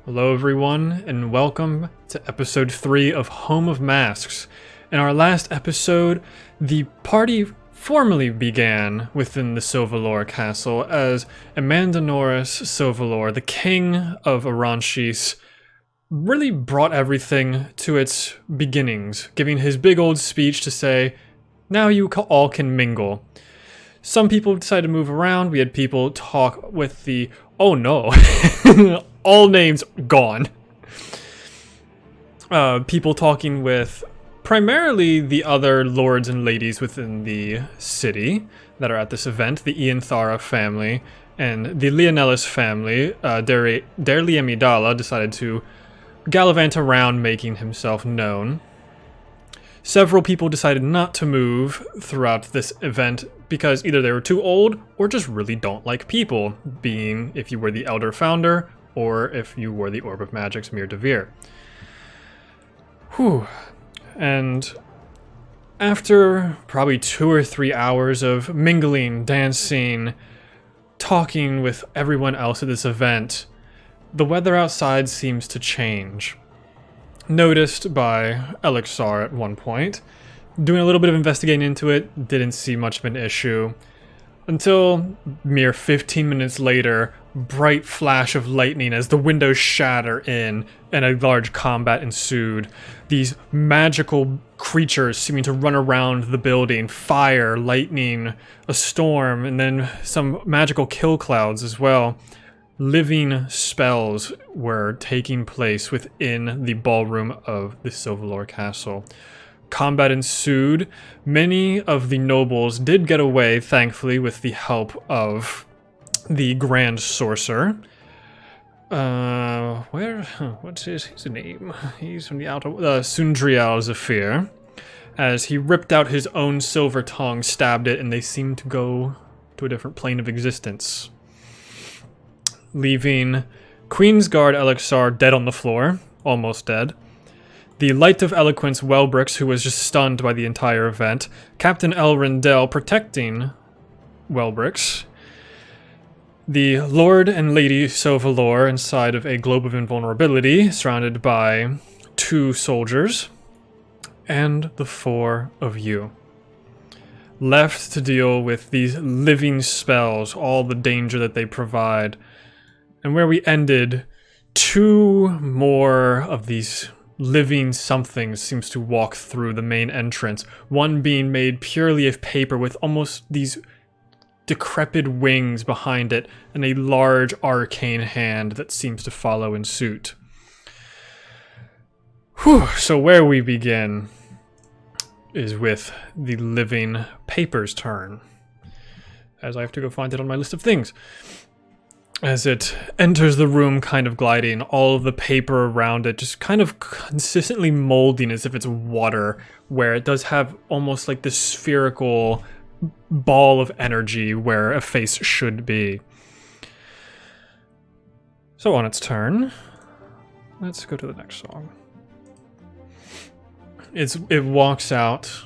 Hello everyone, and welcome to episode 3 of Home of Masks. In our last episode, the party formally began within the Sylvaluur castle as Amandanoris Sylvaluur, the king of Irranshys, really brought everything to its beginnings, giving his big old speech to say, now you all can mingle. Some people decided to move around. We had people talk with the, oh no, all names gone. People talking with primarily the other lords and ladies within the city that are at this event, the Ianthara family and the Leonellus family. Derliamidala decided to gallivant around making himself known. Several people decided not to move throughout this event because either they were too old or just really don't like people, being if you were the Elder Founder or if you were the Orb of Magic's Mir Devir. Whew. And after probably 2 or 3 hours of mingling, dancing, talking with everyone else at this event, the weather outside seems to change. Noticed by Elixir at one point. Doing a little bit of investigating into it, didn't see much of an issue. Until mere 15 minutes later, bright flash of lightning as the windows shatter in and a large combat ensued. These magical creatures seeming to run around the building, fire, lightning, a storm, and then some magical kill clouds as well. Living spells were taking place within the ballroom of the Sylvaluur castle. Combat ensued. Many of the nobles did get away, thankfully, with the help of the Grand Sorcerer. What's his name? He's from the outer... Sundriel Zephyr. As he ripped out his own silver tongue, stabbed it, and they seemed to go to a different plane of existence. Leaving Queen's Guard Elixir dead on the floor, almost dead. The Light of Eloquence Welbrix, who was just stunned by the entire event. Captain Elrondell protecting Welbrix. The Lord and Lady Sylvaluur inside of a globe of invulnerability, surrounded by 2 soldiers. And the 4 of you. Left to deal with these living spells, all the danger that they provide. And where we ended, 2 more of these living somethings seems to walk through the main entrance. One being made purely of paper with almost these decrepit wings behind it and a large arcane hand that seems to follow in suit. Whew, so where we begin is with the living paper's turn. As I have to go find it on my list of things. As it enters the room, kind of gliding, all of the paper around it just kind of consistently molding as if it's water, where it does have almost like this spherical ball of energy where a face should be. So on its turn, let's go to the next song. It walks out,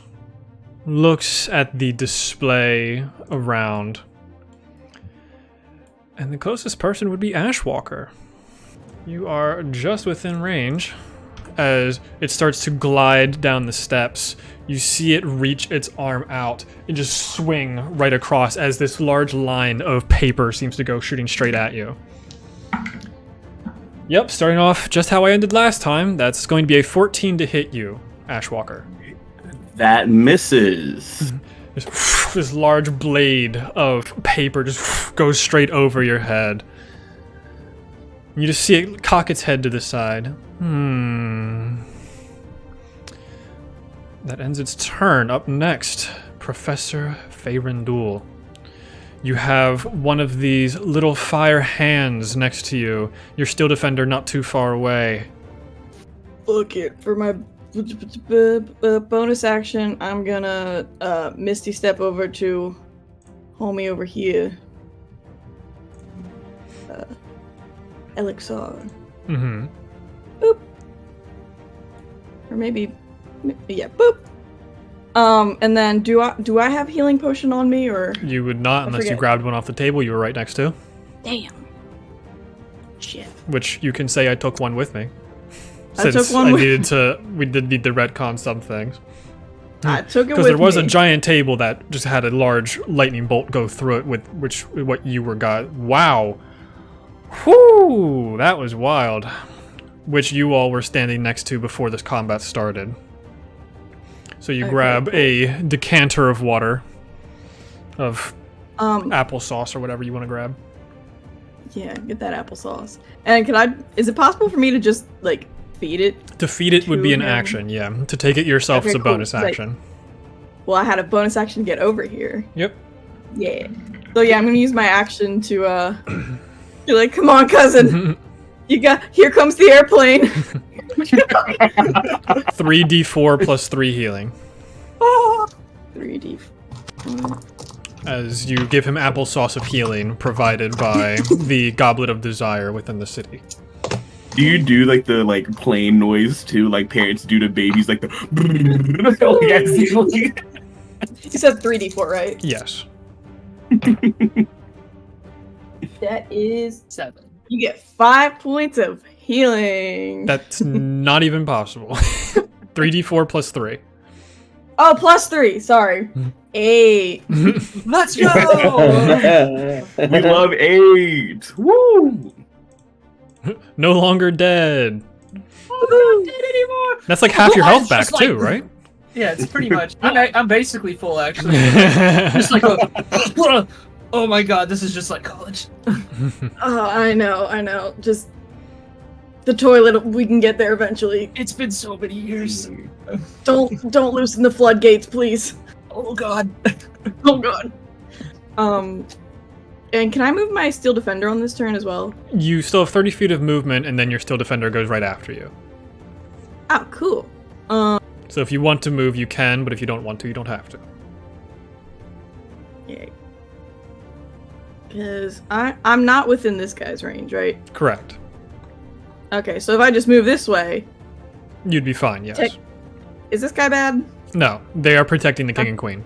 looks at the display around, and the closest person would be Ashwalker. You are just within range. As it starts to glide down the steps, you see it reach its arm out and just swing right across as this large line of paper seems to go shooting straight at you. Yep, starting off just how I ended last time. That's going to be a 14 to hit you, Ashwalker. That misses. This large blade of paper just goes straight over your head. You just see it cock its head to the side. That ends its turn. Up next, Professor Faerendul. You have one of these little fire hands next to you. Your steel defender not too far away. Look it, for my bonus action, I'm gonna Misty Step over to homie over here. Elixir. Mm-hmm. Boop. Or maybe, yeah, boop. And then do I have healing potion on me, or? You would not unless you grabbed one off the table you were right next to. Damn. Shit. Which you can say I took one with me. I Since took one with we did need to retcon some things. I took it with Because there was me. a giant table that just had a large lightning bolt go through it with what you were got. Wow. Whoo! That was wild. Which you all were standing next to before this combat started. So you grab a decanter of water. Of applesauce or whatever you want to grab. Yeah, get that applesauce. And is it possible for me to just, like, feed it? To feed it would be an him? action, yeah. To take it yourself is a bonus action. Well, I had a bonus action to get over here. Yep. Yeah. So yeah, I'm gonna use my action to be like, come on, cousin. Here comes the airplane. 3d4 plus 3 healing. 3d4. As you give him applesauce of healing provided by the Goblet of Desire within the city. Do you do like the plane noise too, like parents do to babies, like the? Oh, yes. You said 3d4, right? Yes. That is 7. You get 5 points of healing. That's not even possible. 3d4 plus 3. Oh, plus 3. Sorry. 8. Let's go! We love 8. Woo! No longer dead. I'm not dead anymore. That's like half your Well, health it's back just like- too, right? Yeah, it's pretty much. I'm basically full, actually. Just like a. Oh my god, this is just like college. Oh, I know. Just the toilet. We can get there eventually. It's been so many years. Don't loosen the floodgates, please. Oh god. Oh god. And can I move my Steel Defender on this turn as well? You still have 30 feet of movement, and then your Steel Defender goes right after you. Oh, cool. So if you want to move, you can, but if you don't want to, you don't have to. Yeah. Because I'm not within this guy's range, right? Correct. Okay, so if I just move this way, You'd be fine, yes. is this guy bad? No, they are protecting the king and queen.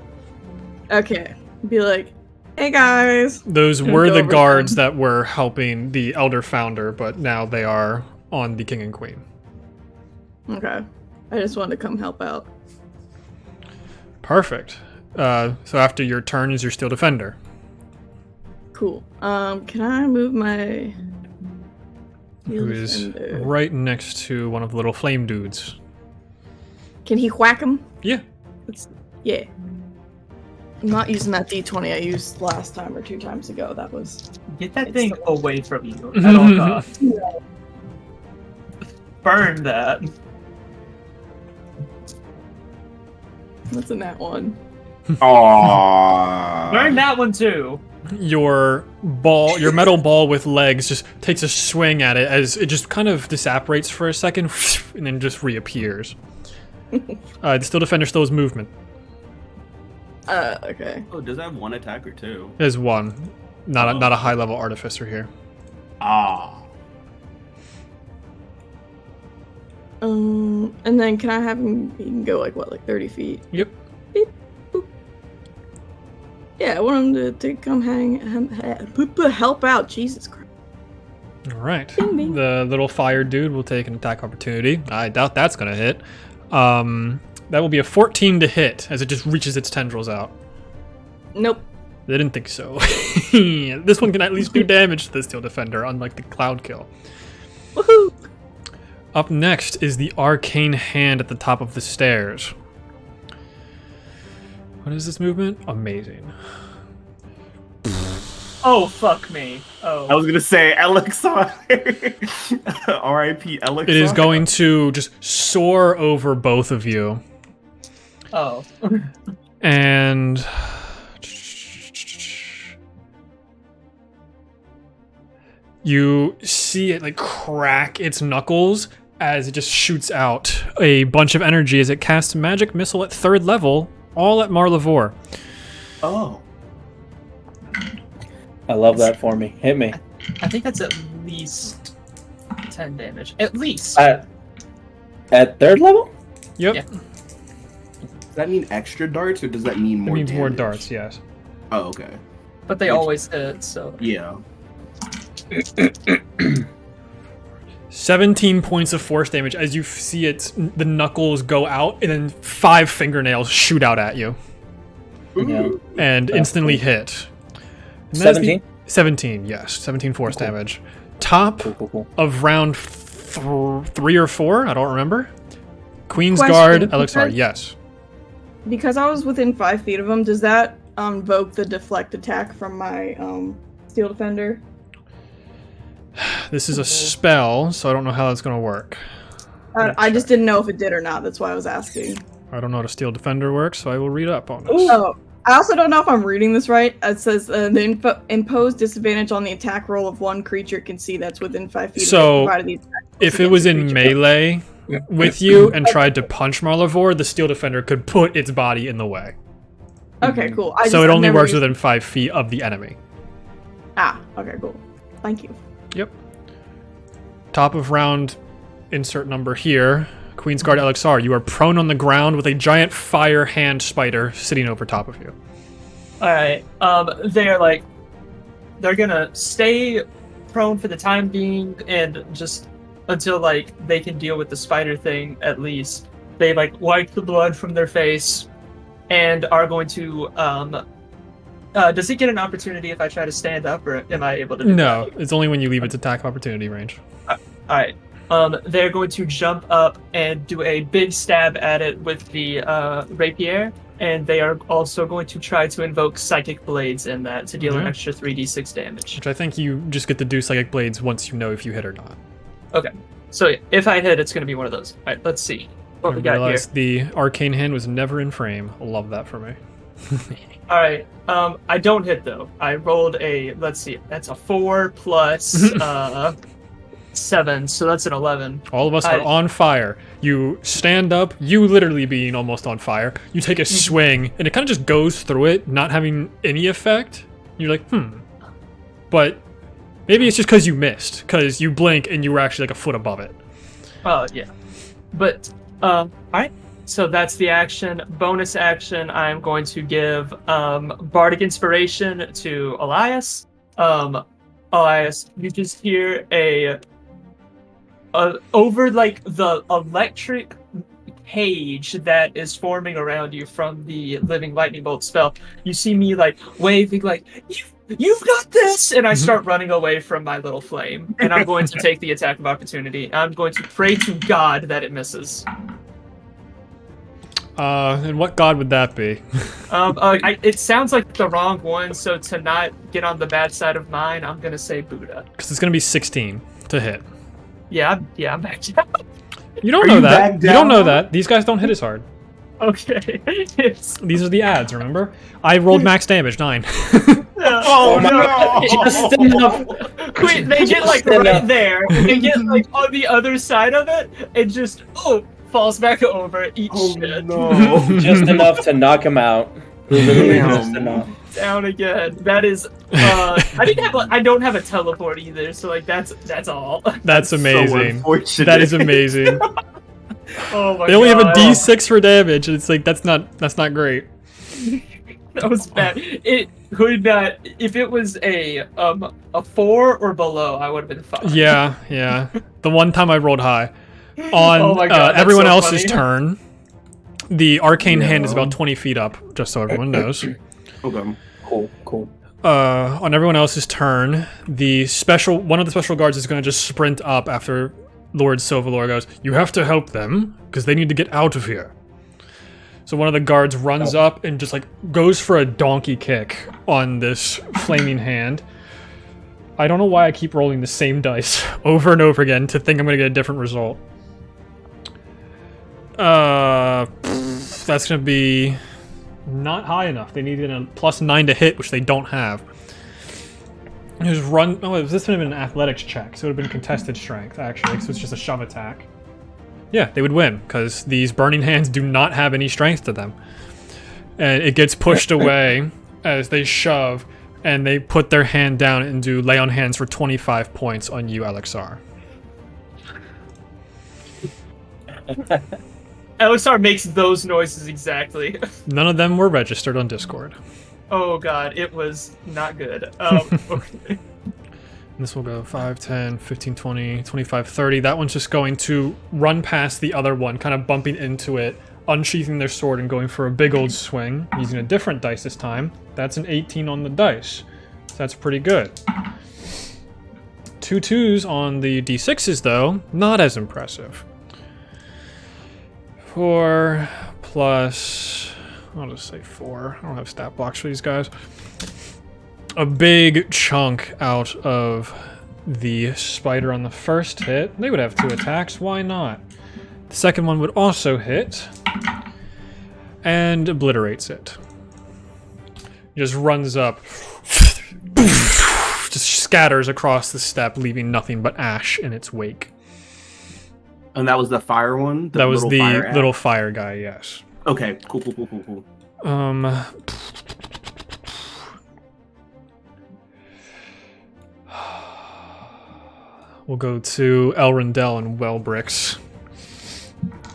Okay. Be like, hey guys. Those Gonna were go the over guards them. that were helping the elder founder, but now they are on the king and queen. Okay. I just wanted to come help out. Perfect. So after your turn is your Steel Defender. Cool. Can I move my Who is Defender? right next to one of the little flame dudes. Can he whack him? Yeah. Yeah. I'm not using that D20 I used last time or 2 times ago. That was Get that thing away from you at all costs. Burn that. what's in that one? Aww. Burn that one too. Your metal ball with legs just takes a swing at it as it just kind of disapparates for a second and then just reappears. The Steel Defender still has movement. Okay. Oh, does that have 1 attack or 2? There's one. Not a high level artificer here. Ah. And then can I have him? He can go like 30 feet. Yep. Beep, boop. Yeah, I want him to come help out. Jesus Christ. All right. Bing, bing. The little fire dude will take an attack opportunity. I doubt that's gonna hit. That will be a 14 to hit as it just reaches its tendrils out. Nope. They didn't think so. This one can at least do damage to the Steel Defender, unlike the Cloud Kill. Woohoo! Up next is the Arcane Hand at the top of the stairs. What is this movement? Amazing. Oh fuck me. Oh. I was gonna say Elixir. R.I.P. Elixir. It is going to just soar over both of you. Oh. And you see it like crack its knuckles as it just shoots out a bunch of energy as it casts Magic Missile at 3rd level, all at Marlavor. Oh. I love that for me. Hit me. I think that's at least 10 damage. At least. At 3rd level? Yep. Yeah. Does that mean extra darts or does that mean It more means damage? more darts, yes. Oh, okay. But they always hit, so. Yeah. 17 points of force damage as you see the knuckles go out and then 5 fingernails shoot out at you Yeah. and instantly hit. And that is 17? 17, yes. 17 force damage. Top Cool. of round 3 or 4, I don't remember. Queen's Question, Guard, Elixir, because- yes. Because I was within 5 feet of him, does that invoke the deflect attack from my Steel Defender? This is a spell, so I don't know how that's going to work. I just didn't know if it did or not. That's why I was asking. I don't know how to Steel Defender works, so I will read up on this. Oh, I also don't know if I'm reading this right. It says the impose disadvantage on the attack roll of one creature it can see that's within 5 feet So, of it, provided the attack rolls If it against was the in creature. melee with you and tried to punch Marlavor, the Steel Defender could put its body in the way. Okay, cool. So it only I've never works used- within 5 feet of the enemy. Okay, cool. Thank you. Yep. Top of round, insert number here. Queen's Guard Elixir, you are prone on the ground with a giant fire hand spider sitting over top of you. Alright, they're gonna stay prone for the time being and just until, they can deal with the spider thing at least. They, wipe the blood from their face and are going to, does it get an opportunity if I try to stand up, or am I able to do No, that? it's only when you leave its attack of opportunity range. Alright. They're going to jump up and do a big stab at it with the rapier, and they are also going to try to invoke Psychic Blades in that to deal an Mhm. extra 3d6 damage. Which I think you just get to do Psychic Blades once you know if you hit or not. Okay. So yeah, if I hit, it's going to be one of those. Alright, let's see what I we got here. realized the Arcane Hand was never in frame. Love that for me. Alright, I don't hit though. I rolled let's see, that's a 4 plus 7, so that's an 11. All of us are on fire. You stand up, you literally being almost on fire. You take a swing, and it kind of just goes through it, not having any effect. You're like, But maybe it's just because you missed, because you blink and you were actually like a foot above it. Oh, yeah. But, alright. So that's the action. Bonus action, I'm going to give Bardic Inspiration to Elias. Elias, you just hear over the electric cage that is forming around you from the Living Lightning Bolt spell. You see me waving you've got this, and I start running away from my little flame, and I'm going to take the attack of opportunity. I'm going to pray to God that it misses. And what god would that be? It sounds like the wrong one, so to not get on the bad side of mine, I'm gonna say Buddha. Because it's going to be 16 to hit. Yeah, I'm back down. You don't Are know you that. back You don't know down? that. These guys don't hit as hard. Okay. These are the ads, remember? I rolled max damage, 9. Oh no! Just enough. Wait, they get Just right enough. there. They get on the other side of it, and just falls back over. Eat Oh shit. no! Just enough to knock him out. Literally just enough. Down again. That is. I don't have a teleport either, so that's all. That's So amazing. unfortunate. That is amazing. Oh my god. They only have a D6 for damage. It's that's not great. That was bad. It could not. If it was a 4 or below, I would have been fine. Yeah. The one time I rolled high. On Oh my God, that's everyone so else's funny. turn, the arcane hand is Yeah. about 20 feet up, just so everyone knows. Okay. Cool. On everyone else's turn, one of the special guards is going to just sprint up after Lord Sylvaluur goes, "You have to help them, because they need to get out of here." So one of the guards runs up and just goes for a donkey kick on this flaming hand. I don't know why I keep rolling the same dice over and over again to think I'm going to get a different result. That's going to be not high enough. They needed a +9 to hit, which they don't have. Just run. Oh, this would have been an athletics check, so it would have been contested strength, actually, so it's just a shove attack. Yeah, they would win, because these burning hands do not have any strength to them. And it gets pushed away as they shove, and they put their hand down and do lay on hands for 25 points on you, Elixir. Elisar makes those noises exactly. None of them were registered on Discord. Oh god, it was not good. Okay. This will go 5, 10, 15, 20, 25, 30. That one's just going to run past the other one, kind of bumping into it, unsheathing their sword and going for a big old swing, using a different dice this time. That's an 18 on the dice. So that's pretty good. 2 2s on the d6s, though, not as impressive. 4 plus... I'll just say 4. I don't have stat blocks for these guys. A big chunk out of the spider on the first hit. They would have 2 attacks. Why not? The second one would also hit and obliterates it. Just runs up, just scatters across the steppe, leaving nothing but ash in its wake. And that was the fire one? That was the little fire guy, yes. Okay, cool. We'll go to Elrondell and Wellbricks.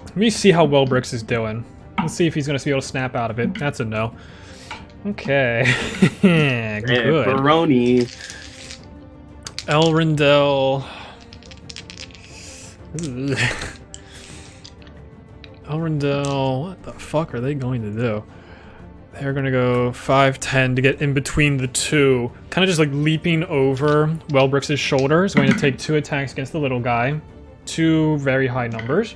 Let me see how Wellbricks is doing. Let's see if he's going to be able to snap out of it. That's a no. Okay. Good. Baroni. Elrondell. Elrondell, what the fuck are they going to do? They're going to go 5, 10 to get in between the two. Kind of just like leaping over Wellbricks' shoulder. Is going to take 2 attacks against the little guy. 2 very high numbers.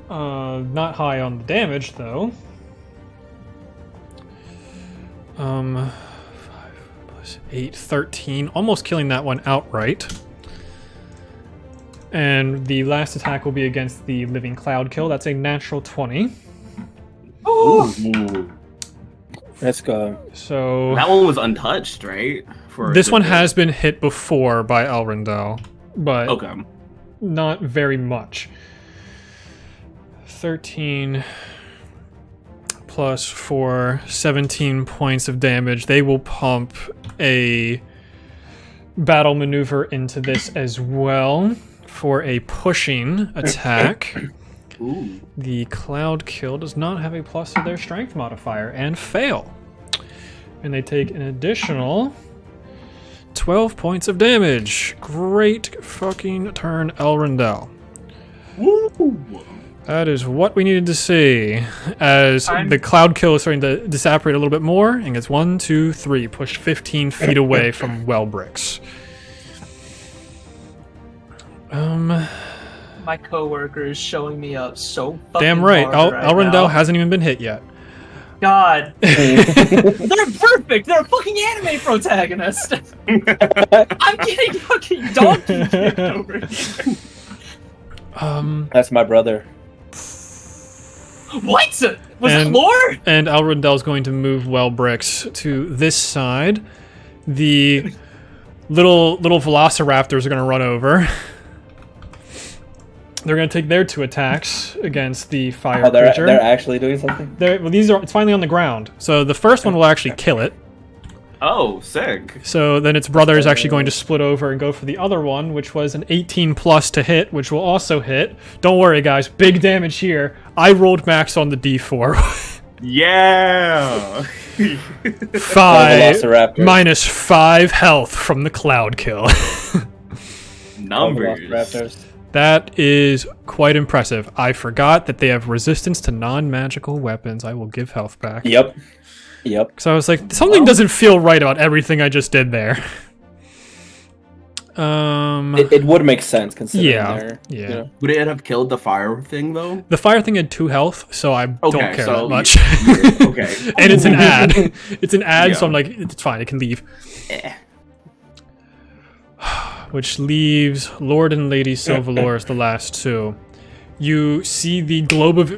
Not high on the damage, though. 5 plus 8, 13. Almost killing that one outright. And the last attack will be against the Living Cloud Kill. That's a natural 20. Ooh. Let's go. So That one was untouched, right? This one has been hit before by Elrondell, but Okay. not very much. 13 plus 4, 17 points of damage. They will pump a battle maneuver into this as well for a pushing attack. Ooh. The Cloud Kill does not have a plus to their strength modifier and fail. And they take an additional 12 points of damage. Great fucking turn, Elrondell. Woo. That is what we needed to see. As the Cloud Kill is starting to disapparate a little bit more, and gets 1, 2, 3, pushed 15 feet away from Wellbricks. My coworker is showing me up so fucking Damn right, hard right Elrondell now. hasn't even been hit yet. God. They're perfect. They're a fucking anime protagonist. I'm getting fucking donkey kicked over here. That's my brother. What? Was it lore? And Elrondell's going to move Wellbricks to this side. The little velociraptors are going to run over. They're going to take their 2 attacks against the fire creature. They're actually doing something? It's finally on the ground. So the first one will actually kill it. Oh, sick. So then its brother is actually going to split over and go for the other one, which was an 18 plus to hit, which will also hit. Don't worry, guys. Big damage here. I rolled max on the D4. Yeah. 5 minus 5 health from the Cloud Kill. Numbers. That is quite impressive. I forgot that they have resistance to non-magical weapons. I will give health back. Yep. So I was like, something doesn't feel right about everything I just did there. It would make sense considering Yeah. You know. Would it have killed the fire thing though? The fire thing had 2 health, so I don't care that much. Okay. And it's an ad. It's an ad, so Yeah. I'm like, it's fine, it can leave. Eh. Which leaves Lord and Lady Sylvaluur as the last 2. You see the globe of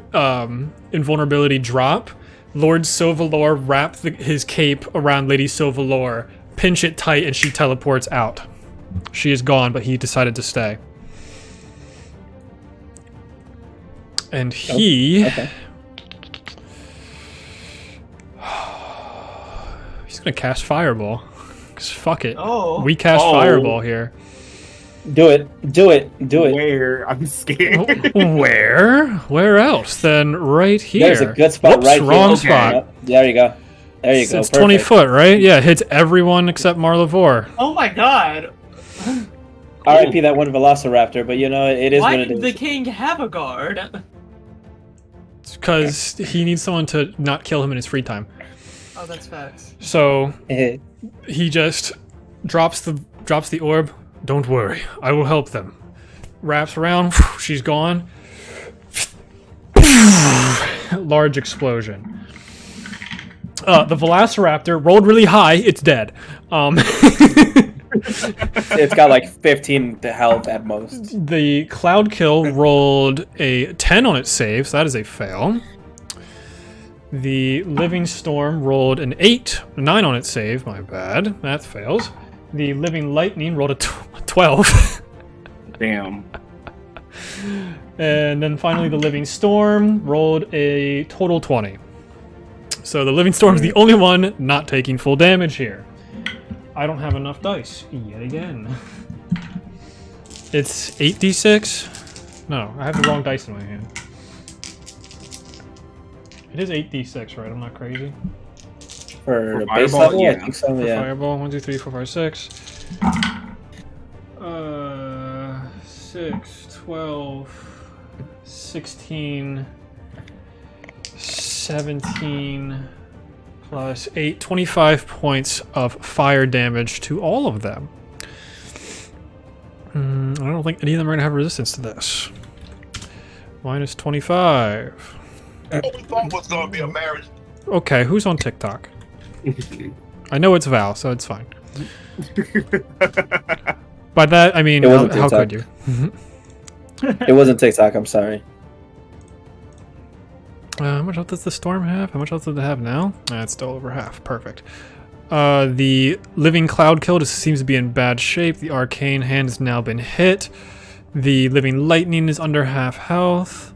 invulnerability drop. Lord Sylvaluur wrap his cape around Lady Sylvaluur, pinch it tight, and she teleports out. She is gone, but he decided to stay. And he... Okay. He's gonna cast Fireball. 'Cause fuck it. Oh. We cast Fireball here. Do it. Where? I'm scared. Where? Where else than right here? There's a good spot Whoops, right wrong here. spot. Yep, there you go. There you go. It's 20 perfect. foot, right? Yeah, it hits everyone except Marlavor. Oh my god! R.I.P. that one Velociraptor, but you know, it is Why what it did is. the king have a guard? Because he needs someone to not kill him in his free time. Oh, that's facts. So he just drops the orb. Don't worry, I will help them. Wraps around, she's gone. Large explosion. The Velociraptor rolled really high. It's dead. It's got like 15 to health at most. The Cloud Kill rolled a 10 on its save, so that is a fail. The Living Storm rolled an 9 on its save. My bad. That fails. The Living Lightning rolled a 12. Damn. And then finally the Living Storm rolled a total 20. So the Living Storm is the only one not taking full damage here. I don't have enough dice yet again. It's 8d6? No, I have the wrong dice in my hand. It is 8d6, right? I'm not crazy. For the For base Fireball, level, yeah. I think so, For yeah. Fireball, 1, 2, 3, 4, 5, 6. 6, 12, 16, 17, plus 8, 25 points of fire damage to all of them. I don't think any of them are going to have resistance to this. Minus 25. What we thought was gonna be a marriage. Okay, who's on TikTok? I know it's Val, so it's fine. By that, I mean, It wasn't how could TikTok. you? It wasn't TikTok, I'm sorry. How much health does the storm have? How much health does it have now? It's still over half. Perfect. The Living Cloud Kill just seems to be in bad shape. The Arcane Hand has now been hit. The Living Lightning is under half health.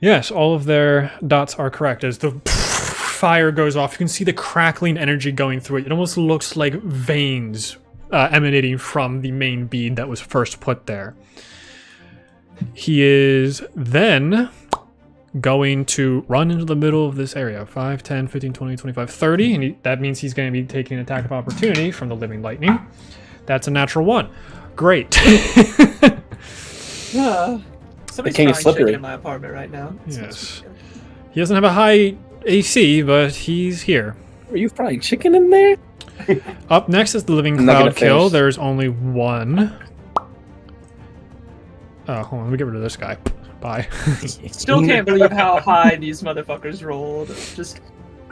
Yes, all of their dots are correct. As the fire goes off, you can see the crackling energy going through it. It almost looks like veins emanating from the main bead that was first put there. He is then going to run into the middle of this area. 5, 10, 15, 20, 25, 30. And that means he's going to be taking an attack of opportunity from the Living Lightning. That's a natural 1. Great. Somebody's king is frying slippery. chicken in my apartment right now. Yes. He doesn't have a high AC, but he's here. Are you frying chicken in there? Up next is the Living I'm not gonna Cloud Kill. finish. There's only one. Oh, hold on. Let me get rid of this guy. Bye. Still can't believe how high these motherfuckers rolled. Just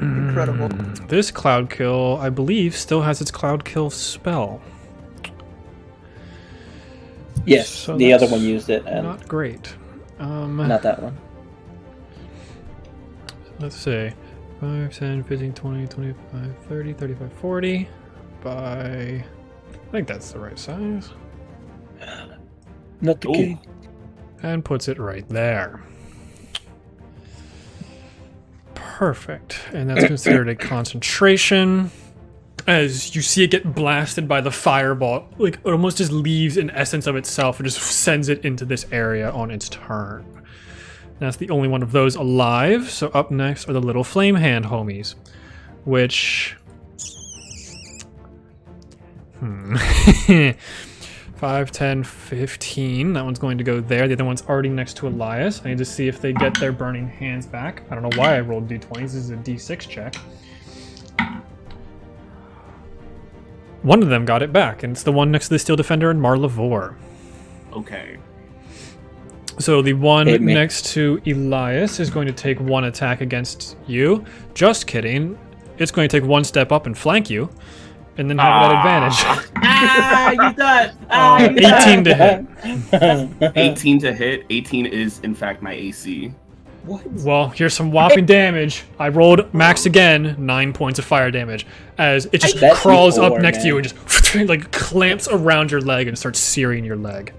incredible. This Cloud Kill, I believe, still has its Cloud Kill spell. Yes, So the other that's one used it, and Not great. not that one. Let's see. 5, 10, 15, 20, 25, 30, 35, 40. By... I think that's the right size. Not the Ooh. king. And puts it right there. Perfect. And that's considered a concentration. As you see it get blasted by the fireball, like it almost just leaves an essence of itself and just sends it into this area on its turn. That's the only one of those alive. So up next are the little flame hand homies, which 5, 10, 15. That one's going to go there. The other one's already next to Elias. I need to see if they get their burning hands back. I don't know why I rolled d20s. This is a d6 check. One of them got it back, and it's the one next to the Steel Defender and Marlavor. Okay. So the one Hit me. next to Elias is going to take one attack against you. Just kidding. It's going to take one step up and flank you, and then have that advantage. You thought. You 18 to hit. 18 to hit. 18 is, in fact, my AC. Well, here's some whopping damage. I rolled max again, 9 points of fire damage, as it just That's crawls up E4, next to you man. and just like clamps around your leg and starts searing your leg.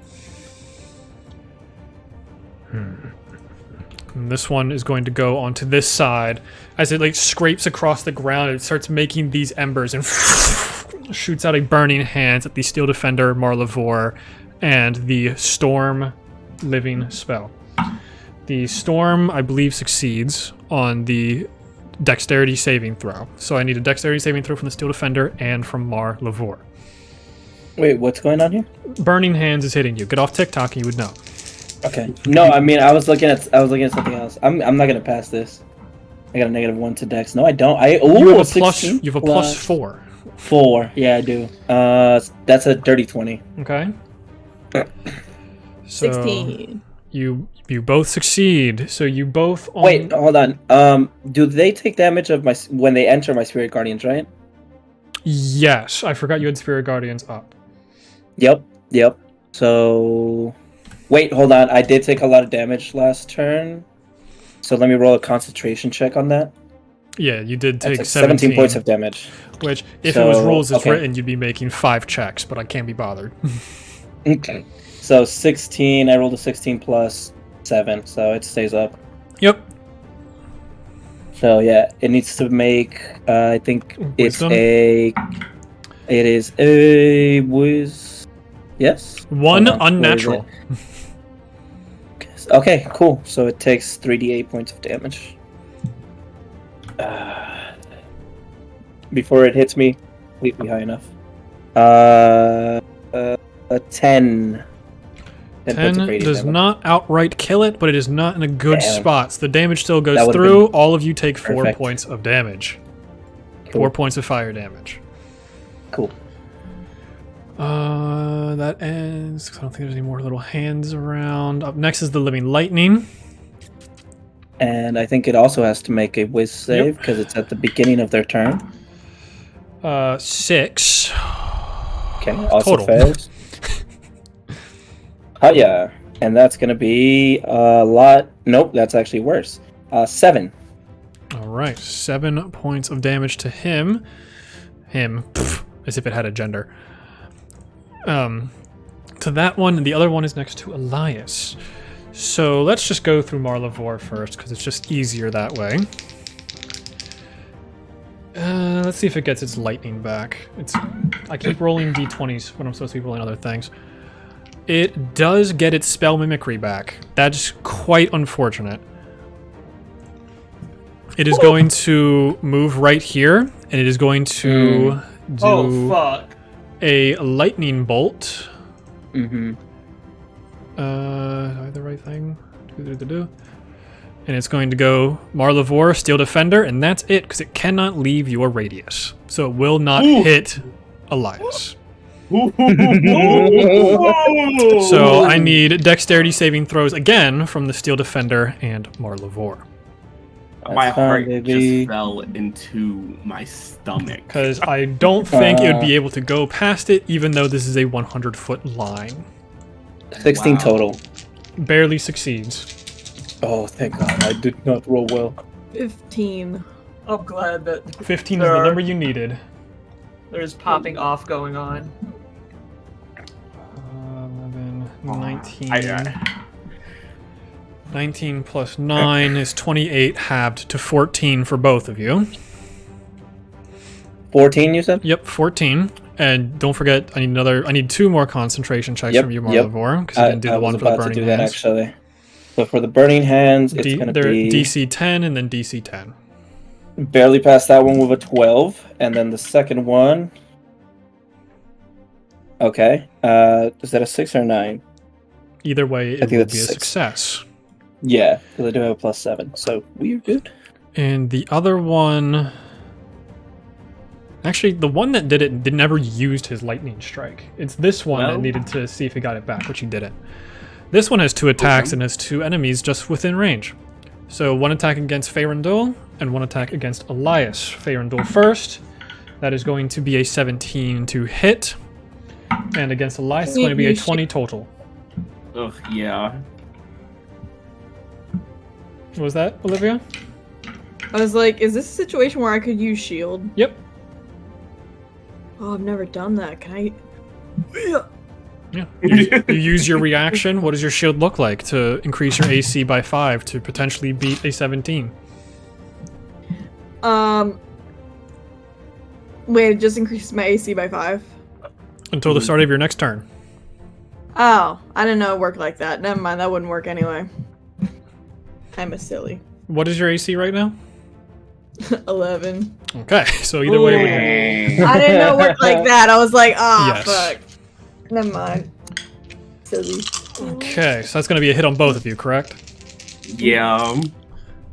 And this one is going to go onto this side. As it like scrapes across the ground, it starts making these embers and shoots out a burning hand at the Steel Defender, Marlavor, and the Storm Living spell. The Storm, I believe, succeeds on the dexterity saving throw. So I need a dexterity saving throw from the Steel Defender and from Mar Lavore. Wait, what's going on here? Burning Hands is hitting you. Get off TikTok and you would know. Okay. No, I mean I was looking at something else. I'm not gonna pass this. I got a -1 to Dex. No, I don't. You have a plus 4. 4. Yeah, I do. That's a dirty 20. Okay. So 16. You both succeed. So you both. Wait, hold on. Do they take damage of when they enter my Spirit Guardians, right? Yes, I forgot you had Spirit Guardians up. Yep. So, wait, hold on. I did take a lot of damage last turn. So let me roll a concentration check on that. Yeah, you did take That's 17 points of damage. Which, if it was rules as okay. written, you'd be making 5 checks, but I can't be bothered. Okay. So 16. I rolled a 16 plus 7, so it stays up. Yep. So yeah, it needs to make. I think Wisdom? It is a whiz. Yes. One Hold on, where is unnatural. it? Okay, cool. So it takes 3d8 points of damage. Before it hits me completely high enough. A 10. 10 does damage. not outright kill it, but it is not in a good Damn. spot. So the damage still That goes would've through. been All of you take 4 perfect. points of damage. Cool. 4 points of fire damage. Cool. That ends. 'Cause I don't think there's any more little hands around. Up next is the Living Lightning. And I think it also has to make a whiz save because it's at the beginning of their turn. 6. Okay, also Total. fails. Oh yeah, and that's gonna be a lot. Nope, that's actually worse. 7. All right, 7 points of damage to him. Pff, as if it had a gender. To that one, and the other one is next to Elias. So let's just go through Mar Lavore first, because it's just easier that way. Let's see if it gets its lightning back. I keep rolling d20s when I'm supposed to be rolling other things. It does get its spell mimicry back. That's quite unfortunate. It is going to move right here, and it is going to do Oh fuck! a lightning bolt. Mm-hmm. Do I have the right thing? And it's going to go Mar Lavore, Steel Defender, and that's it, because it cannot leave your radius. So it will not hit Elias. So I need dexterity saving throws again from the Steel Defender and Mar Lavore. My That's fine, heart baby. just fell into my stomach. Because I don't think it would be able to go past it, even though this is a 100-foot line. 16 Wow. total. Barely succeeds. Oh, thank God. I did not roll well. 15. I'm glad that 15 is the number you needed. there's popping off going on. 11, 19. I 19 plus 9 is 28, halved to 14 for both of you. 14, you said? Yep, 14. And don't forget, I need 2 more concentration checks Yep, from you, Mar yep. Lavore, because you didn't do the one was for the about to burning do that, hands. actually. So for the burning hands, it's going to They're be... DC 10 and then DC 10. Barely passed that one with a 12. And then the second one... Okay. Is that a 6 or 9? Either way, it think will that's be a 6. success. Yeah, because I do have a plus 7. So we're good. And the other one... Actually, the one that did it never used his lightning strike. It's this one that No. needed to see if he got it back, which he didn't. This one has 2 attacks and has 2 enemies just within range. So 1 attack against Faerundul and 1 attack against Elias. Faerundul first. That is going to be a 17 to hit. And against Elias, it's going to be a 20 total. Ugh, yeah. What was that, Olivia? I was like, is this a situation where I could use shield? Yep. Oh, I've never done that. Can I? Yeah. You use your reaction. What does your shield look like to increase your AC by 5 to potentially beat a 17? Wait, it just increases my AC by 5? Until the start of your next turn. Oh, I didn't know it worked like that. Never mind, that wouldn't work anyway. I'm a silly. What is your AC right now? 11. Okay, so either way, we I didn't know it worked like that. I was like, Yes. fuck. Never mind. Silly. Okay, so that's gonna be a hit on both of you, correct? Yeah.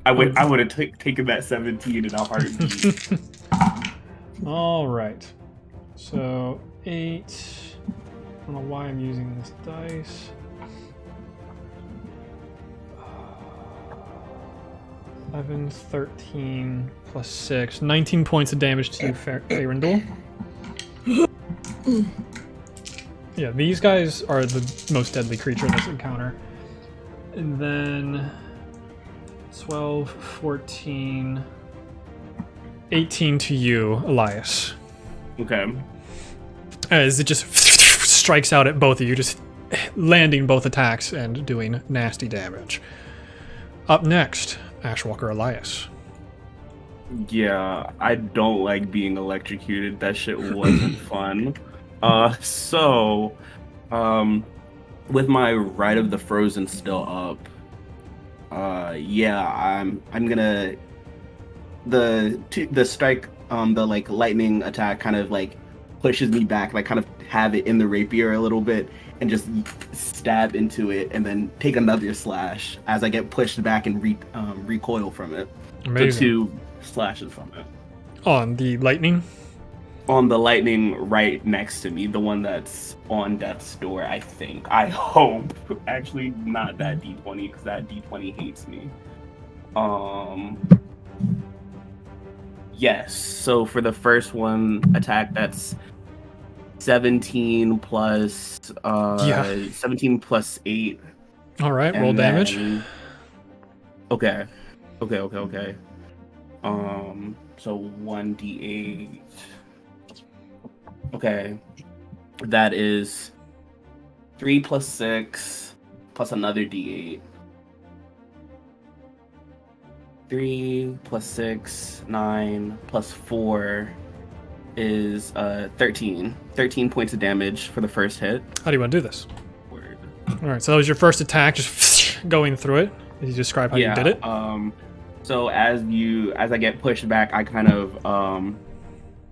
I would have taken that 17 in a heartbeat. All right. So 8. I don't know why I'm using this dice. 11, 13 plus 6, 19 points of damage to you, Farindul. Yeah, these guys are the most deadly creature in this encounter. And then 12, 14, 18 to you, Elias. Okay. As it just strikes out at both of you, just landing both attacks and doing nasty damage. Up next, Ashwalker Elias. Yeah, I don't like being electrocuted. That shit wasn't fun. So, with my Rite of the Frozen still up, yeah, I'm gonna the strike, the like lightning attack kind of like pushes me back, like kind of have it in the rapier a little bit and just stab into it, and then take another slash as I get pushed back and recoil from it. Amazing. So 2 slashes from it. On the lightning? On the lightning right next to me, the one that's on death's door, I think. I hope. Actually, not that D20, because that D20 hates me. Yes, so for the first one attack, that's 17 plus 17 plus 8. All right, roll damage. Okay. So 1d8. Okay. That is 3 plus 6 plus another d8. 3 plus 6, 9 plus 4 is 13. 13 points of damage for the first hit. How do you want to do this? Word. All right, so that was your first attack, just going through it. Did you describe how you did it? So as I get pushed back, I kind of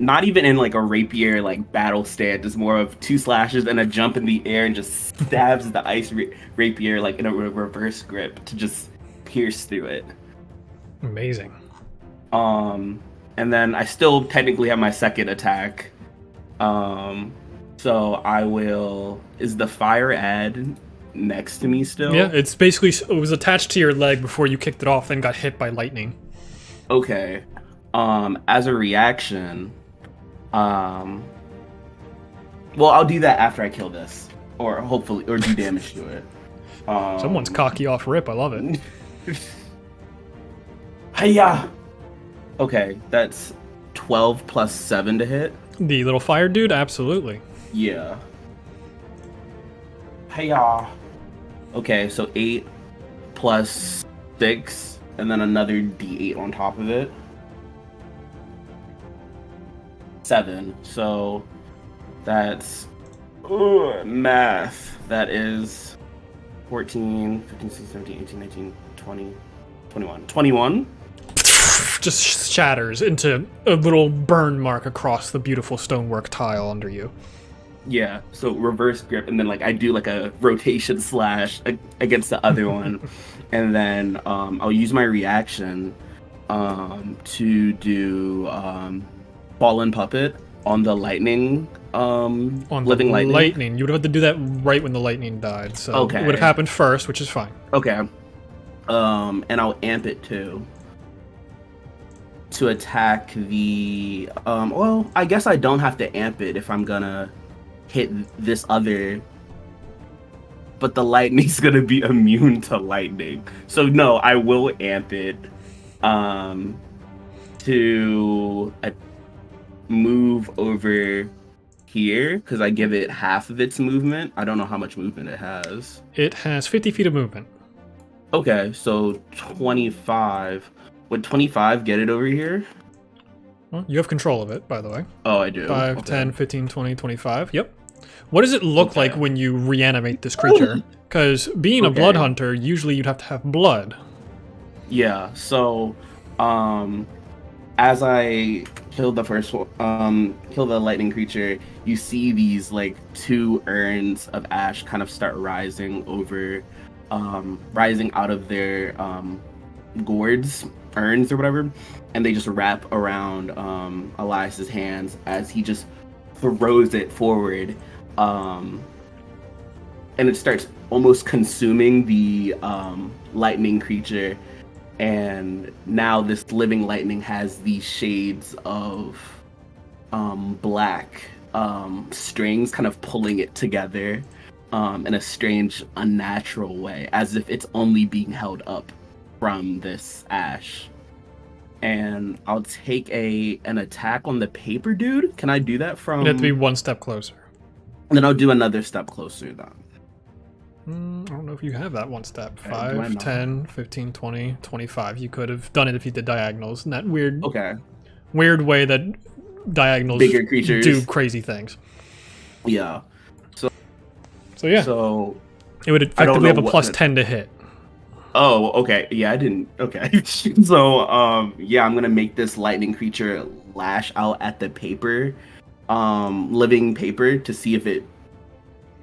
not even in like a rapier like battle stand, just more of 2 slashes and a jump in the air and just stabs the ice rapier like in a reverse grip to just pierce through it. Amazing. And then I still technically have my second attack. So I will. Is the fire ad next to me still? Yeah, it's basically, it was attached to your leg before you kicked it off and got hit by lightning. Okay. As a reaction, well, I'll do that after I kill this, or hopefully, or do damage to it. Someone's cocky off rip. I love it. Hiya. Okay, that's 12 plus 7 to hit. The little fire dude, absolutely. Yeah. Hiya. Okay, so 8 plus 6, and then another d8 on top of it. 7. So that's math. That is 14, 15, 16, 17, 18, 19, 20, 21. 21? Just shatters into a little burn mark across the beautiful stonework tile under you. Yeah, so reverse grip, and then like I do like a rotation slash against the other one, and then I'll use my reaction to do fallen puppet on the lightning, On living the lightning. You would have to do that right when the lightning died, so Okay. it would have happened first, which is fine. Okay, and I'll amp it too to attack the well, I guess I don't have to amp it if I'm gonna hit this other, but the lightning's gonna be immune to lightning, so no, I will amp it to move over here because I give it half of its movement. I don't know how much movement it has. It has 50 feet of movement. Okay, so 25. Would 25 get it over here? Well, you have control of it, by the way. Oh, I do. 5, Okay. 10, 15, 20, 25. Yep. What does it look Okay. like when you reanimate this creature? Because being a Okay. blood hunter, usually you'd have to have blood. Yeah, so as I kill the first one, kill the lightning creature, you see these like 2 urns of ash kind of start rising out of their gourds, urns or whatever, and they just wrap around Elias's hands as he just throws it forward, and it starts almost consuming the lightning creature. And now this living lightning has these shades of black strings kind of pulling it together in a strange, unnatural way, as if it's only being held up from this ash. And I'll take an attack on the paper dude. Can I do that from... It'd have to be 1 step closer. And then I'll do another step closer then. I don't know if you have that 1 step. Okay, do I 5, not? 10, 15, 20, 25. You could have done it if you did diagonals in that weird way that diagonals Bigger creatures do crazy things. Yeah. So yeah. So it would I don't effectively have a know plus 10 to hit. Oh, okay. Yeah, I didn't. Okay. So, yeah, I'm gonna make this lightning creature lash out at the paper, living paper, to see if it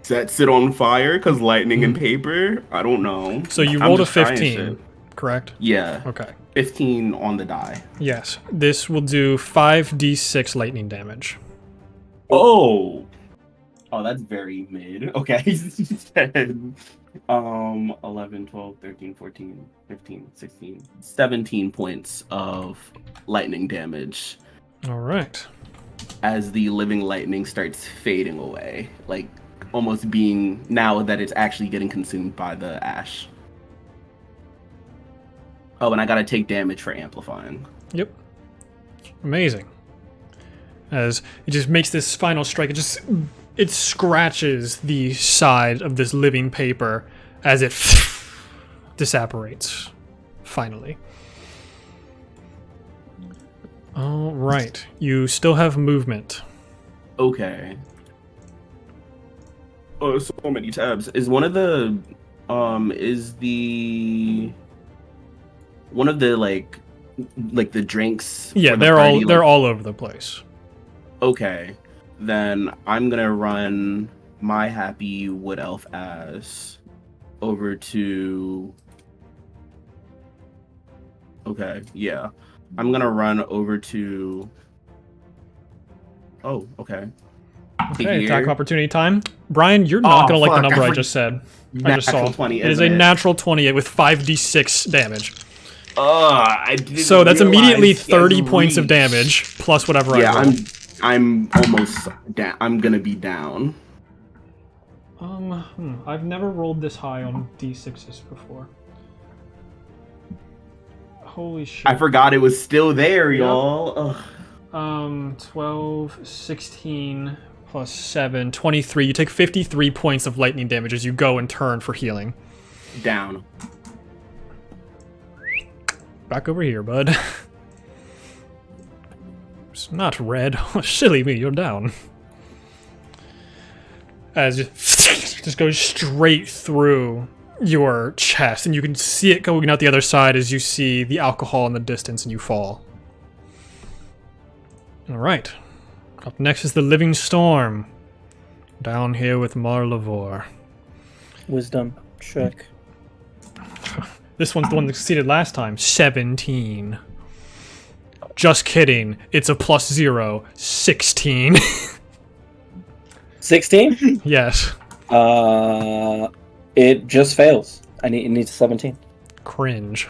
sets it on fire. Cause lightning and paper, I don't know. So you I'm rolled a just trying 15, shit. correct? Yeah. Okay. 15 on the die. Yes. This will do 5d6 lightning damage. Oh, that's very mid. Okay. 10, 11, 12, 13, 14, 15, 16, 17 points of lightning damage All right. as the living lightning starts fading away, like almost being, now that it's actually getting consumed by the ash. Oh, and I gotta take damage for amplifying. Yep. Amazing. As it just makes this final strike, it scratches the side of this living paper as it disapparates. Finally. All right. You still have movement. Okay. Oh, so many tabs. Is one of the like the drinks? Yeah, for the they're party, they're all over the place. Okay, then I'm gonna run my happy wood elf ass over to. Okay, yeah, I'm gonna run over to. Oh, okay. Okay, Here. attack opportunity time. Brian, you're not Oh, gonna like the fuck, number I I just said. I just Natural saw. 20, It is isn't a it? natural 20 with 5d6 damage. I didn't So that's realize immediately he has 30 points of reach. damage plus whatever Yeah, I roll. I'm almost down. I'm gonna be down. I've never rolled this high on d6s before. Holy shit. I forgot it was still there, y'all. Ugh. 12, 16 plus 7, 23. You take 53 points of lightning damage as you go and turn for healing. Down. Back over here, bud. It's not red. Silly me, you're down. As it just goes straight through your chest, and you can see it going out the other side as you see the alcohol in the distance and you fall. Alright. Up next is the Living Storm. Down here with Marlavor. Wisdom check. This one's the one that succeeded last time. 17. Just kidding. It's a plus 0. 16. 16? Yes. It just fails. It needs 17. Cringe.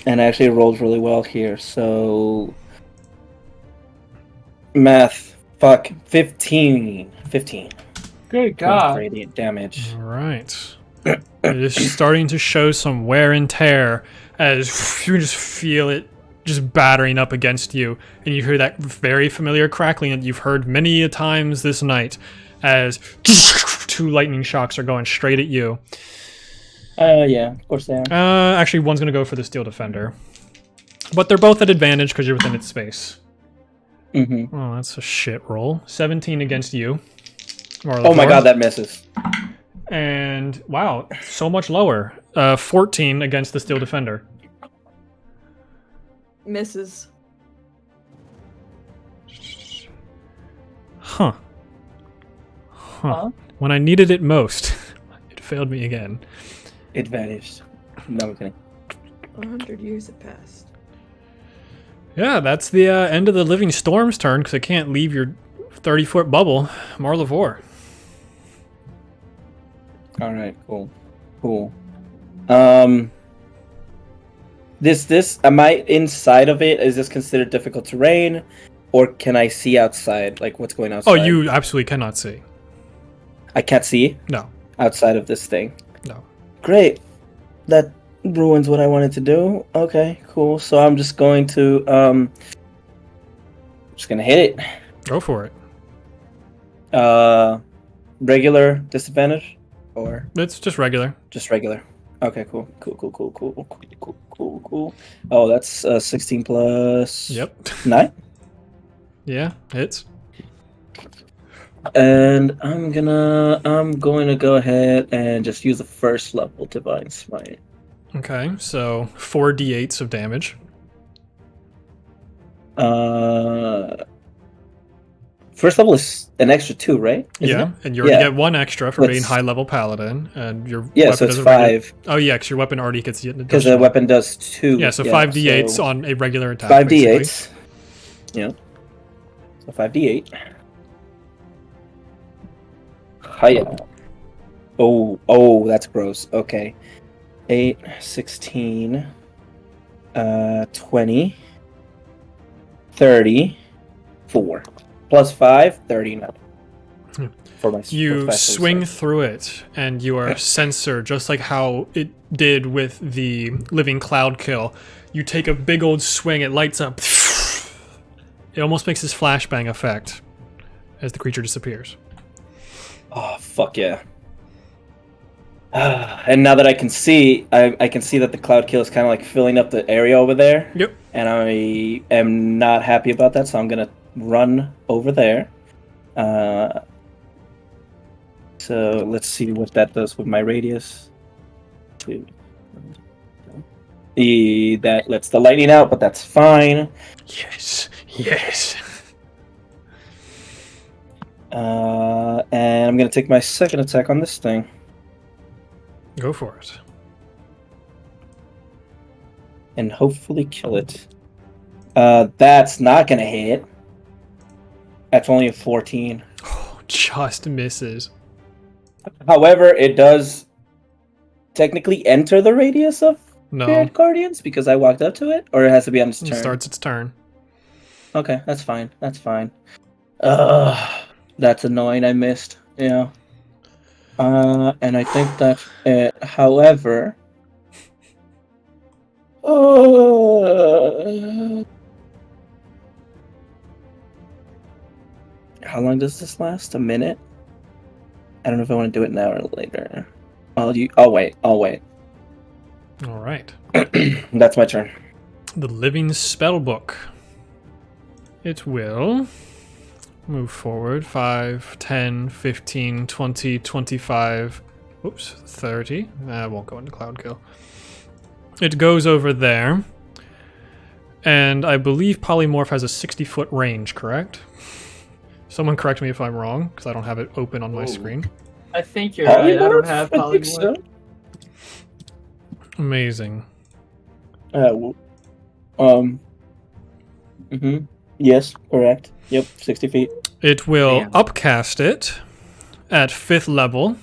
And actually it rolls really well here, so... Math. Fuck. 15. 15. Good God. Radiant damage. Alright. It is starting to show some wear and tear as you just feel it just battering up against you, and you hear that very familiar crackling that you've heard many a times this night as 2 lightning shocks are going straight at you. Yeah, of course they are. Actually, one's gonna go for the Steel Defender. But they're both at advantage because you're within its space. Mm-hmm. Oh, that's a shit roll. 17 against you. Oh my god, that misses. And, wow, so much lower. 14 against the Steel Defender. Misses. Huh. Huh? When I needed it most, it failed me again. It vanished. No, I'm kidding. 100 years have passed. Yeah, that's the end of the Living Storm's turn, because I can't leave your 30-foot bubble. Marlavor. All right, cool. This am I inside of it? Is this considered difficult terrain, or can I see outside? Like what's going outside? Oh, you absolutely cannot see. I can't see No. outside of this thing. No. Great. That ruins what I wanted to do. Okay, cool. So I'm just going to just gonna hit it. Go for it. Regular disadvantage or It's just regular. just regular? Okay, cool. Oh, that's 16 plus Yep. 9. Yeah, hits. And I'm going to go ahead and just use the first level Divine Smite. Okay, so 4 d8s of damage. First level is an extra 2, right? Isn't Yeah, it? and you already Yeah. get 1 extra for But being it's- high level paladin, and your Yeah, weapon so it's does a regular- 5 Oh yeah, 'cause your weapon already gets an because the additional. weapon does 2. Yeah, so 5 d8s so on a regular attack. 5 basically. d8s. Yeah. So 5 d8. Hiya. Oh, that's gross. Okay. 8, 16, 20, 34. Plus 5, 39. Hmm. For my You professional swing side. through it, and your sensor, just like how it did with the living cloud kill, you take a big old swing, it lights up. It almost makes this flashbang effect as the creature disappears. Oh, fuck yeah. And now that I can see, I can see that the cloud kill is kind of like filling up the area over there. Yep. And I am not happy about that, so I'm going to run over there. So let's see what that does with my radius. That lets the lightning out, but that's fine. Yes. And I'm going to take my second attack on this thing. Go for it. And hopefully kill it. That's not going to hit. That's only a 14. Oh, just misses. However, it does technically enter the radius of No, Spirit Guardians because I walked up to it, or it has to be on its it turn. starts its turn. Okay, that's fine. That's annoying. I missed. Yeah. And I think that's it. However, how long does this last? A minute? I don't know if I want to do it now or later. I'll wait. All right. That's my turn. The Living Spellbook. It will move forward 5, 10, 15, 20, 25, 30. I won't go into Cloud Kill. It goes over there. And I believe Polymorph has a 60-foot range, correct? Someone correct me if I'm wrong, because I don't have it open on my screen. I think you're right. I don't have I think polymorph. so. Amazing. Yes, correct. Yep, 60 feet. It will Damn. upcast it at 5th level.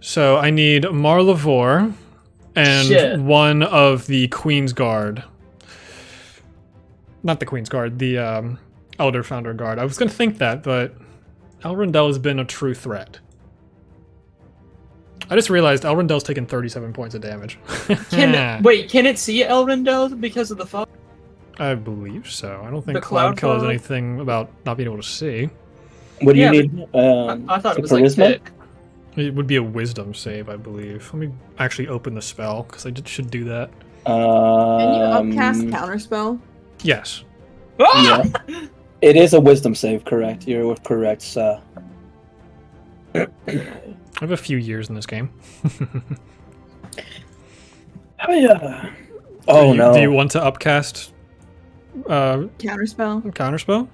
So I need Marlavor and Shit. one of the Queen's Guard. Not the Queen's Guard, the Elder Founder Guard. I was going to think that, but Elrondell has been a true threat. I just realized Elrondell's taken 37 points of damage. Can it see Elrondell because of the fog? I believe so. I don't think The Cloud cloud Kill has fog? anything about not being able to see. What do you Yeah, need? I thought for it was like charisma? thick. It would be a Wisdom save, I believe. Let me actually open the spell, because I should do that. Can you upcast Counterspell? Yes. Ah! Yeah. It is a wisdom save, correct? You're correct, sir. I have a few years in this game. Yeah. Do Oh you- no. Do you want to upcast Counterspell? Counterspell?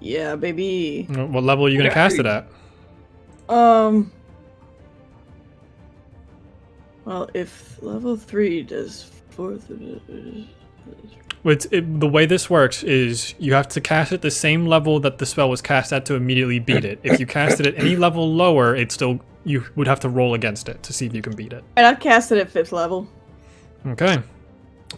Yeah, baby. What level are you going to cast it at? Well, if level 3 does 4th, The way this works is you have to cast it the same level that the spell was cast at to immediately beat it. If you cast it at any level lower, you would have to roll against it to see if you can beat it. and I'd cast it at 5th level. Okay.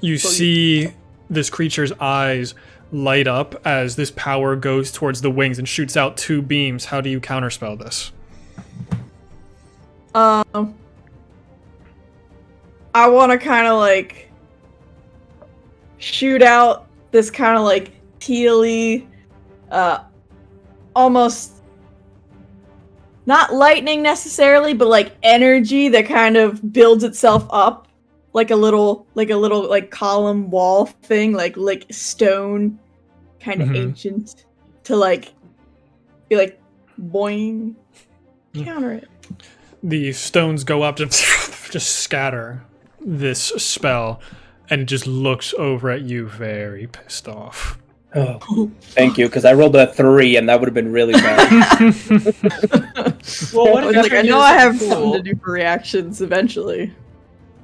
You see this creature's eyes light up as this power goes towards the wings and shoots out 2 beams. How do you counterspell this? I want to kind of like shoot out this kind of like tealy, almost not lightning necessarily, but like energy that kind of builds itself up like a little like column wall thing, like stone, kind of ancient, to like be like boing, counter it. The stones go up to just scatter this spell, and it just looks over at you very pissed off. Oh, thank you, because I rolled a 3, and that would have been really bad. Well, what if Like, I you know use I a have tool? something to do for reactions eventually.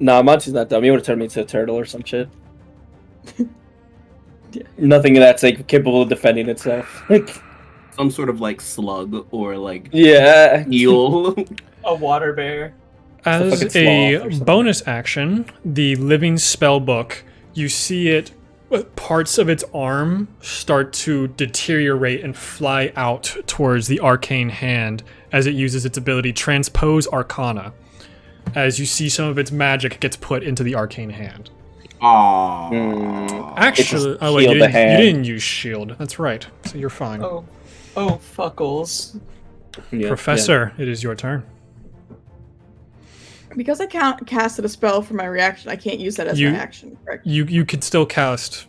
Nah, Monty's not dumb. He would have turned me into a turtle or some shit. Yeah. Nothing that's like capable of defending itself. Like, Some sort of like slug or like yeah. eel. A water bear. As fucking sloth or a something. bonus action, the living spellbook, you see it, parts of its arm start to deteriorate and fly out towards the arcane hand as it uses its ability Transpose Arcana. As you see some of its magic gets put into the arcane hand. Aww. Actually, just healed the hand. you didn't use shield. That's right. So you're fine. Oh, fuckles. Yeah, Professor, it is your turn. Because I casted a spell for my reaction, I can't use that as my action, correct? You could still cast.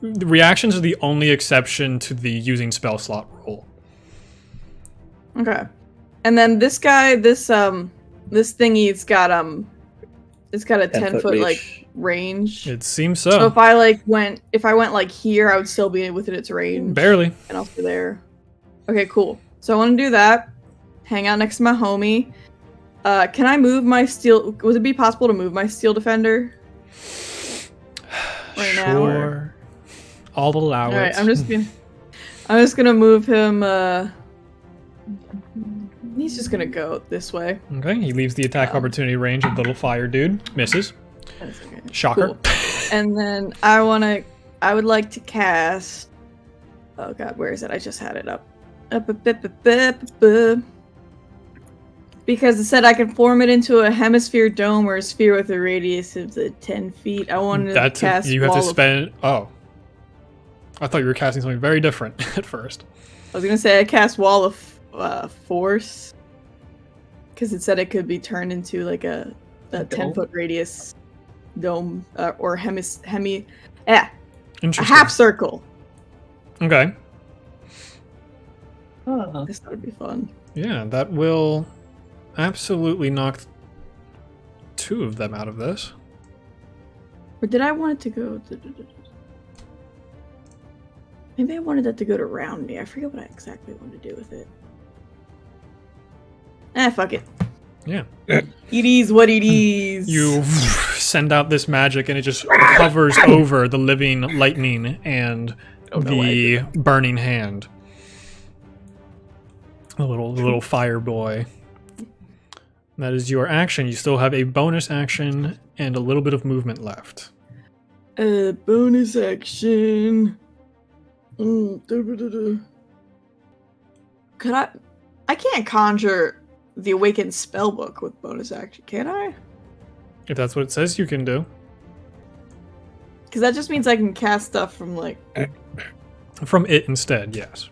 The reactions are the only exception to the using spell slot rule. Okay. And then this guy, this thingy, it's got a 10-foot like range. It seems so. So if I went like here, I would still be within its range. Barely. And I'll be there. Okay, cool. So I want to do that. Hang out next to my homie. Can I move my steel? Would it be possible to move my steel defender? Right now, Sure. I'll allow All right, it. I'm just gonna move him. He's just gonna go this way. Okay, he leaves the attack opportunity range of little fire dude. Misses. That's okay. Shocker. Cool. And then I would like to cast. Oh god, where is it? I just had it up. Because it said I can form it into a hemisphere dome or a sphere with a radius of 10 feet. I wanted to cast. You have to Wall of- spend. Oh, I thought you were casting something very different at first. I was gonna say I cast Wall of Force. Because it said it could be turned into like a 10-foot radius dome or a Interesting. half circle. Okay. This would be fun. Yeah, that will absolutely knock 2 of them out of this. Or did I want it to go? Maybe I wanted that to go to round me. I forget what I exactly wanted to do with it. Fuck it. Yeah. It is what it is. You send out this magic and it just hovers over the living lightning and the burning hand. The little fire boy. That is your action. You still have a bonus action and a little bit of movement left. Bonus action. Could I? I can't conjure the Awakened Spellbook with bonus action, can I? If that's what it says you can do. Because that just means I can cast stuff from like. From it instead, yes.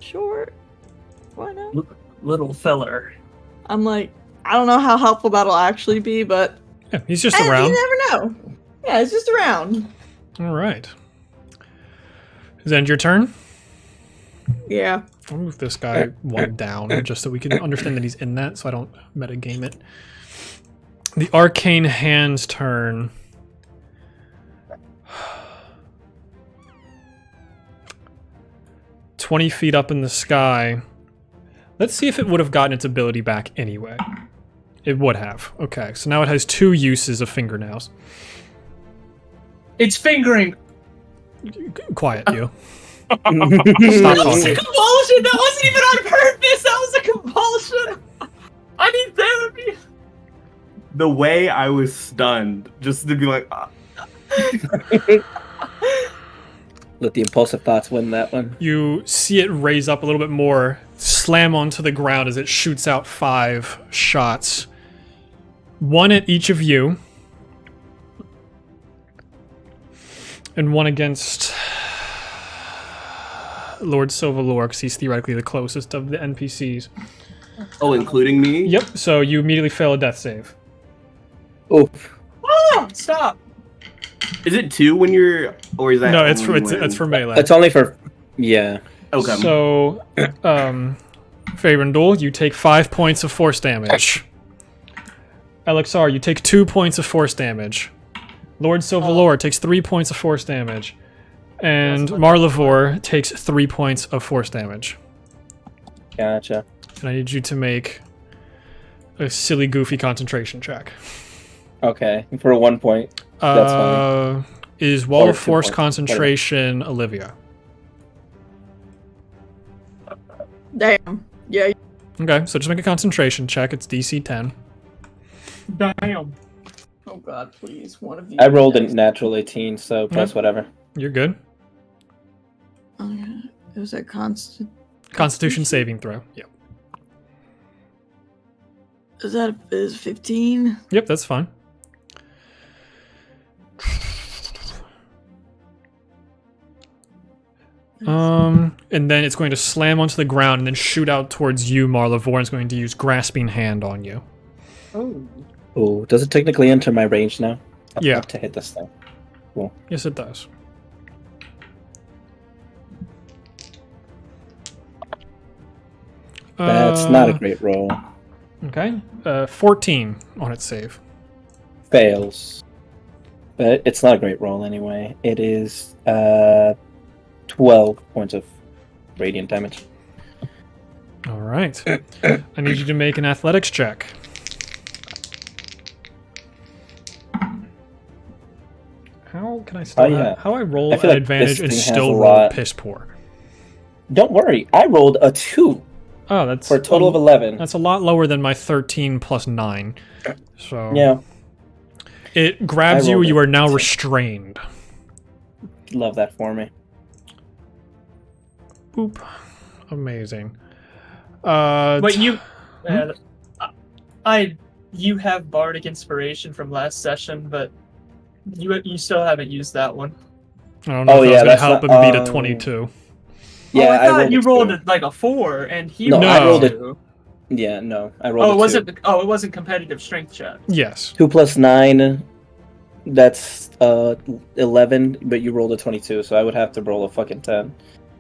Sure. Why not? Little feller. I'm like, I don't know how helpful that'll actually be, but Yeah, he's just around. you never know. Yeah, it's just around. All right. Is that end your turn? Yeah. I'll move this guy one down just so we can understand that he's in that, so I don't metagame it. The Arcane Hand's turn. 20 feet up in the sky. Let's see if it would have gotten its ability back anyway. It would have. Okay, so now it has 2 uses of fingernails. It's fingering. Quiet, you. Stop That was a talking. compulsion. That wasn't even on purpose. That was a compulsion. I need therapy. The way I was stunned, just to be like, Let the impulsive thoughts win that one. You see it raise up a little bit more, slam onto the ground as it shoots out 5 shots. 1 at each of you. And 1 against Lord Sylvaluur, because he's theoretically the closest of the NPCs. oh, including me? Yep, so you immediately fail a death save. Oof. Oh, stop. Is it 2 when you're, or is that? No, it's only for when- melee. It's only for... Yeah. Okay. So, Faerundul, you take 5 points of force damage. Elixir, you take 2 points of force damage. Lord Sylvaluur takes 3 points of force damage. And Marlavor takes 3 points of force damage. Gotcha. And I need you to make a silly, goofy concentration check. Okay. For 1 point. That's fine. Is Wall Or of 2 Force points, concentration Olivia? Damn. Yeah. Okay, so just make a concentration check. It's DC 10. Damn. Oh God, please, one of you. I rolled a natural 18, so plus whatever. You're good. Okay. It was a constant. Constitution saving throw. Yep. Is 15? Yep, that's fine. And then it's going to slam onto the ground and then shoot out towards you, Marlavor, and it's going to use Grasping Hand on you. Oh. Oh, does it technically enter my range now? I'd Yeah. love to hit this thing. Yes, it does. That's not a great roll. Okay. 14 on its save. Fails. But it's not a great roll anyway. It is 12 points of radiant damage. All right. I need you to make an athletics check. How can I still Oh, yeah. how I roll I an feel like advantage this and thing has still a roll lot. piss poor? Don't worry, I rolled a 2 Oh, that's for a total of 11. That's a lot lower than my 13 plus 9. So Yeah, it grabs I you. rolled You it. are now restrained. love that for me. Boop. Amazing. But you, you have bardic inspiration from last session, but you still haven't used that one. I don't know Oh, if yeah, I was that's going to help not- him beat a 22. Yeah, I thought rolled you a rolled 2. like a 4, and he No, I rolled it- a 2. Yeah, no, I rolled Oh, a it 2. wasn't. Oh, it wasn't competitive strength check. Yes. 2 plus 9, that's 11, but you rolled a 22, so I would have to roll a fucking 10.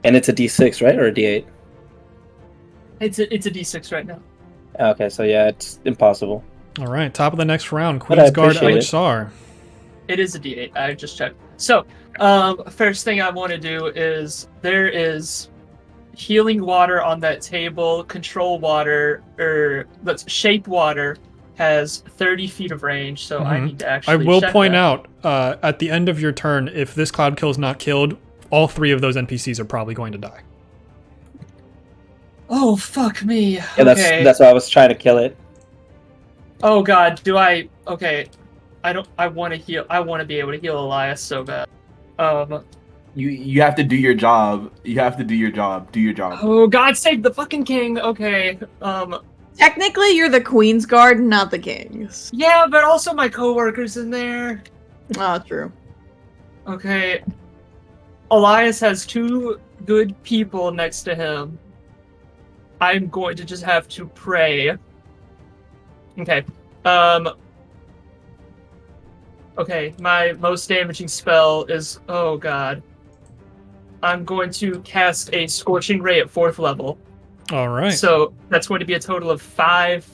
And it's a d6, right? Or a d8? It's a D6 right now. Okay, so yeah, it's impossible. All right. Top of the next round. But I Queen's Guard appreciate it. Elixir. It is a D8. I just checked. So, first thing I want to do is there is healing water on that table. Control water, or let's shape water, has 30 feet of range. So I Mhm. need to I actually. will check point that. out at the end of your turn, if this cloud kill is not killed, all 3 of those NPCs are probably going to die. Oh fuck me. Yeah, Okay. that's why I was trying to kill it. Oh god, do I? Okay, I want to heal. I want to be able to heal Elias so bad. You have to do your job. You have to do your job. Do your job. Oh god, save the fucking king. Okay. Technically, you're the Queen's Guard, not the King's. Yeah, but also my coworkers in there. Oh, true. Okay. Elias has 2 good people next to him. I'm going to just have to pray. Okay. Okay, my most damaging spell is... Oh, God. I'm going to cast a Scorching Ray at 4th level. All right. So that's going to be a total of 5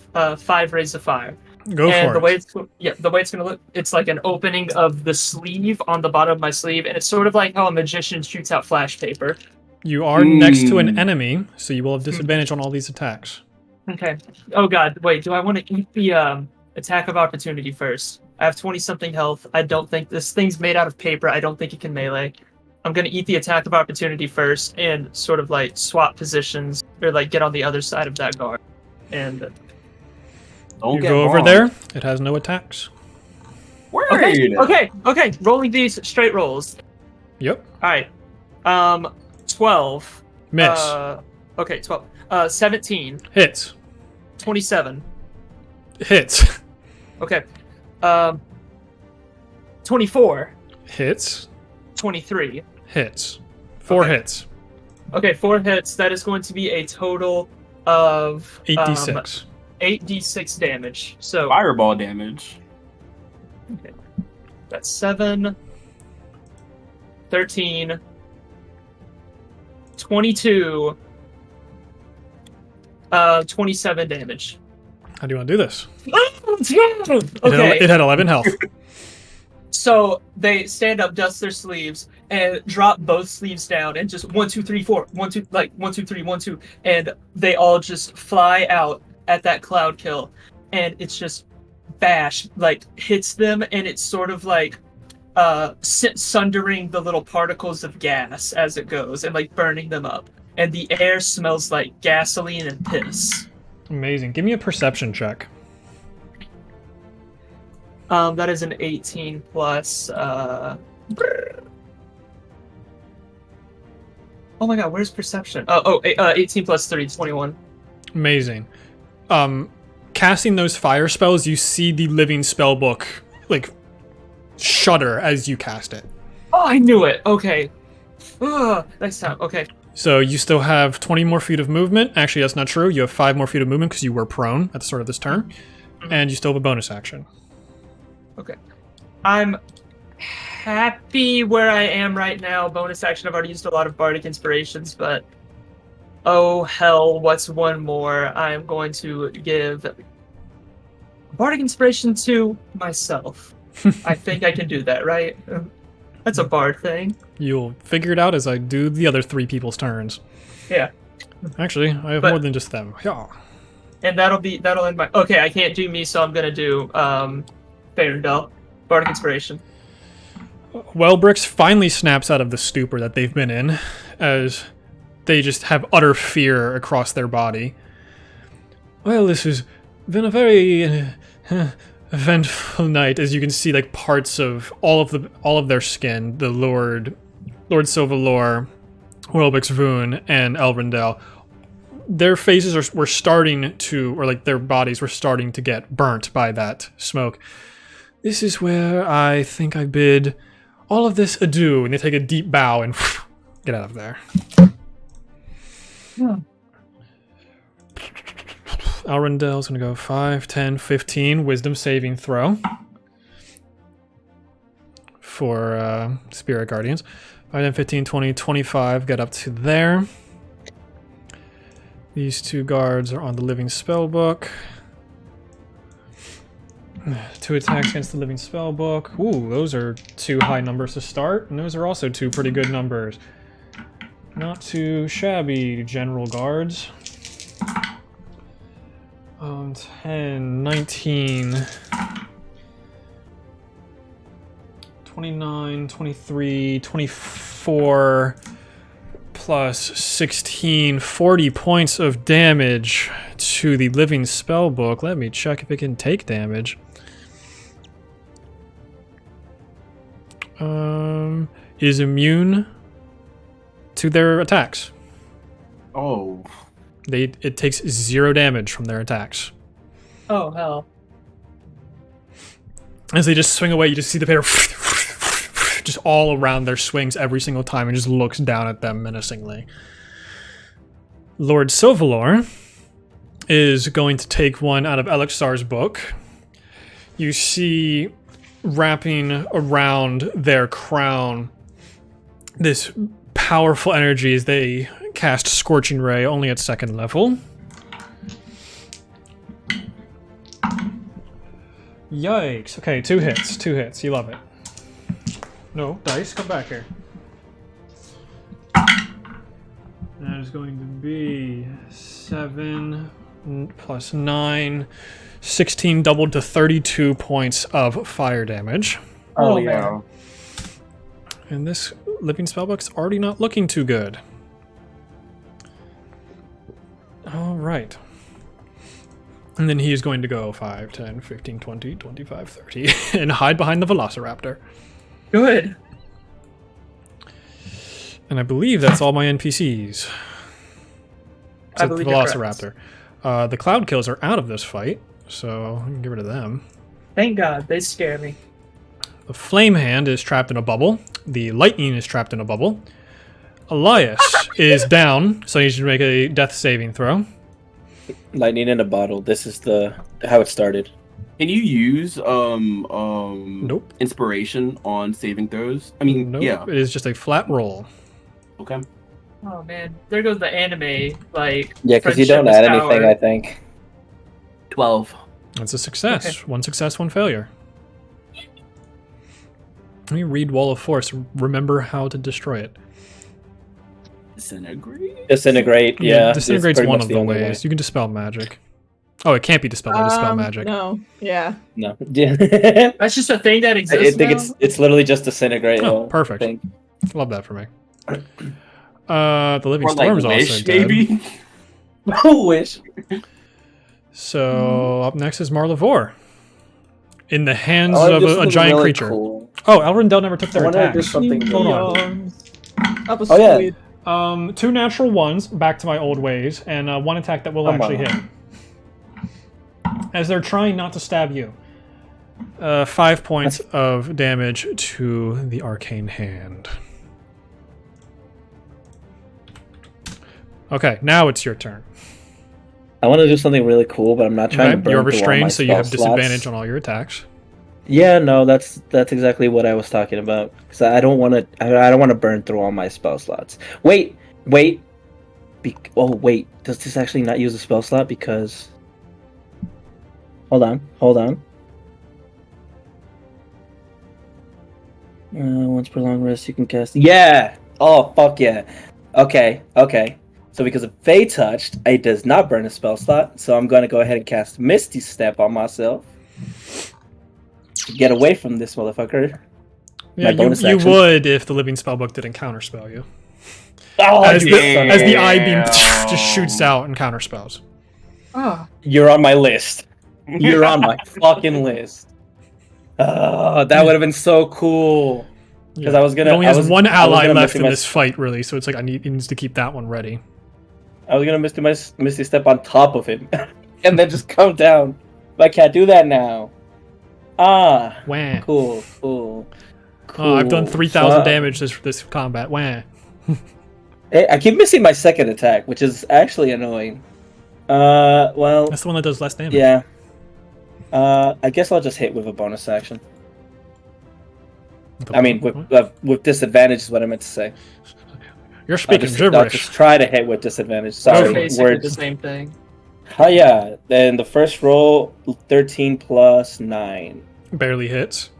rays of fire. Go And for the it. way it's gonna look, it's like an opening of the sleeve on the bottom of my sleeve, and it's sort of like how a magician shoots out flash paper. You are next to an enemy, so you will have disadvantage on all these attacks. Okay. Oh god, wait, do I want to eat the attack of opportunity first? I have 20-something health. I don't think this thing's made out of paper. I don't think it can melee. I'm gonna eat the attack of opportunity first and sort of like swap positions or like get on the other side of that guard. And Don't You get go over bombed. there. It has no attacks. Word. okay. Rolling these straight rolls. Yep. All right. 12. Miss. 12. 17. Hits. 27. Hits. Okay. 24. Hits. 23. Hits. 4 Okay. hits. Okay, 4 hits. That is going to be a total of 8d6. 8d6 damage. So Fireball damage. that's 7, 13, 22, 27 damage. How do you want to do this? Okay. It had 11 health. So they stand up, dust their sleeves, and drop both sleeves down, and just 1, 2, 3, 4, 1, 2, like 1, 2, 3, 1, 2, and they all just fly out at that cloud kill, and it's just bash, like hits them, and it's sort of like sundering the little particles of gas as it goes, and like burning them up, and the air smells like gasoline and piss. Amazing. Give me a perception check. That is an 18 plus. Oh my god, where's perception? 18 plus 3, 21. Amazing. Casting those fire spells, you see the living spellbook like shudder as you cast it. Oh, I knew it. Okay. Next time. Okay. So you still have 20 more feet of movement. Actually, that's not true. You have 5 more feet of movement because you were prone at the start of this turn. And you still have a bonus action. Okay. I'm happy where I am right now. Bonus action. I've already used a lot of bardic inspirations, but oh hell, what's one more? I'm going to give bardic inspiration to myself. I think I can do that, right? That's a bard thing. You'll figure it out as I do the other 3 people's turns. Yeah. Actually, I have But- more than just them. Yeah. And that'll end my. Okay, I can't do me, so I'm gonna do Fairendell, bardic inspiration. Wellbricks finally snaps out of the stupor that they've been in, as they just have utter fear across their body. Well, this has been a very eventful night, as you can see, like parts of all of their skin, the Lord Sylvaluur, Welbeck's Voon, and Elrondale, their faces were starting to, or like their bodies were starting to get burnt by that smoke. This is where I think I bid all of this adieu, and they take a deep bow and get out of there. Elrondale's gonna go 5, 10, 15 wisdom saving throw for Spirit Guardians. 5, 10, 15, 20, 25 get up to there. These 2 guards are on the living spellbook. 2 attacks against the living spellbook. Ooh, those are 2 high numbers to start, and those are also 2 pretty good numbers. Not too shabby, general guards. 10, 19, 29, 23, 24, plus 16, 40 points of damage to the living spellbook. Let me check if it can take damage. Is immune to their attacks. Oh. It takes 0 damage from their attacks. Oh hell. As they just swing away, you just see the pair just all around their swings every single time and just looks down at them menacingly. Lord Sylvaluur is going to take one out of Elixar's book. You see wrapping around their crown this powerful energy as they cast Scorching Ray only at 2nd level. Yikes. Okay, 2 hits. 2 hits. You love it. No, dice, come back here. is going to be 7 plus 9, 16 doubled to 32 points of fire damage. Oh, man. yeah. And this living spellbook's already not looking too good. All right. And then he is going to go 5, 10, 15, 20, 25, 30, and hide behind the Velociraptor. Good. And I believe that's all my NPCs. Except the believe you're Velociraptor. The Cloud Kills are out of this fight, so I can get rid of them. Thank God, they scare me. The Flame Hand is trapped in a bubble. The Lightning is trapped in a bubble. Elias is down, so he should make a death saving throw. Lightning in a bottle. This is how it started. Can you use Nope. inspiration on saving throws? I mean, Nope. yeah. It is just a flat roll. Okay. Oh man, there goes the anime. Like Yeah, because you don't friendship add is anything, power. I think. 12. That's a success. Okay. One success, one failure. Let me read Wall of Force. Remember how to destroy it. Disintegrate? Disintegrate, yeah. it's Disintegrate's pretty one much of the only ways. You can dispel magic. Oh, it can't be dispelled. I dispel magic. No. Yeah. No. I That's just a thing that exists think now? it's literally just disintegrate. Oh, perfect. Thing. Love that for me. The Living Or like Storm's also Wish, dead. maybe? Wish. So up next is Marlavor. In the hands Oh, of this a was giant really creature. Cool. Oh, Elrondell never took I their wanted to attack. do something Hold really on. That was Oh, yeah. sweet. 2 natural ones, back to my old ways, and 1 attack that will Come actually on. hit. As they're trying not to stab you. 5 points of damage to the arcane hand. Okay, now it's your turn. I want to do something really cool, but I'm not trying to burn You're through all my restrained, so you have spell slots. disadvantage on all your attacks. Yeah, no, that's exactly what I was talking about. Because I don't want to. I don't want to burn through all my spell slots. Wait. Wait. Does this actually not use a spell slot? Because. Hold on. Once per long rest, you can cast. Yeah. Oh fuck yeah. Okay. So because of Fey Touched, it does not burn a spell slot. So I'm gonna go ahead and cast Misty Step on myself. Get away from this motherfucker. Yeah, bonus you action. would if the Living Spellbook didn't counterspell you. Oh, As yeah. the eye beam just shoots out and counterspells. Oh, You're on my list. You're on my fucking list. Oh, that would have been so cool. Because I was gonna. It only I has was- one I was ally gonna left Misty in my- this fight, really, so it's like he needs to keep that one ready. I was gonna Misty Step on top of him, and then just come down. But I can't do that now. Ah, Wah. cool. Oh, I've done 3,000 So- damage this combat. Wah. Hey, I keep missing my second attack, which is actually annoying. Well, That's the one that does less damage. yeah. I guess I'll just hit with a bonus action. I mean, with disadvantage is what I meant to say. You're speaking I'll gibberish. just try to hit with disadvantage. it's Sorry, basically the words. same thing. Oh yeah. Then the first roll, 13 plus 9. Barely hits.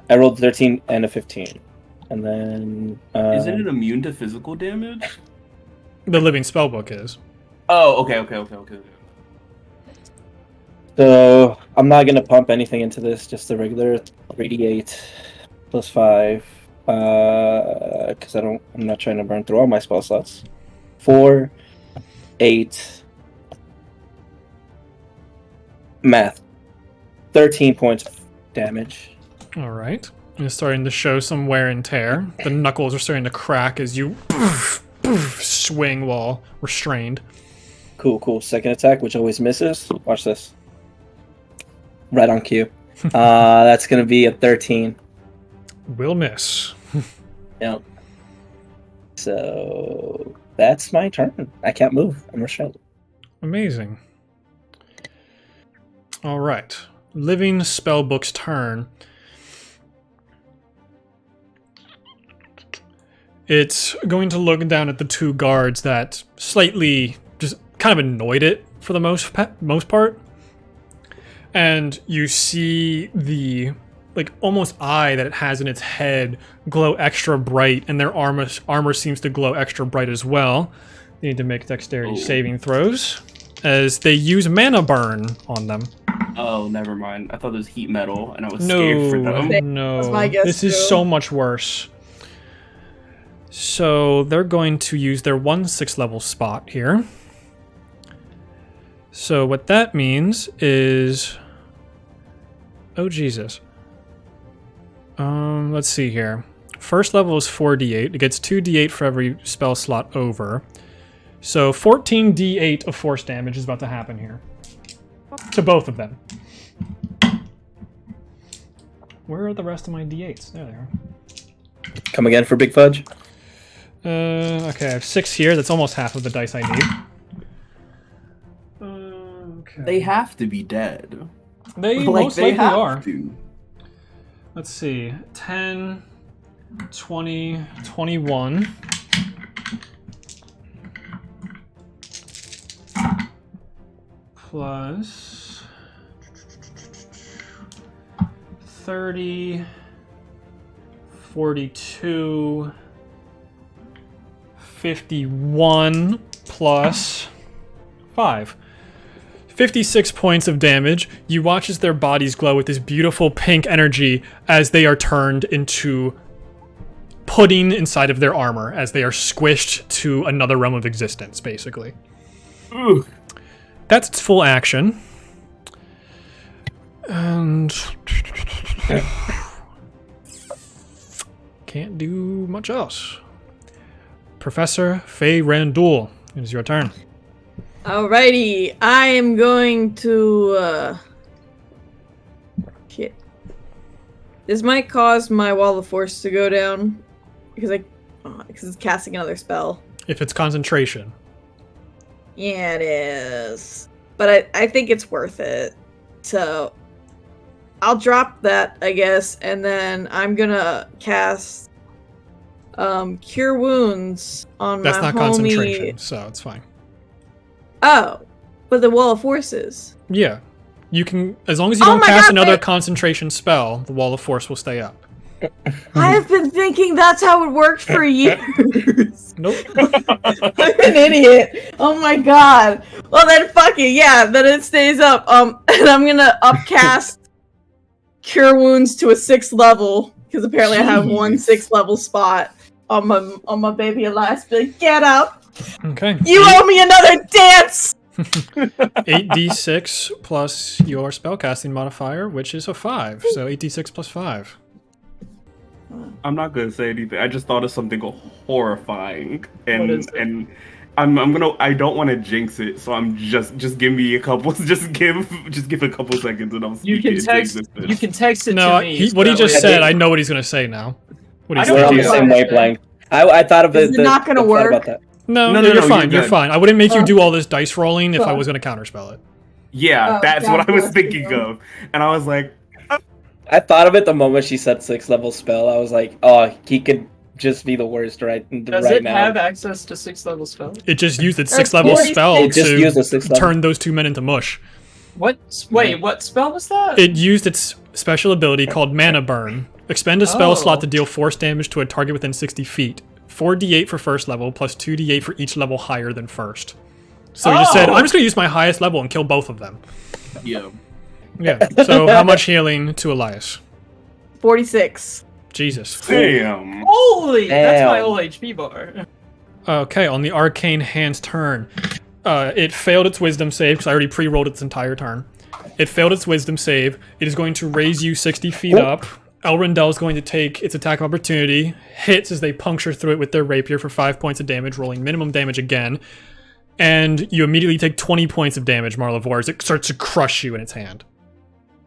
I rolled 13 and a 15, and then. Isn't it immune to physical damage? The Living Spellbook is. Oh, okay. So I'm not gonna pump anything into this. Just the regular 3d8 plus 5. Because I'm not trying to burn through all my spell slots. 4, 8. Math. 13 points of damage. All right. It's starting to show some wear and tear. The knuckles are starting to crack as you swing while restrained. Cool. Second attack, which always misses. Watch this. Right on cue. That's gonna be a 13. Will miss. Yep. So that's my turn. I can't move. I'm restrained. Amazing. All right. Living Spellbook's turn. It's going to look down at the 2 guards that slightly just kind of annoyed it for the most part. And you see the almost eye that it has in its head glow extra bright, and their armor seems to glow extra bright as well. They need to make dexterity saving throws, as they use mana burn on them. Oh, never mind. I thought it was heat metal, and I was scared for them. No, That's my guess, this is too. so much worse. So they're going to use their 1 6th level spot here. So what that means is... Oh, Jesus. Let's see here. First level is 4d8. It gets 2d8 for every spell slot over. So 14d8 of force damage is about to happen here. To both of them. Where are the rest of my d8s? There they are. Come again for Big Fudge? Okay, I have 6 here. That's almost half of the dice I need. Okay. They have to be dead. They Like, most they likely have are. to. Let's see. 10, 20, 21. Plus 30, 42, 51 plus 5. 56 points of damage. You watch as their bodies glow with this beautiful pink energy as they are turned into pudding inside of their armor, as they are squished to another realm of existence, basically. Ugh. That's its full action. And... can't do much else. Professor Faye Randul, it is your turn. Alrighty, I am going to, shit. This might cause my Wall of Force to go down, because it's casting another spell. If it's concentration. Yeah, it is. But I think it's worth it. So, I'll drop that, I guess, and then I'm gonna cast, Cure Wounds on That's my not homie. concentration, so it's fine. Oh, but the Wall of Forces. Yeah. You can, as long as you Oh don't my cast God, another wait. concentration spell, the Wall of Force will stay up. I have been thinking that's how it worked for years. Nope. I'm an idiot. Oh my god. Well then fuck it, yeah, then it stays up. And I'm gonna upcast Cure Wounds to a 6th level, because apparently I have one Jeez. 6th level spot on my baby Elias. Be like, get up! Okay. You owe me another dance! 8d6 plus your spellcasting modifier, which is a 5. So 8d6 plus 5. I'm not gonna say anything. I just thought of something horrifying, What is it? and I'm gonna. I don't want to jinx it, so I'm just give me a couple. Just give a couple seconds, and I'll You speak can it into text. existence. You can text it No, to me. what he so just that way- said, I know what he's going to say now. What I he's don't We're on know the what same it is. wavelength. I thought of Is it not gonna I thought work? about that. No, No, you're no, fine. you're You're good. fine. I wouldn't make you do all this dice rolling if I was going to counterspell it. Yeah, Oh, that's yeah, what I was of course, thinking yeah. of, and I was like, I thought of it the moment she said 6th level spell. I was like, oh, he could just be the worst right Does right it now. have access to 6th level spells? It just used its That's 6th level forty- spell It just used a 6th to level. turn those two men into mush. What? Wait, what spell was that? It used its special ability called Mana Burn. Expend a spell Oh. slot to deal force damage to a target within 60 feet. 4d8 for first level, plus 2d8 for each level higher than first. So he just said, Oh. I'm just going to use my highest level and kill both of them. yeah. Yeah. So how much healing to Elias? 46. Jesus. Damn. Holy! That's my Damn. whole HP bar. Okay, on the Arcane Hand's turn. It failed its wisdom save, because I already pre-rolled its entire turn. It failed its wisdom save. It is going to raise you 60 feet up. Elrondell is going to take its attack of opportunity. Hits as they puncture through it with their rapier for 5 points of damage, rolling minimum damage again. And you immediately take 20 points of damage, Marlavor, as it starts to crush you in its hand.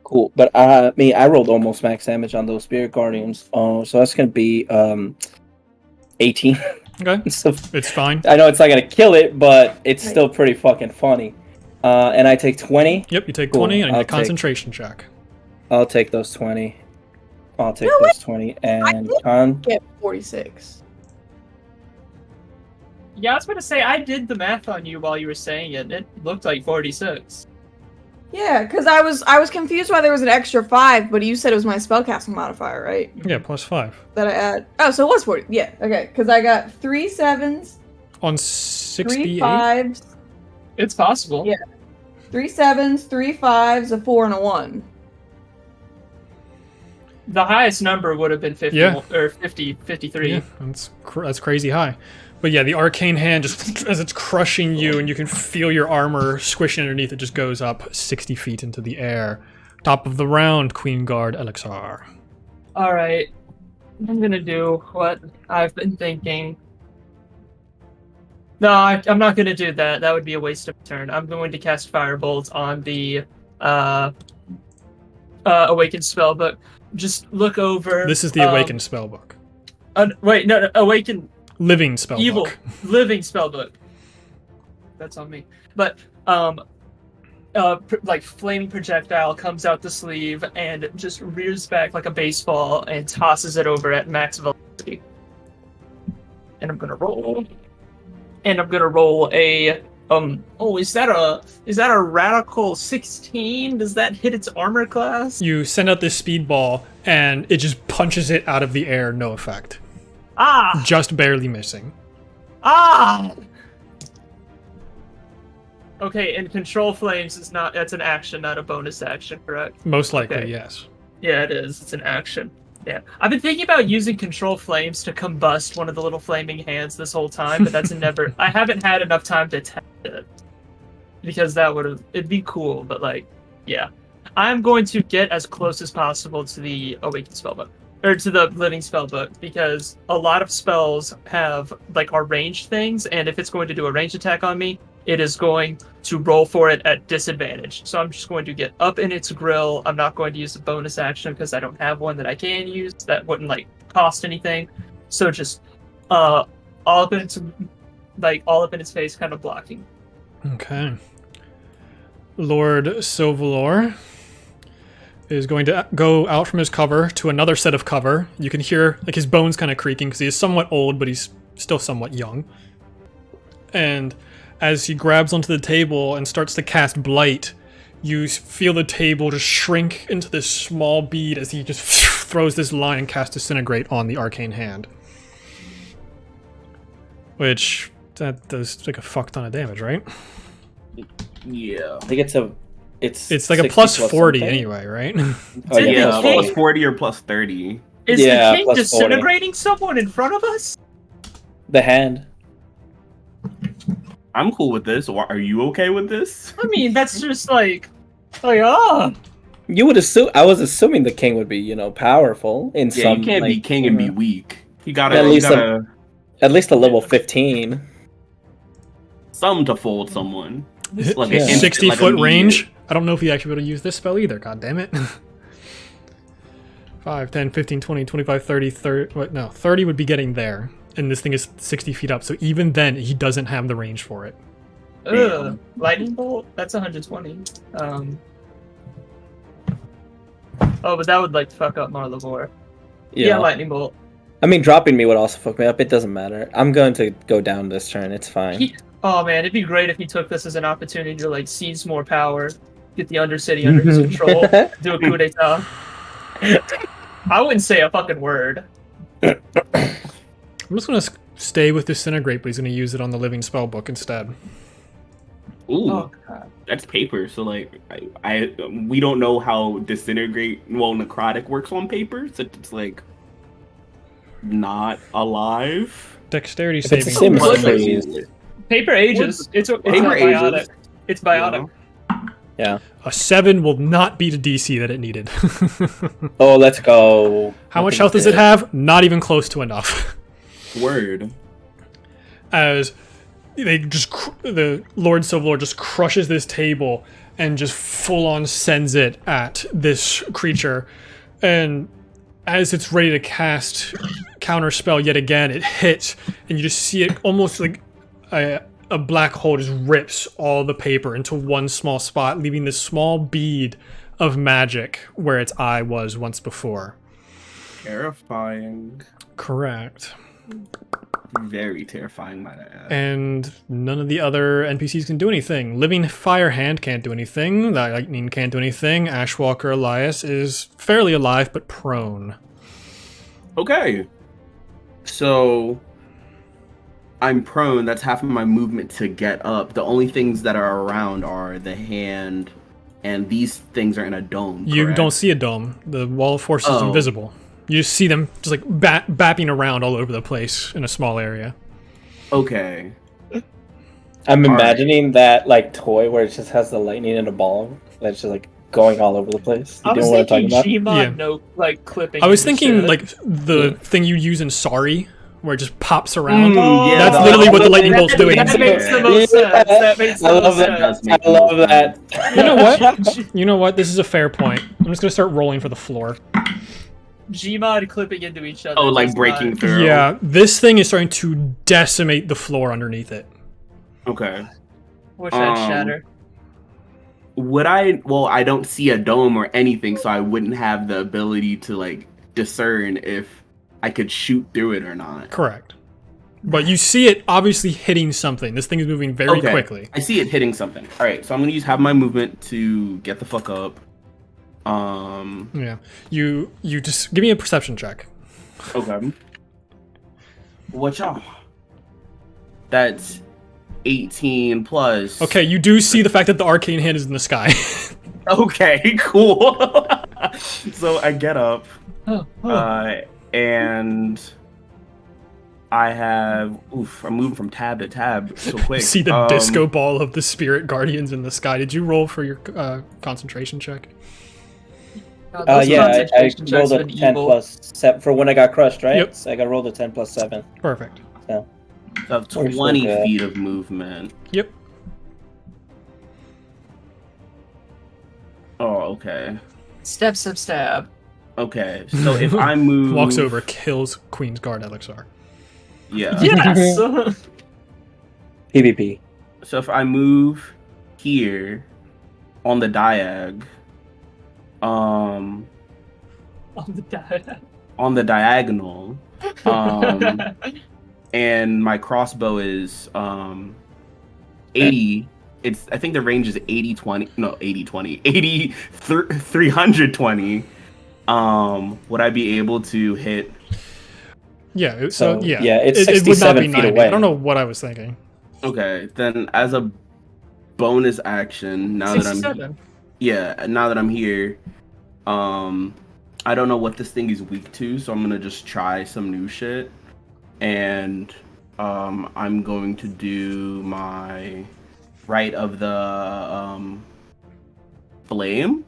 Cool, but I rolled almost max damage on those Spirit Guardians. So that's gonna be 18. Okay, So it's fine. I know it's not gonna kill it, but it's still pretty fucking funny. And I take 20. Yep, you take Cool, 20 and I need I'll a concentration check. I'll take those 20. I'll take No, those 20 and con. Get 46. Yeah, I was gonna say I did the math on you while you were saying it. It looked like 46. Yeah, because I was confused why there was an extra 5, but you said it was my spellcasting modifier, right? Yeah, plus 5. That I add. Oh, so it was 40. Yeah, okay. Because I got 3 7s On 3 68? 5s. It's possible. Yeah. 3 7s, 3 5s, a 4, and a 1. The highest number would have been 50 Yeah. or 50, 53. Yeah, that's crazy high. But yeah, the arcane hand just as it's crushing you, and you can feel your armor squishing underneath. It just goes up 60 feet into the air. Top of the round, Queen Guard Elixir. All right, I'm gonna do what I've been thinking. No, I'm not gonna do that. That would be a waste of a turn. I'm going to cast Firebolt on the Awakened Spellbook. Just look over. This is the Awakened Spellbook. Wait, no, Awakened Living Spellbook. Evil Living Spellbook. That's on me. But like flaming projectile comes out the sleeve and just rears back like a baseball and tosses it over at max velocity. And I'm gonna roll. And I'm gonna roll a is that a radical 16? Does that hit its armor class? You send out this speedball, and it just punches it out of the air, no effect. Ah! Just barely missing. Ah! Okay, and control flames is that's an action, not a bonus action, correct? Most likely, Okay. yes. Yeah, it is. It's an action. Yeah. I've been thinking about using control flames to combust one of the little flaming hands this whole time, but that's never I haven't had enough time to test it. Because it'd be cool, but like, yeah. I'm going to get as close as possible to the Awakened Spellbook. Or to the Living Spellbook, because a lot of spells are ranged things, and if it's going to do a ranged attack on me, it is going to roll for it at disadvantage. So I'm just going to get up in its grill. I'm not going to use the bonus action because I don't have one that I can use that wouldn't cost anything. So just all up in its face, kind of blocking. Okay. Lord Sylvaluur is going to go out from his cover to another set of cover. You can hear his bones kind of creaking because he is somewhat old, but he's still somewhat young. And as he grabs onto the table and starts to cast Blight, you feel the table just shrink into this small bead as he just throws this line and casts Disintegrate on the arcane hand. Which, that does a fuck ton of damage, right? Yeah. I think it's like a 60 plus 40 something. anyway, right? Oh, Did yeah, the plus king- 40. Plus 40 or plus 30. Is Yeah, the king plus 40. disintegrating someone in front of us? The hand. I'm cool with this. Are you okay with this? I mean, that's just oh. You would assume. I was assuming the king would be, powerful in Yeah, some. you can't be king and be weak. You gotta, At you least gotta at least a level 15. some to fold someone. Hit Like an instant, 60-foot immediate. range. I don't know if he'd actually be able to use this spell either, god damn it. 5, 10, 15, 20, 25, 30, 30 would be getting there. And this thing is 60 feet up, so even then, he doesn't have the range for it. Ugh. Lightning bolt? That's 120. Oh, but that would fuck up Marlavore. Yeah, lightning bolt. I mean, dropping me would also fuck me up. It doesn't matter. I'm going to go down this turn. It's fine. Oh man, it'd be great if he took this as an opportunity to seize more power, get the Undercity under his control, do a coup d'etat. I wouldn't say a fucking word. I'm just gonna stay with Disintegrate, but he's gonna use it on the Living Spellbook instead. Ooh, Oh god. that's paper. So we don't know how necrotic works on paper. So it's not alive. Dexterity If it's the saving. same as What? freeze. Paper ages. It's Paper biotic. ages. It's biotic. Yeah. A 7 will not beat a DC that it needed. Oh, let's go. How much health does it have? Not even close to enough. Word. As the Lord Sylvaluur just crushes this table and just full on sends it at this creature, and as it's ready to cast counter spell yet again, it hits, and you just see it almost like a black hole just rips all the paper into one small spot, leaving this small bead of magic where its eye was once before. Terrifying. Correct. Very terrifying, might I add. And none of the other NPCs can do anything. Living Fire Hand can't do anything. The Lightning can't do anything. Ashwalker Elias is fairly alive, but prone. Okay. So I'm prone. That's half of my movement to get up. The only things that are around are the hand, and these things are in a dome. You correct? don't see a dome. The wall of force is Oh. invisible. You just see them just like bapping around all over the place in a small area. Okay. I'm All right. imagining that like toy where it just has the lightning in a ball that's just like going all over the place. You I know was what I'm talking thinking about? Gmod Yeah. no like clipping. I was into thinking shit. like the thing you use in Sorry, where it just pops around. Yeah, That's the- literally what the lightning bolt's doing. That makes the most sense. That makes the I love most that. That does sense. make I love more that. You know what? You know what? This is a fair point. I'm just gonna start rolling for the floor. Gmod clipping into each other. Oh, like does breaking not- through. Yeah, this thing is starting to decimate the floor underneath it. Okay. Wish I'd Um, shatter. Would I? Well, I don't see a dome or anything, so I wouldn't have the ability to like discern if I could shoot through it or not. Correct. But you see it obviously hitting something. This thing is moving very Okay. quickly. I see it hitting something. All right, so I'm gonna use have my movement to get the fuck up. Yeah. You just give me a perception check. Okay. What y'all? That's 18 plus. Okay, you do see the fact that the arcane hand is in the sky. Okay, cool. So I get up, Oh, and I have. Oof, I'm moving from tab to tab so quick. See the disco ball of the spirit guardians in the sky. Did you roll for your concentration check? God, those Yeah, I concentration checks rolled a been 10 evil. plus 7 for when I got crushed, right? Yep. So I got rolled a 10 plus 7. Perfect. So So I have We're 20 still good. feet of movement. Yep. Oh, okay. Stab, stab, stab. Okay, so if I move. Walks over, kills Queen's Guard Elixir. Yeah. Yes. PvP. So if I move here on the diag, On the diet. on the diagonal, and my crossbow is 80. It's I think the range is 80-20. No, 80-20. 320. Would I be able to hit? Yeah. So So, yeah. yeah, it's it would not 67 be feet 90. away. I don't know what I was thinking. Okay, then as a bonus action, now that I'm 67. now that I'm here, I don't know what this thing is weak to, so I'm gonna just try some new shit, and I'm going to do my Rite of the flame.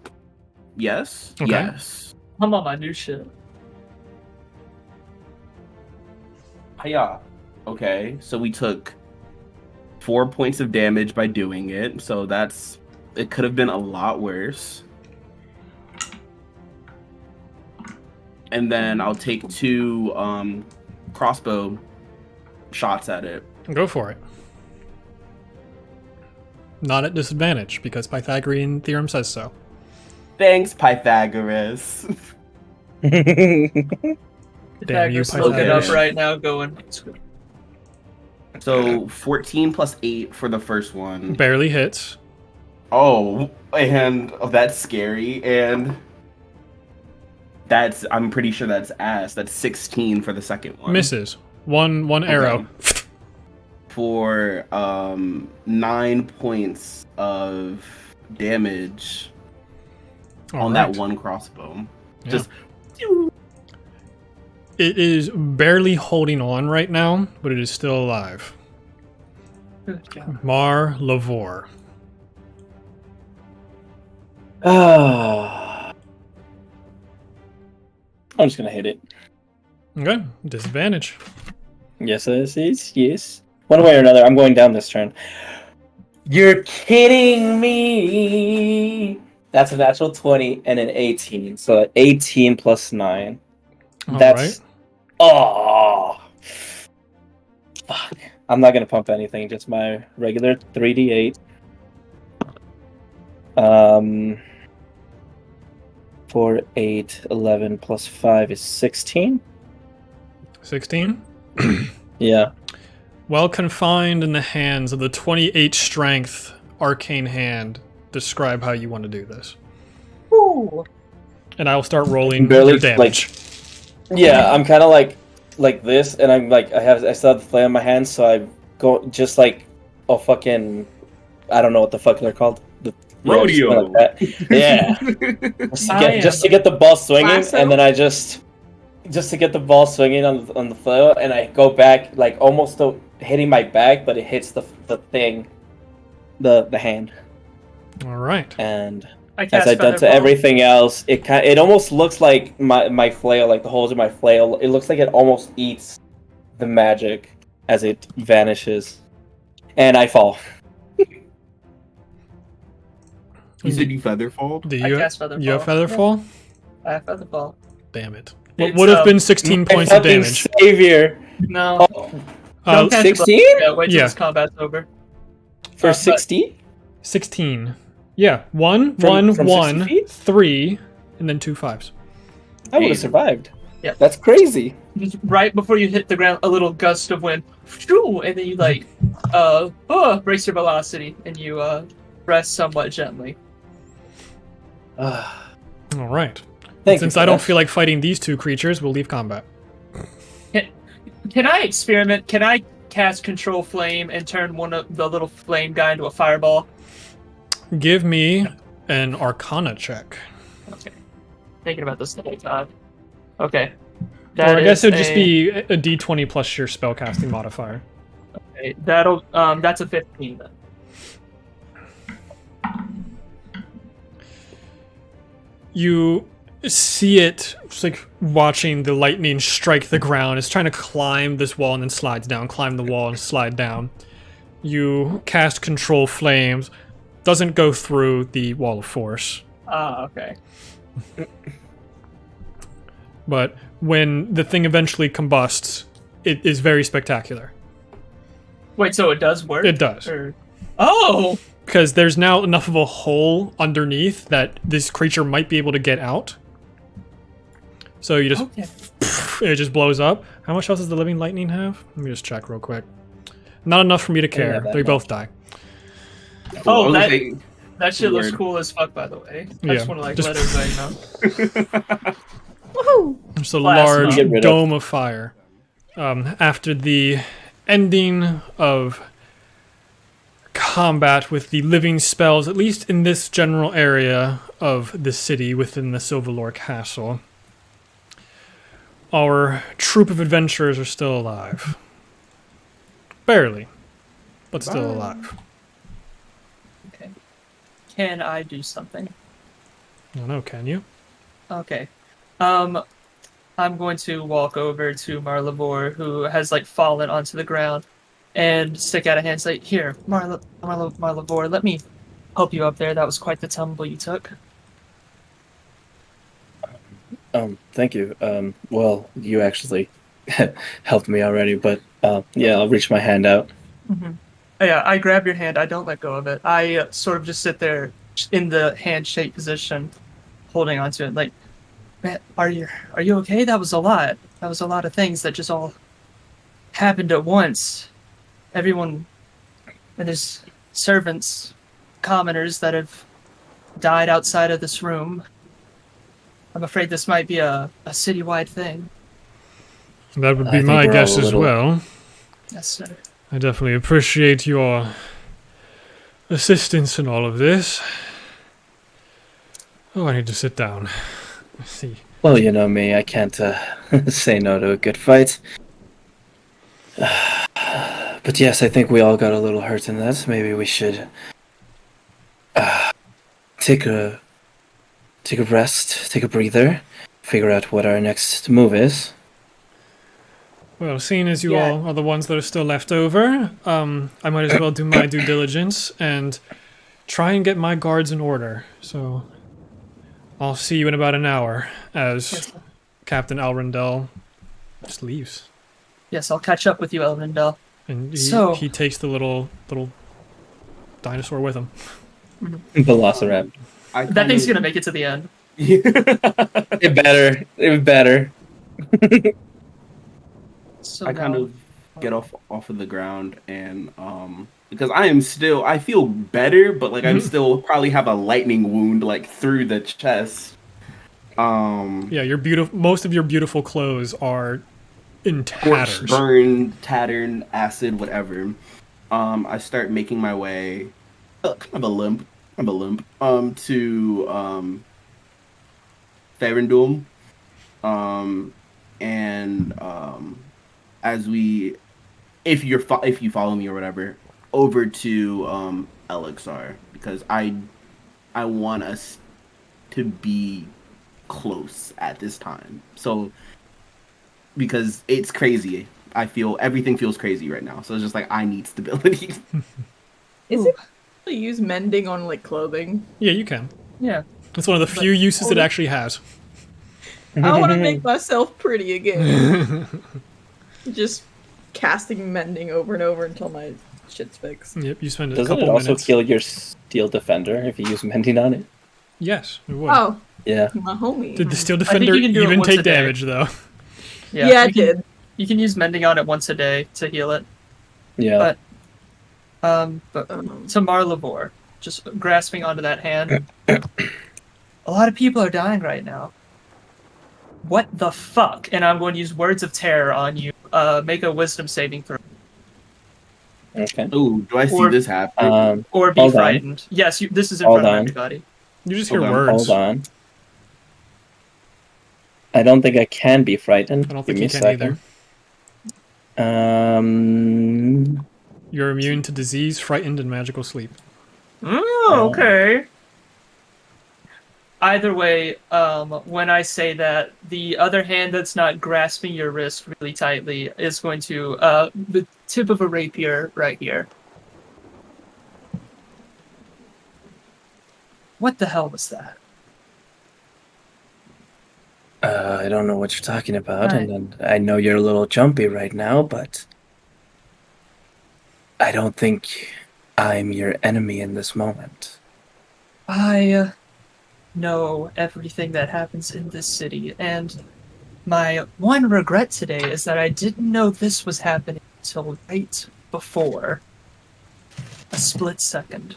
Yes. Okay. Yes. I'm on my new shit. Hiya. Okay, so we took 4 points of damage by doing it, so it could have been a lot worse. And then I'll take 2 crossbow shots at it. Go for it. Not at disadvantage, because Pythagorean theorem says so. Thanks, Pythagoras. Damn you, Pythagoras looking up Pythagoras. right now, going. So 14 plus 8 for the first one. Barely hits. Oh, and that's scary. And I'm pretty sure that's ass. That's 16 for the second one. Misses. One arrow. For 9 points of damage on that one crossbow. Yeah. Just It is barely holding on right now, but it is still alive. Good God. Mar Lavore. I'm just gonna hit it. Okay, disadvantage. Yes, it is. Yes. One way or another, I'm going down this turn. You're kidding me. That's a natural 20 and an 18. So 18 plus 9. All That's right. oh fuck. I'm not gonna pump anything, just my regular 3d8. 4, 8, 11 plus 5 is 16. 16. Yeah. Well confined in the hands of the 28 strength arcane hand. Describe how you want to do this. Ooh. And I will start rolling Barely, your damage. Yeah, I'm kind of like like this, and I'm like, I still have the flail in my hand, so I go just like a fucking, I don't know what the fuck they're called. Rodeo. Like that. Yeah. just to get the ball swinging, Lasso? and then I just to get the ball swinging on the flail, and I go back like almost hitting my back, but it hits the thing, the hand. All right. And I as cast I've done to Feather Ball. everything else, it almost looks like my flail, like the holes in my flail. It looks like it almost eats the magic as it vanishes, and I fall. You said you featherfall? Do I you cast Feather you have Fall. Featherfall? I have Feather Ball. Damn it. It's, What would have been 16 points of Fucking damage? Savior. No. Oh, Don't cast it 16? before- Yeah, wait till Yeah. this combat's over. for but- 16? 16. Yeah. 1, From 1, 60 1, feet? 3, and then 2 5s. I would have survived. Yeah. That's crazy. Just right before you hit the ground, a little gust of wind, phew, and then you like, brace your velocity, and you rest somewhat gently. All right. Thank Since you for I don't that. feel like fighting these two creatures, we'll leave combat. Can I experiment? Can I cast Control Flame and turn one of the little flame guy into a fireball? Give me an Arcana check. Okay. Thinking about this the whole time. Okay. Or I guess is it'd just be a d20 plus your spellcasting modifier. Okay, that's a 15 then. You see it, it's like watching the lightning strike the ground. It's trying to climb this wall and then slides down, climb the wall and slide down. You cast Control Flames, doesn't go through the wall of force. Ah, okay. But when the thing eventually combusts, it is very spectacular. Wait, so it does work? It does. Oh! Because there's now enough of a hole underneath that this creature might be able to get out. So you just, Okay. it just blows up. How much else does the living lightning have? Let me just check real quick. Not enough for me to care. that They much. both die. Oh, I was that- gonna say- That shit looks Weird. cool as fuck, by the way. I Yeah, just want to like just- let everybody know. Woohoo! Just a Plasma. large Get rid of. dome of fire. After the ending of combat with the living spells, at least in this general area of the city within the Sylvaluur castle, our troop of adventurers are still alive. Barely, but still alive. Okay. Can I do something? I don't know, can you? Okay. I'm going to walk over to Marlavor, who has like fallen onto the ground, and stick out a hand and say, "Here, Marlavor, let me help you up there. That was quite the tumble you took." Thank you. Well, you actually helped me already, but yeah, I'll reach my hand out. Yeah, I grab your hand. I don't let go of it. I sort of just sit there in the handshake position, holding onto it. Like, man, are you okay? That was a lot. That was a lot of things that just all happened at once. Everyone, and there's servants, commoners that have died outside of this room. I'm afraid this might be a citywide thing. That would I be think my we're guess all a as little- well. Yes, sir. I definitely appreciate your assistance in all of this. Oh, I need to sit down. Let's see. Well, you know me, I can't say no to a good fight. But yes, I think we all got a little hurt in that. Maybe we should take a rest, take a breather, figure out what our next move is. Well, seeing as you Yeah. all are the ones that are still left over, I might as well do my due diligence and try and get my guards in order. So I'll see you in about an hour as Yes, Captain Alrindel just leaves. yes, I'll catch up with you, Elvindel. And he So- takes the little dinosaur with him. Velociraptor. That thing's gonna make it to the end. It better. It better. So I kind now- of get off of the ground and because I feel better, but like I'm still probably have a lightning wound like through the chest. Yeah, your most of your beautiful clothes are in scorched, tatters. burned, tattered, acid, whatever. I start making my way, kind of a limp, to Ferendum, and as we, if you follow me or whatever, over to Elixir, because I want us to be close at this time. So because it's crazy. I feel everything feels crazy right now. So it's just like I need stability. Is it to use mending on like clothing? Yeah, you can. Yeah. It's one of the few uses it actually has. I want to make myself pretty again. Just casting mending over and over until my shit's fixed. Yep, you spend a Doesn't it couple also minutes. kill your steel defender if you use mending on it? Yes, it would. Oh, Yeah. my homie. Did the steel think defender you can do it even once take a day. damage though? Yeah, you it can, did. You can use mending on it once a day to heal it. Yeah. But to Marlavor, just grasping onto that hand. A lot of people are dying right now. What the fuck? And I'm going to use words of terror on you. Make a wisdom saving throw. Okay. Ooh, do I see Or- this happen? Or be Hold on. frightened. Yes, this is in Hold front of on. everybody. You just hear Hold on, words. Hold on. I don't think I can be frightened. I don't Give think me you a can second. You're immune to disease, frightened, and magical sleep. Oh, okay. Either way, when I say that, the other hand that's not grasping your wrist really tightly is going to, the tip of a rapier right here. What the hell was that? I don't know what you're talking about, Right. and I know you're a little jumpy right now, but I don't think I'm your enemy in this moment. I know everything that happens in this city, and my one regret today is that I didn't know this was happening until right before. A split second.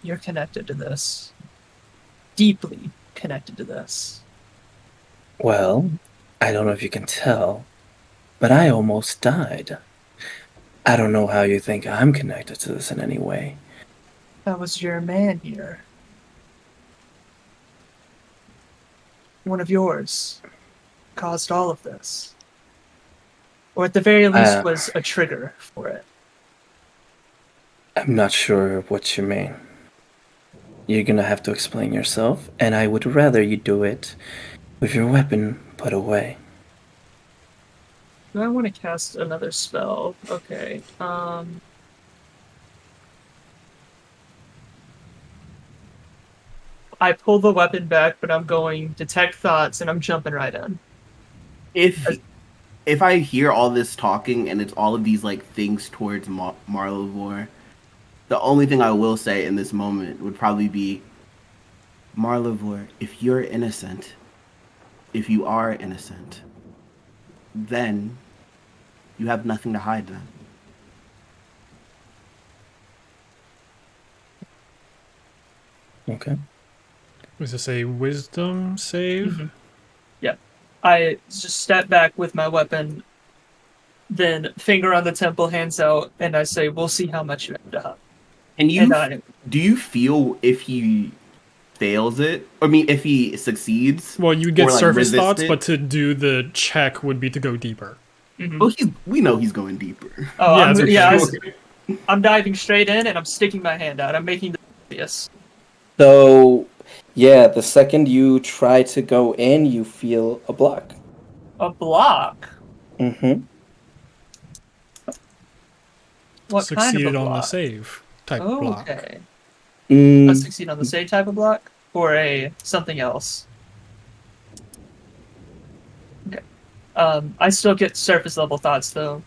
You're connected to this. Deeply connected to this. Well, I don't know if you can tell, but I almost died. I don't know how you think I'm connected to this in any way. That was your man here. One of yours caused all of this. Or at the very least was a trigger for it. I'm not sure what you mean. You're gonna have to explain yourself, and I would rather you do it with your weapon put away. Do I want to cast another spell? Okay. I pull the weapon back, but I'm going detect thoughts, and I'm jumping right in. If I hear all this talking and it's all of these like things towards Marlavor, the only thing I will say in this moment would probably be, Marlavor, if you're innocent, if you are innocent, then you have nothing to hide then. Okay. Was this a wisdom save? Mhm. Yeah. I just step back with my weapon, then finger on the temple, hands out, and I say, we'll see how much you have to hide. And you, And I, do you feel if he fails it? I mean, if he succeeds? Well, you get or, like, surface resist thoughts, it? but to do the check would be to go deeper. Mhm. Well, we know he's going deeper. Oh, Yeah, that's what yeah, you I'm diving straight in, and I'm sticking my hand out. I'm making the obvious. So, yeah, the second you try to go in, you feel a block. A block? Mm-hmm. What Succeeded kind of a on the block? save type block. Okay. Mm, A succeed on the save type of block? Or a something else? Okay. I still get surface level thoughts, though.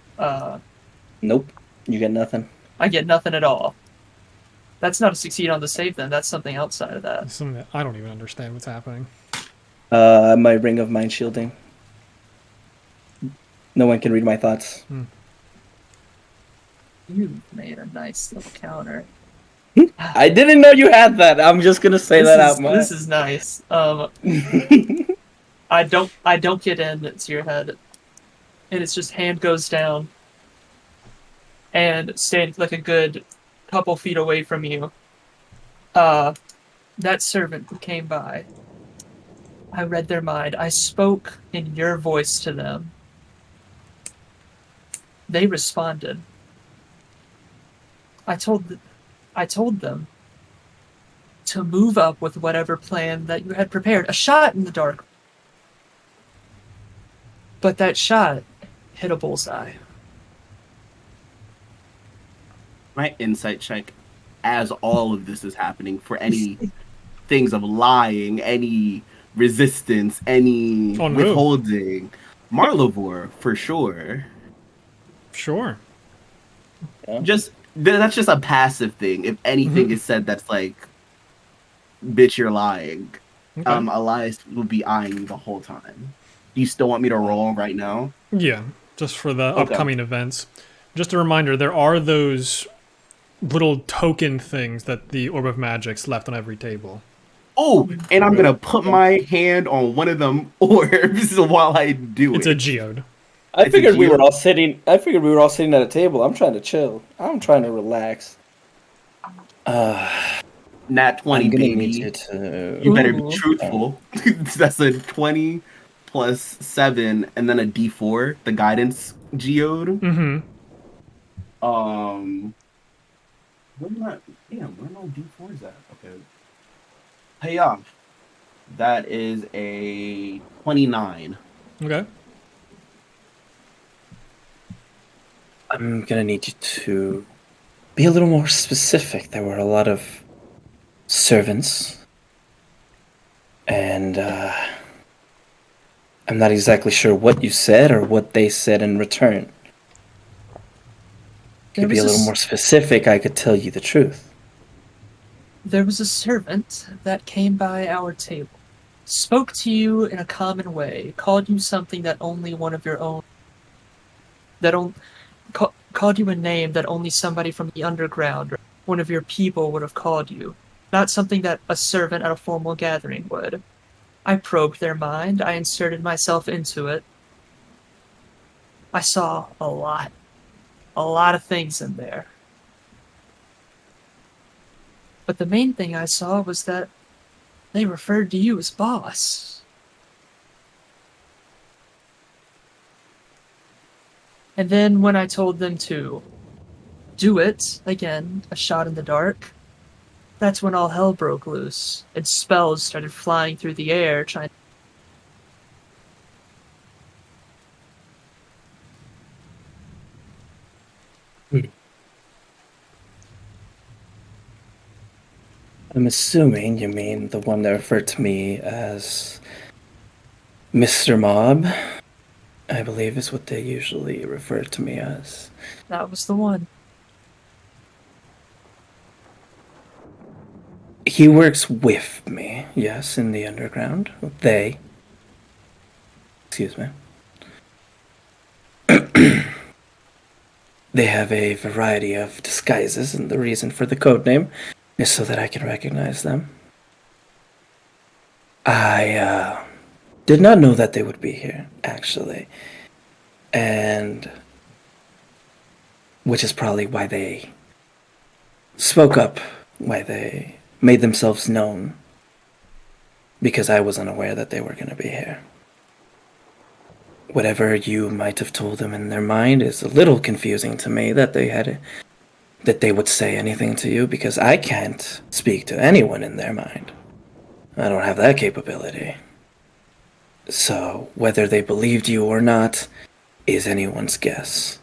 nope, you get nothing. I get nothing at all. That's not a succeed on the save, then. That's something outside of that. Something that I don't even understand what's happening. My ring of mind shielding. No one can read my thoughts. You made a nice little counter. I didn't know you had that. I'm just gonna say that out loud. This is nice. I don't get into your head. And it's just hand goes down. And standing like a good couple feet away from you, that servant who came by, I read their mind. I spoke in your voice to them. They responded. I told them to move up with whatever plan that you had prepared. A shot in the dark. But that shot hit a bullseye. My insight check as all of this is happening for any things of lying, any resistance, any Oh, no. withholding. Marlovor, for sure. Sure. That's just a passive thing. If anything is said that's like, bitch, you're lying. Okay. Elias will be eyeing you the whole time. Do you still want me to roll right now? Yeah, just for the Okay. upcoming events. Just a reminder, there are those little token things that the Orb of Magic's left on every table. Oh, and I'm gonna put my hand on one of them orbs while I do It's it. a geode. I It's a figured we were geode. all sitting. I figured we were all sitting at a table. I'm trying to chill. I'm trying to relax. Nat 20, I'm gonna baby. need you to. You better be Ooh. truthful. That's a 20 plus 7, and then a D4, the guidance geode. Mm-hmm. Where my D4s at? Okay. Hey, yeah. That is a 29. Okay. I'm gonna need you to be a little more specific. There were a lot of servants, and I'm not exactly sure what you said or what they said in return. If you could be a little more specific, I could tell you the truth. There was a servant that came by our table, spoke to you in a common way, called you something that only one of your own, called you a name that only somebody from the underground or one of your people would have called you, not something that a servant at a formal gathering would. I probed their mind, I inserted myself into it. I saw a lot of things in there. But the main thing I saw was that they referred to you as boss. And then when I told them to do it, again, a shot in the dark, that's when all hell broke loose, and spells started flying through the air, trying. I'm assuming you mean the one that referred to me as Mr. Mob, I believe is what they usually refer to me as. That was the one. He works with me, yes, in the underground. They. Excuse me. They have a variety of disguises, and the reason for the code name is so that I can recognize them. I did not know that they would be here, actually. And which is probably why they spoke up, why they made themselves known. Because I was unaware that they were going to be here. Whatever you might have told them in their mind is a little confusing to me that they would say anything to you, because I can't speak to anyone in their mind. I don't have that capability. So, whether they believed you or not is anyone's guess.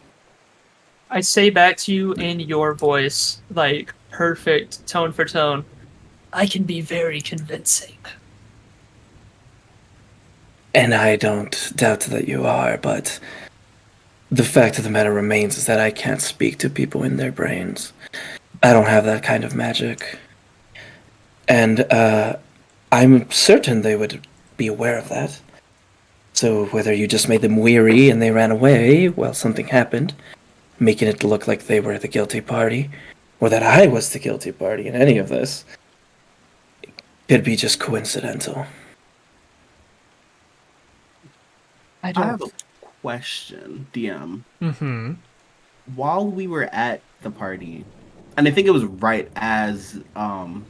I say back to you in your voice, like perfect tone for tone. I can be very convincing. And I don't doubt that you are, but the fact of the matter remains is that I can't speak to people in their brains. I don't have that kind of magic. And I'm certain they would be aware of that. So whether you just made them weary and they ran away while something happened, making it look like they were the guilty party, or that I was the guilty party in any of this, it could be just coincidental. I I have don't. a question, DM. Mm-hmm. While we were at the party, and I think it was right as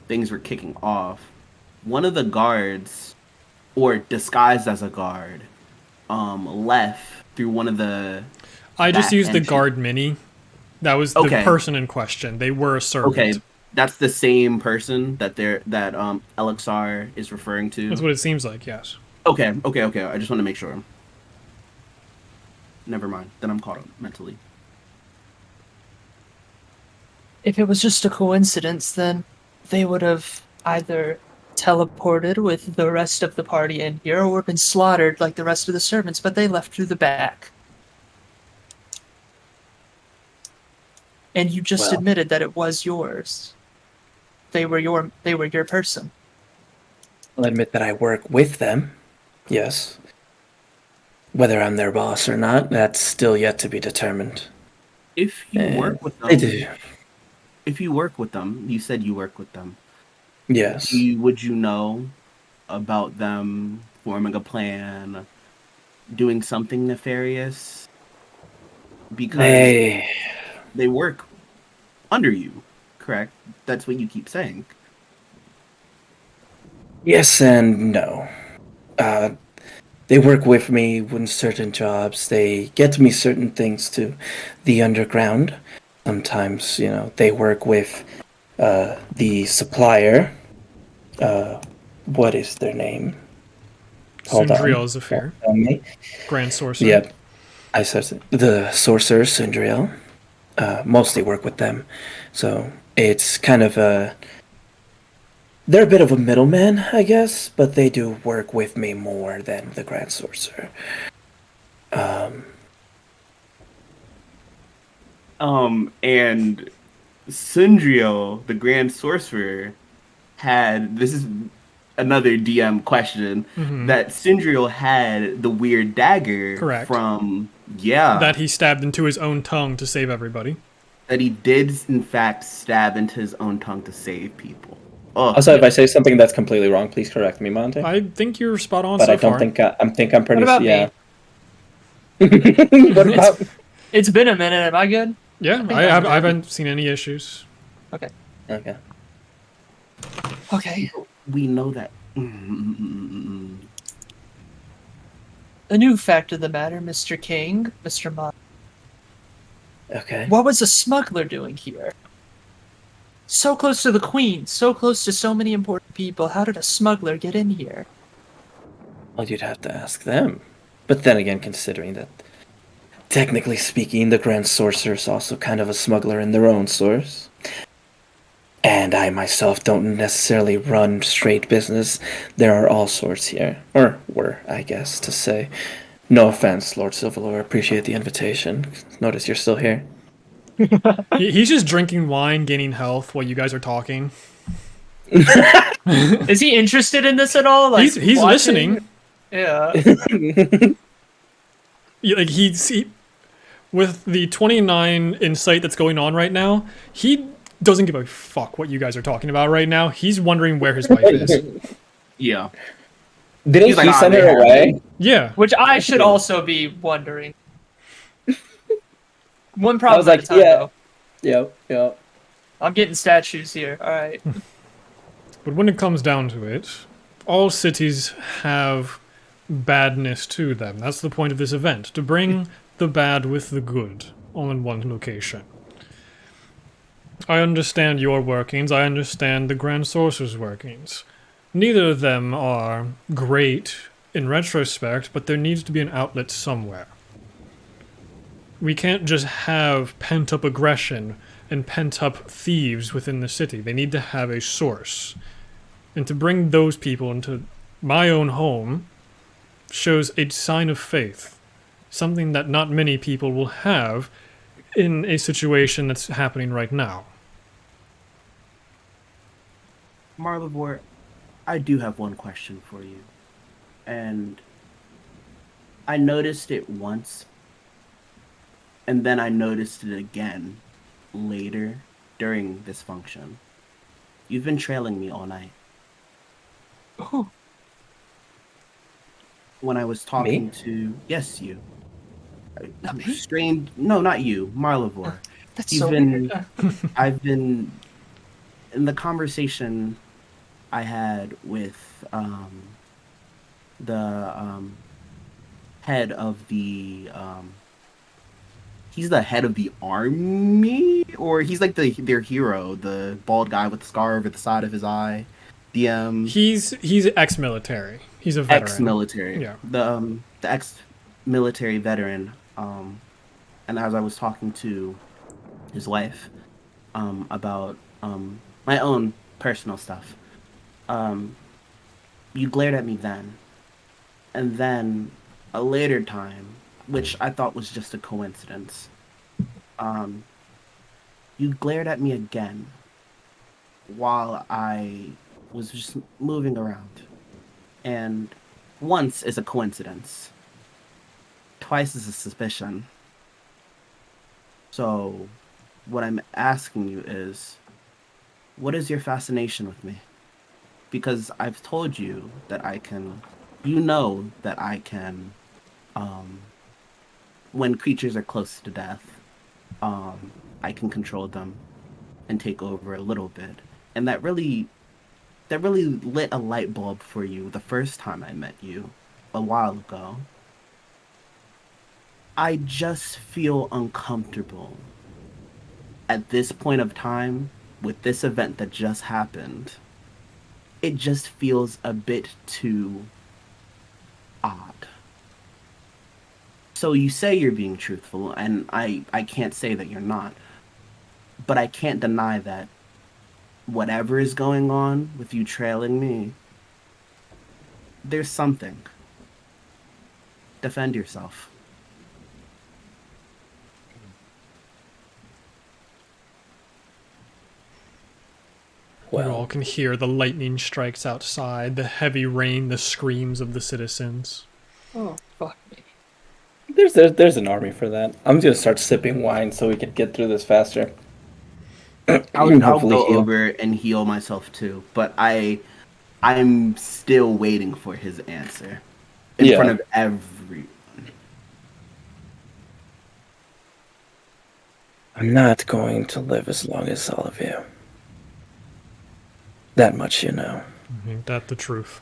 things were kicking off, one of the guards, or disguised as a guard, left through one of the I just back used the entry. guard mini. That was the Okay, person in question. They were a servant. okay, that's the same person that Elixir is referring That's to. what it seems like, yes. Okay. I just want to make sure. Never mind. Then I'm caught up mentally. If it was just a coincidence, then they would have either teleported with the rest of the party in here or been slaughtered like the rest of the servants, but they left through the back. And you just Well. admitted that it was yours. They were your person. I'll admit that I work with them. Yes. Whether I'm their boss or not, that's still yet to be determined. If you And work with I them, do. if you work with them, you said you work with them. Yes. Would you know about them forming a plan, doing something nefarious? Because they work under you, correct? That's what you keep saying. Yes and no. Uh, they work with me in certain jobs. They get me certain things to the underground. Sometimes, they work with the supplier. What is their name? Hold on. Sindriel Zephyr, Tell me. Grand Sorcerer. Yep. I said it. The sorcerer, Sindriel. Mostly work with them. So it's kind of a... They're a bit of a middleman, I guess, but they do work with me more than the Grand Sorcerer. And Sindriel, the Grand Sorcerer, this is another DM question, that Sindriel had the weird dagger Correct. from, yeah. That he stabbed into his own tongue to save everybody. That he did, in fact, stab into his own tongue to save people. Oh, Also, if I say something that's completely wrong, please correct me, Monte. I think you're spot on But so I don't far. think I'm pretty. What about yeah. me? What about? It's been a minute. Am I good? Yeah, think I I'm good. haven't seen any issues. Okay. Okay. Okay. we know that. A new fact of the matter, Mr. King, Mr. Mon. Okay. What was a smuggler doing here? So close to the Queen, so close to so many important people. How did a smuggler get in here? Well, you'd have to ask them. But then again, considering that, technically speaking, the Grand Sorcerer is also kind of a smuggler in their own source. And I myself don't necessarily run straight business. There are all sorts here. Or were, I guess, to say. No offense, Lord Sylvaluur. Appreciate the invitation. Notice you're still here. He's just drinking wine, gaining health while you guys are talking. Is he interested in this at all? Like He's watching? listening. Yeah. Like with the 29 insight that's going on right now, he doesn't give a fuck what you guys are talking about right now. He's wondering where his wife is. Yeah. Didn't He's like, he "Ah, send they her have away? Yeah. Which I should also be wondering. One I problem was at like, a time, yeah. though. Yep. I'm getting statues here. All right. But when it comes down to it, all cities have badness to them. That's the point of this event, to bring the bad with the good all in one location. I understand your workings, I understand the Grand Sorcerer's workings. Neither of them are great in retrospect, but there needs to be an outlet somewhere. We can't just have pent-up aggression and pent-up thieves within the city. They need to have a source. And to bring those people into my own home shows a sign of faith. Something that not many people will have in a situation that's happening right now. Marlivore, I do have one question for you. And I noticed it once, and then I noticed it again later during this function. You've been trailing me all night. Oh. when I was talking Me? to yes, you. Not me? Strange. No, not you, Marlavor. That's You've so been. weird. I've been in the conversation I had with the head of the he's the head of the army, or he's like their hero, the bald guy with the scar over the side of his eye. DM He's ex-military. He's a veteran. ex-military, Yeah. the ex-military veteran. And as I was talking to his wife about my own personal stuff, you glared at me then, and then a later time, which I thought was just a coincidence. Um, you glared at me again while I was just moving around. And once is a coincidence, twice is a suspicion. So, what I'm asking you is, what is your fascination with me? Because I've told you that I can, you know that I can, when creatures are close to death, I can control them and take over a little bit. And that really lit a light bulb for you the first time I met you a while ago. I just feel uncomfortable at this point of time with this event that just happened. It just feels a bit too odd. So you say you're being truthful, and I can't say that you're not. But I can't deny that whatever is going on with you trailing me, there's something. Defend yourself. You all Well, can hear the lightning strikes outside, the heavy rain, the screams of the citizens. Oh, fuck me. there's an army for that. I'm gonna start sipping wine so we can get through this faster. I'll Hopefully go heal. over and heal myself too, but I'm still waiting for his answer in front Yeah. of everyone. I'm not going to live as long as all of you. That much you know. Ain't that the truth?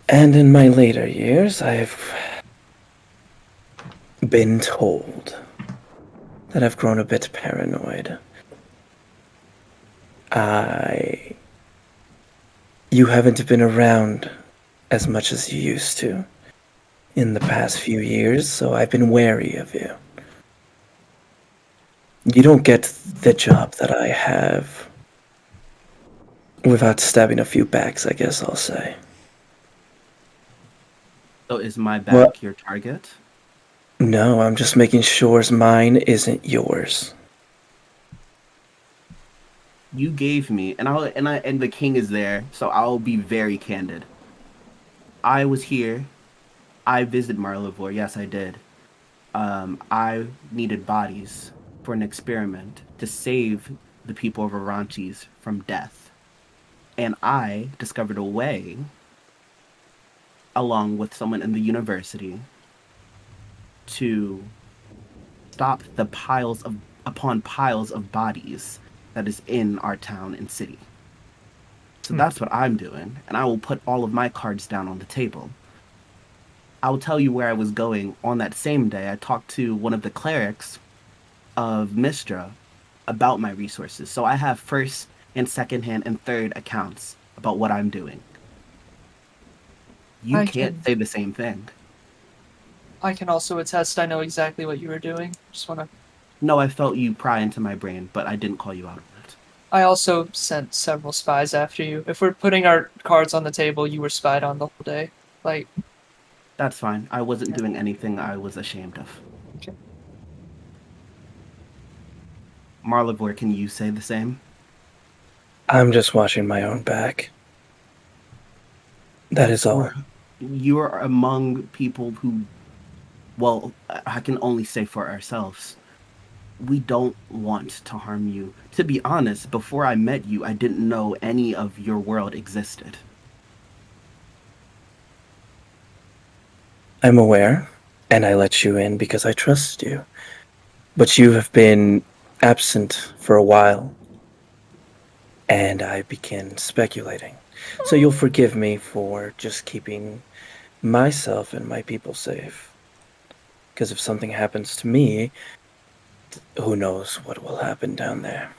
And in my later years, I've been told that I've grown a bit paranoid. You haven't been around as much as you used to in the past few years, so I've been wary of you. You don't get the job that I have without stabbing a few backs, I guess I'll say. So is my back What? your target? No, I'm just making sure mine isn't yours. You gave me, and the king is there, so I'll be very candid. I was here. I visited Marlavor. Yes, I did. I needed bodies for an experiment to save the people of Irranshys from death, and I discovered a way, along with someone in the university, to stop the piles of upon piles of bodies that is in our town and city. So that's what I'm doing, and I will put all of my cards down on the table. I'll tell you where I was going on that same day. I talked to one of the clerics of Mistra about my resources. So I have first and second hand and third accounts about what I'm doing. You I can't can- say the same thing. I can also attest I know exactly what you were doing. Just wanna. No, I felt you pry into my brain, but I didn't call you out on it. I also sent several spies after you. If we're putting our cards on the table, you were spied on the whole day. Like, That's fine. I wasn't doing anything I was ashamed of. Okay. Marlavor, can you say the same? I'm just watching my own back. That is all. You are among people who, well, I can only say for ourselves, we don't want to harm you. To be honest, before I met you, I didn't know any of your world existed. I'm aware, and I let you in because I trust you. But you have been absent for a while, and I began speculating. So you'll forgive me for just keeping myself and my people safe. Because if something happens to me, who knows what will happen down there.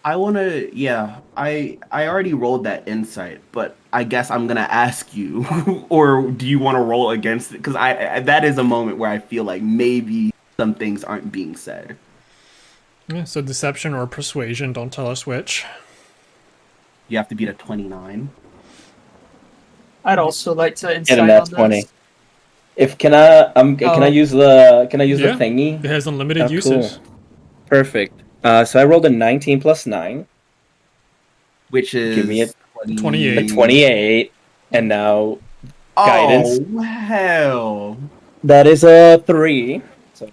I already rolled that insight, but I guess I'm gonna ask you, or do you want to roll against it? Because that is a moment where I feel like maybe some things aren't being said. Yeah, so deception or persuasion, don't tell us which. You have to beat a 29. I'd also like to Get insight in that on 20. this. If can I use the Yeah. thingy? It has unlimited Oh, uses. cool. Perfect. So I rolled a 19 plus 9. Which is Give me a 28. 28, and now Oh, guidance. hell. That is a 3. So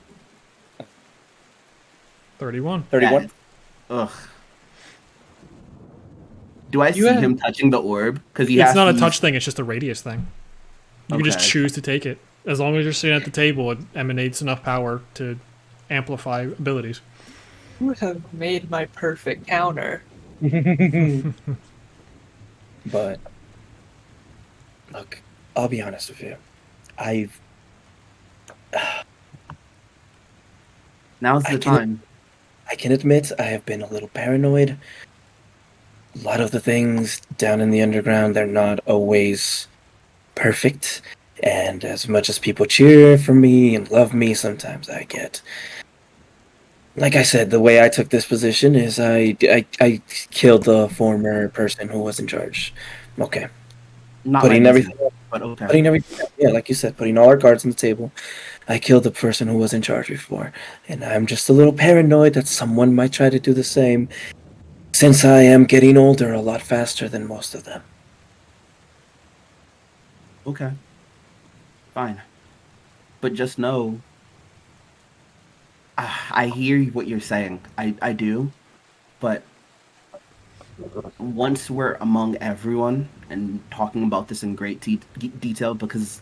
31. 31. Ugh. Do I You see have- him touching the orb? Because he It's has not to a use- touch thing, it's just a radius thing. You can just Okay. choose to take it. As long as you're sitting at the table, it emanates enough power to amplify abilities. You have made my perfect counter. But look, I'll be honest with you. I've Now's I the can- time. I can admit I have been a little paranoid. A lot of the things down in the underground, they're not always perfect. And as much as people cheer for me and love me, sometimes I get. Like I said, the way I took this position is I killed the former person who was in charge. Okay. Not Putting like everything, but okay. putting everything, yeah, like you said, putting all our cards on the table. I killed the person who was in charge before, and I'm just a little paranoid that someone might try to do the same, since I am getting older a lot faster than most of them. Okay. Fine. But just know, I hear what you're saying. I do. But once we're among everyone and talking about this in great detail, because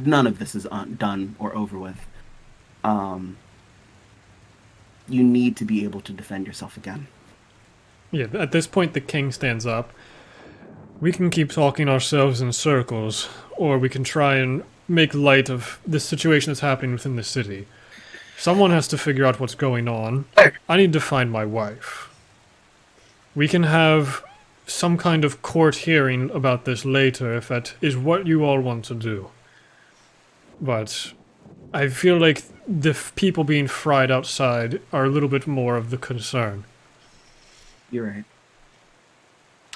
none of this is done or over with, you need to be able to defend yourself again. Yeah, at this point, the king stands up. We can keep talking ourselves in circles, or we can try and make light of this situation that's happening within the city. Someone has to figure out what's going on. I need to find my wife. We can have some kind of court hearing about this later if that is what you all want to do. But I feel like the people being fried outside are a little bit more of the concern. You're right.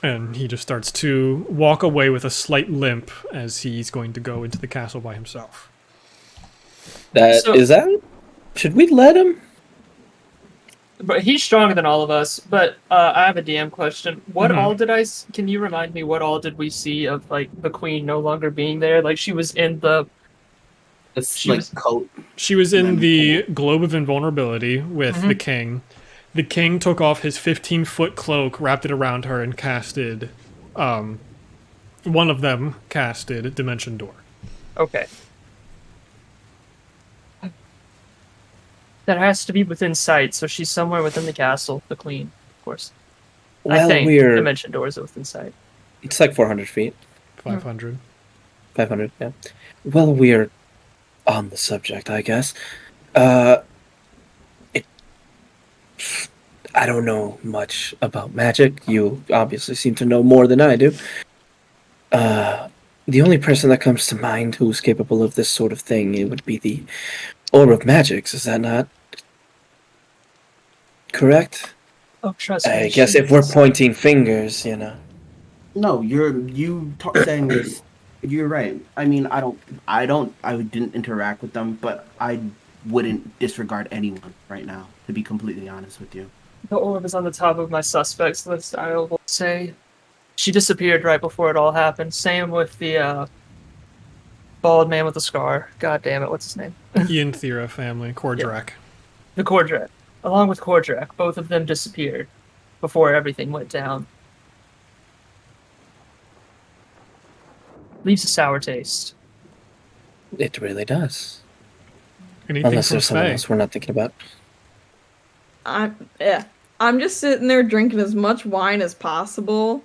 And he just starts to walk away with a slight limp as he's going to go into the castle by himself. Should we let him? But he's stronger than all of us. But I have a DM question. What Mhm. all did can you remind me what all did we see of like the queen no longer being there? Like she was in the It's She like was- coat. She was in Then the Globe of Invulnerability with Mhm. the king. The king took off his 15-foot cloak, wrapped it around her, and casted... one of them casted Dimension Door. Okay. That has to be within sight, so she's somewhere within the castle, the queen, of course. I Well, think we're dimension doors are within sight. it's like 400 feet, 500. 500. Yeah. Well, we're on the subject, I guess. I don't know much about magic. You obviously seem to know more than I do. The only person that comes to mind who's capable of this sort of thing, it would be the Orb of Magics. Is that not correct? Oh, trust me. I guess if we're pointing fingers, you know. No, saying this. You're right. I mean, I didn't interact with them, but I wouldn't disregard anyone right now, to be completely honest with you. The orb is on the top of my suspects list, I will say. She disappeared right before it all happened. Same with the bald man with the scar. God damn it, what's his name? Ian Thera family, Cordrak. The Cordrak. Along with Cordrak, both of them disappeared before everything went down. Leaves a sour taste. It really does. Anything Unless from there's someone Faye? else we're not thinking about. I'm just sitting there drinking as much wine as possible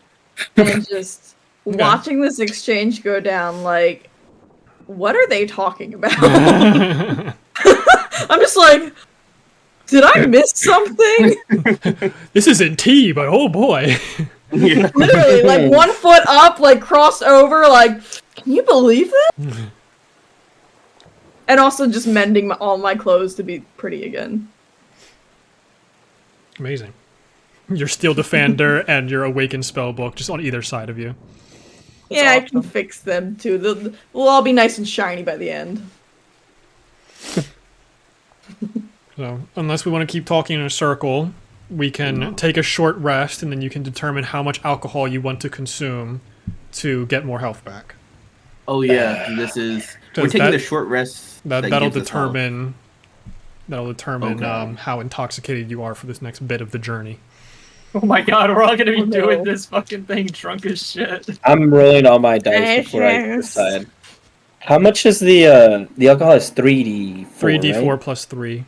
and just Okay. watching this exchange go down. Like, what are they talking about? I'm just like, did I miss something? This isn't tea, but oh boy. Yeah. Literally, like 1 foot up, like crossed over. Like, can you believe this? And also just mending all my clothes to be pretty again. Amazing. Your Steel Defender and your Awakened Spellbook just on either side of you. Yeah, I can awesome. fix them too. We'll all be nice and shiny by the end. So, unless we want to keep talking in a circle, we can take a short rest and then you can determine how much alcohol you want to consume to get more health back. Oh yeah, this is. We're Does taking that- a short rest. That'll gives us health. determine Okay. how intoxicated you are for this next bit of the journey. Oh my god, we're all gonna be Oh, no. doing this fucking thing drunk as shit. I'm rolling all my dice before I Yes. decide. How much is the alcohol? Is 3d4, 3d4 right? plus 3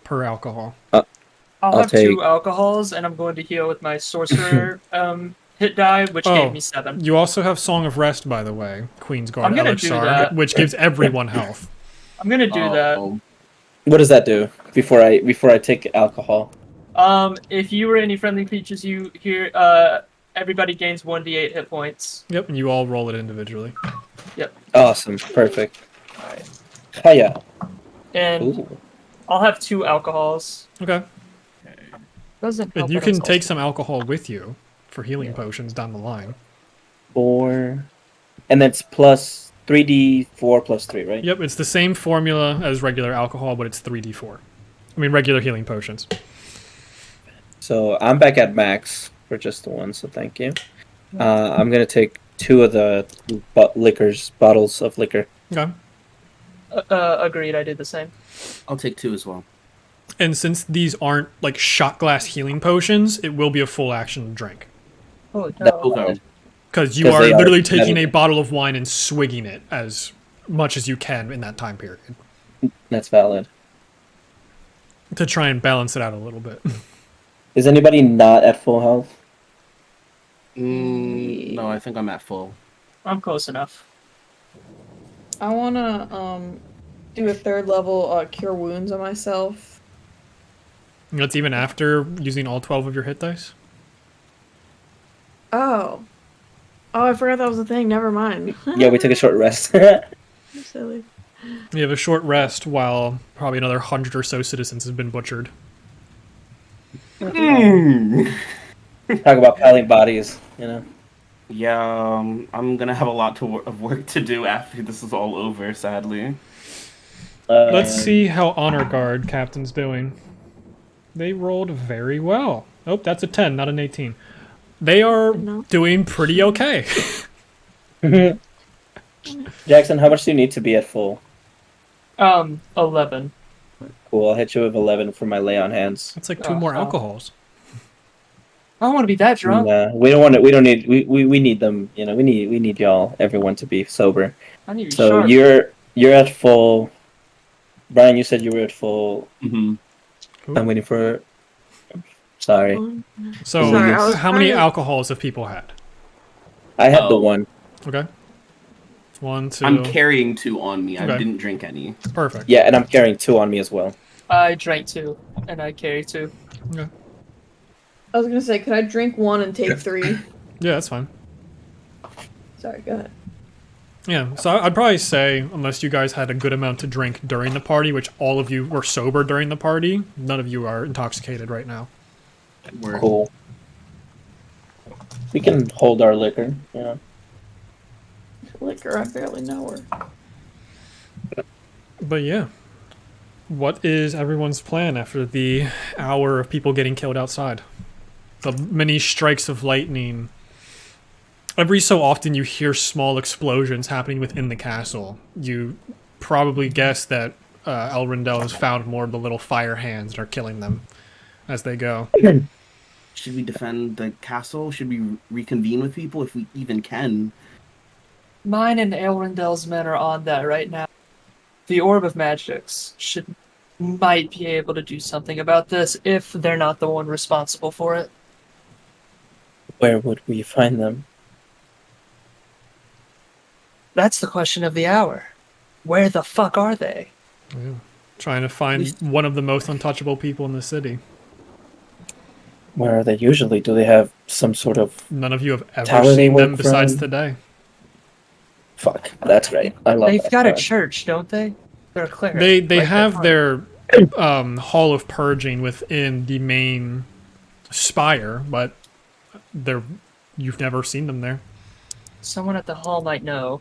per alcohol. I'll have take- 2 alcohols, and I'm going to heal with my sorcerer hit die, which Oh. gave me 7. You also have Song of Rest, by the way, Queen's Guard I'm gonna do Elixir, that. which gives everyone health. I'm gonna do that. Oh, What does that do before I take alcohol? If you or any friendly creatures you hear, everybody gains 1d8 hit points. Yep, and you all roll it individually. Awesome, perfect. Hiya. And Ooh. I'll have 2 alcohols. Okay. Doesn't help And you that can it's take also- some alcohol with you for healing potions down the line. 4, and that's plus 3d4 plus 3, right? Yep, it's the same formula as regular alcohol, but it's 3d4. I mean, regular healing potions. So I'm back at max for just the one, so thank you. I'm gonna take 2 of the bottles of liquor. Okay. Agreed, I did the same. I'll take 2 as well. And since these aren't like shot glass healing potions, it will be a full action drink. Holy That- cow. Okay. Because you 'Cause are they are literally taking a medical. bottle of wine and swigging it as much as you can in that time period That's valid. to try and balance it out a little bit. Is anybody not at full health? No, I think I'm at full. I'm close enough. I wanna do a 3rd level cure wounds on myself. That's even after using all 12 of your hit dice. Oh, I forgot that was a thing. Never mind. Yeah, we took a short rest. Silly. You have a short rest while probably another 100 or so citizens have been butchered. Mm. Talk about piling bodies, you know. Yeah, I'm gonna have a lot of work to do after this is all over, sadly. Let's see how Honor Guard Captain's doing. They rolled very well. Oh, that's a 10, not an 18. They are No. doing pretty okay. Jackson, how much do you need to be at full? 11. Cool, I'll hit you with 11 for my lay on hands. That's like 2 more Oh. alcohols. I don't want to be that drunk. Nah, we don't want to. We don't need. We need them. You know, we need y'all, everyone, to be sober. I need to be So sharp. you're at full. Brian, you said you were at full. Hmm. I'm waiting for. Sorry, So, Sorry, I was how many trying to- alcohols have people had? I had the Oh. one. Okay. 1, 2. I'm carrying 2 on me. I Okay. didn't drink any. Perfect. Yeah, and I'm carrying 2 on me as well. I drank 2, and I carry 2. Okay. I was gonna say, could I drink 1 and take 3? Yeah, that's fine. Sorry, go ahead. Yeah, so I'd probably say, unless you guys had a good amount to drink during the party, which all of you were sober during the party, none of you are intoxicated right now. We're- Cool. We can hold our liquor. You know. Liquor, I barely know her. But yeah. What is everyone's plan after the hour of people getting killed outside? The many strikes of lightning. Every so often you hear small explosions happening within the castle. You probably guess that Elrondel has found more of the little fire hands and are killing them as they go. Should we defend the castle? Should we reconvene with people if we even can? Mine and Elrendel's men are on that right now. The Orb of Magics might be able to do something about this if they're not the one responsible for it. Where would we find them? That's the question of the hour. Where the fuck are they? Yeah. Trying to find one of the most untouchable people in the city. Where are they usually? Do they have some sort of... None of you have ever Tower they seen them work besides from? today. Fuck, that's great. I love They've that got a part. church, don't they? They're a cleric. They like have their their Hall of Purging within the main Spire, but you've never seen them there. Someone at the hall might know.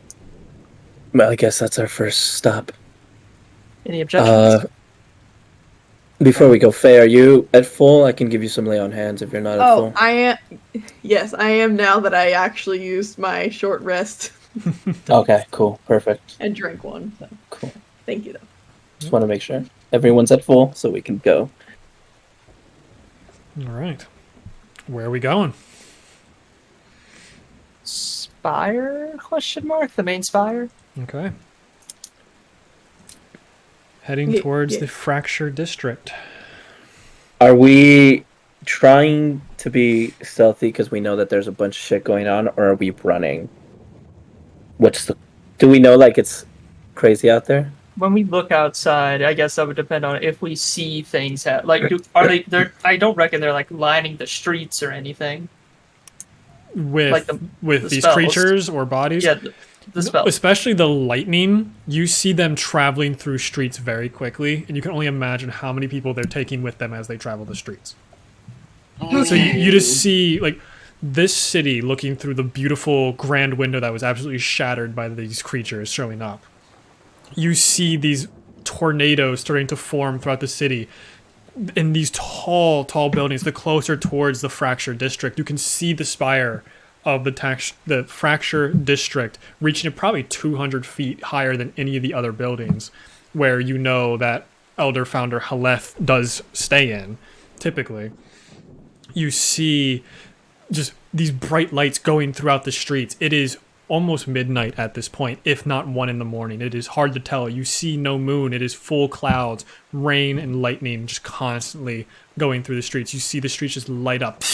Well, I guess that's our first stop. Any objections? Before we go, Faye, are you at full? I can give you some lay on hands if you're not at full. Oh, I am. Yes, I am now that I actually used my short rest Okay, cool. Perfect. and drank one. So Cool. thank you, though. Just want to make sure everyone's at full so we can go. All right. Where are we going? Spire? Question mark? The main spire? Okay. Heading Yeah, towards yeah. the Fracture District. Are we trying to be stealthy because we know that there's a bunch of shit going on, or are we running? Do we know, like, it's crazy out there? When we look outside, I guess that would depend on if we see things. Are they? I don't reckon they're like lining the streets or anything. With Like with the these spells. creatures or bodies? Yeah, the spell. Especially the lightning, you see them traveling through streets very quickly, and you can only imagine how many people they're taking with them as they travel the streets. So you just see, like, this city looking through the beautiful grand window that was absolutely shattered by these creatures showing up. You see these tornadoes starting to form throughout the city. In these tall buildings, the closer towards the Fracture District, you can see the spire of the Fracture District reaching probably 200 feet higher than any of the other buildings, where you know that Elder Founder Haleth does stay in, typically. You see just these bright lights going throughout the streets. It is almost midnight at this point, if not 1 a.m. It is hard to tell. You see no moon. It is full clouds, rain and lightning just constantly going through the streets. You see the streets just light up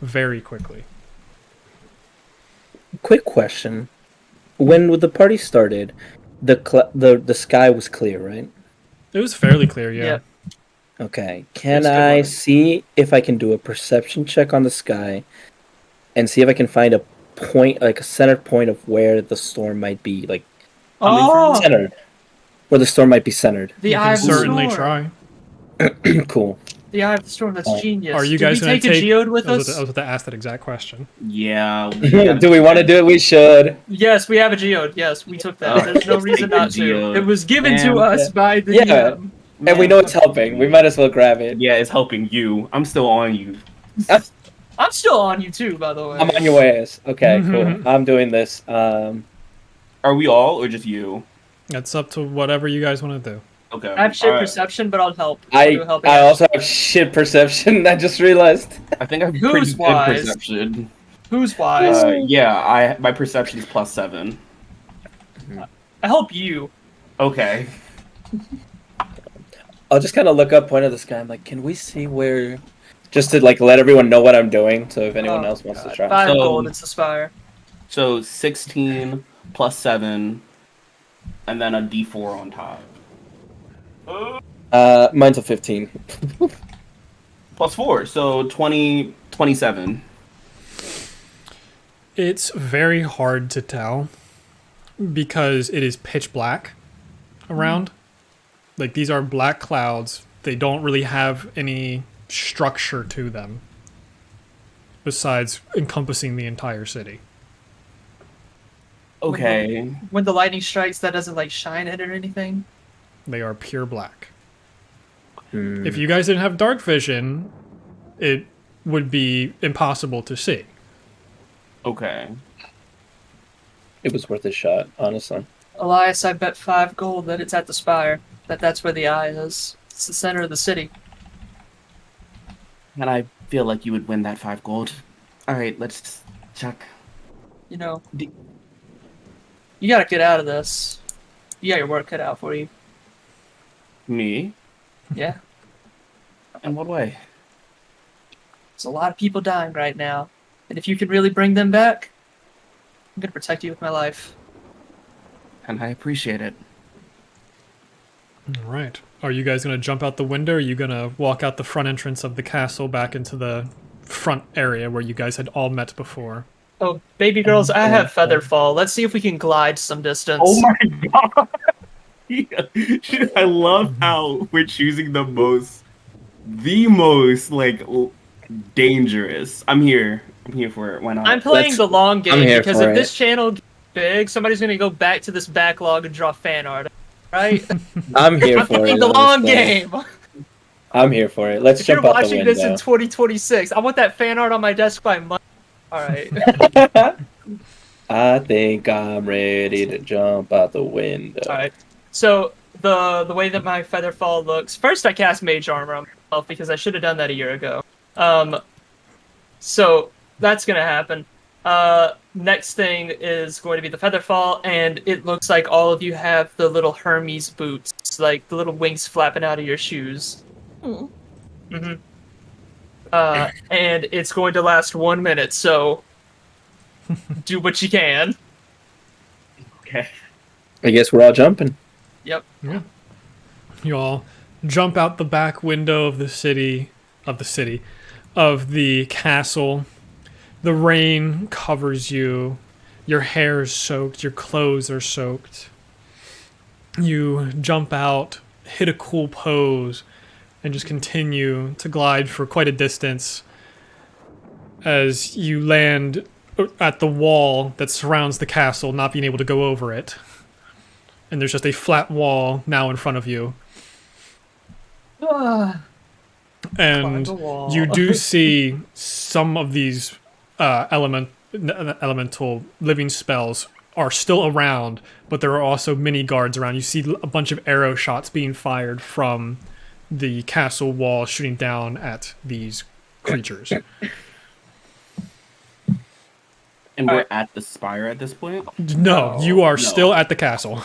very quickly. Quick question. When the party started, the sky was clear, right? It was fairly clear, yeah. Yeah. Okay. Can That's a good I one. see if I can do a perception check on the sky and see if I can find a point, like a center point of where the storm might be, like, Oh, centered? Where the storm might be centered. the You eye can of the certainly storm. try. Cool. The eye of the storm. That's genius. Are you Did guys we going take to a geode with I was us? about to ask that exact question. Yeah. Do we want to do it? We should. Yes, we have a geode. Yes, we took that. Oh, There's no let's reason take the not to. geode. It was given Man, to us by the Yeah. DM. And we know it's helping. We might as well grab it. Yeah, it's helping you. I'm still on you. I'm still on you too, by the way. I'm on your ass. Okay, cool. I'm doing this. Are we all or just you? It's up to whatever you guys want to do. Okay. I have shit alright. perception, but I'll help. I Do a helping I action. also have shit perception. I just realized. I think I have Who's pretty good wise? perception. Who's wise? Yeah, my perception is +7. I help you. Okay. I'll just kind of look up, point at the sky. I'm like, can we see where? Just to like let everyone know what I'm doing. So if anyone Oh, else wants to God. try. 5 So- gold. It's the spire. So 16 +7, and then a D4 on top. Mine's a 15. +4, so 27. It's very hard to tell because it is pitch black around. Like, these are black clouds. They don't really have any structure to them besides encompassing the entire city. Okay. When the lightning strikes, that doesn't like shine it or anything. They are pure black. Hmm. If you guys didn't have dark vision, it would be impossible to see. Okay. It was worth a shot, honestly. Elias, I bet 5 gold that it's at the spire. That's where the eye is. It's the center of the city. And I feel like you would win that 5 gold. Alright, let's check. you know, you gotta get out of this. You got your work cut out for you. Me? Yeah. In what way? There's a lot of people dying right now. And if you could really bring them back, I'm gonna protect you with my life. And I appreciate it. All right. Are you guys going to jump out the window, or are you going to walk out the front entrance of the castle back into the front area where you guys had all met before? Oh, baby girls, I have Featherfall. Let's see if we can glide some distance. Oh my god! Yeah. I love how we're choosing the most, like, dangerous. I'm here for it. Why not? I'm playing the long game here because for if it. this channel gets big, somebody's gonna go back to this backlog and draw fan art. Right? I'm here I'm for playing it. the long honestly. game. I'm here for it. Let's If you're jump out the watching window. this in 2026, I want that fan art on my desk by Monday. All right. I think I'm ready to jump out the window. All right. So the way that my Featherfall looks, first I cast Mage Armor on myself because I should have done that a year ago. So that's gonna happen. Next thing is going to be the Featherfall, and it looks like all of you have the little Hermes boots, like the little wings flapping out of your shoes. Hmm. Mm-hmm. And it's going to last 1 minute, so do what you can. Okay. I guess we're all jumping. Yep. Yeah. You all jump out the back window of the castle. The rain covers you. Your hair is soaked. Your clothes are soaked. You jump out, hit a cool pose, and just continue to glide for quite a distance as you land at the wall that surrounds the castle, not being able to go over it. And there's just a flat wall now in front of you. Climb And the wall. you do see some of these elemental living spells are still around, but there are also mini guards around. You see a bunch of arrow shots being fired from the castle wall, shooting down at these creatures. And we're at the Spire at this point? No, you are No. still at the castle.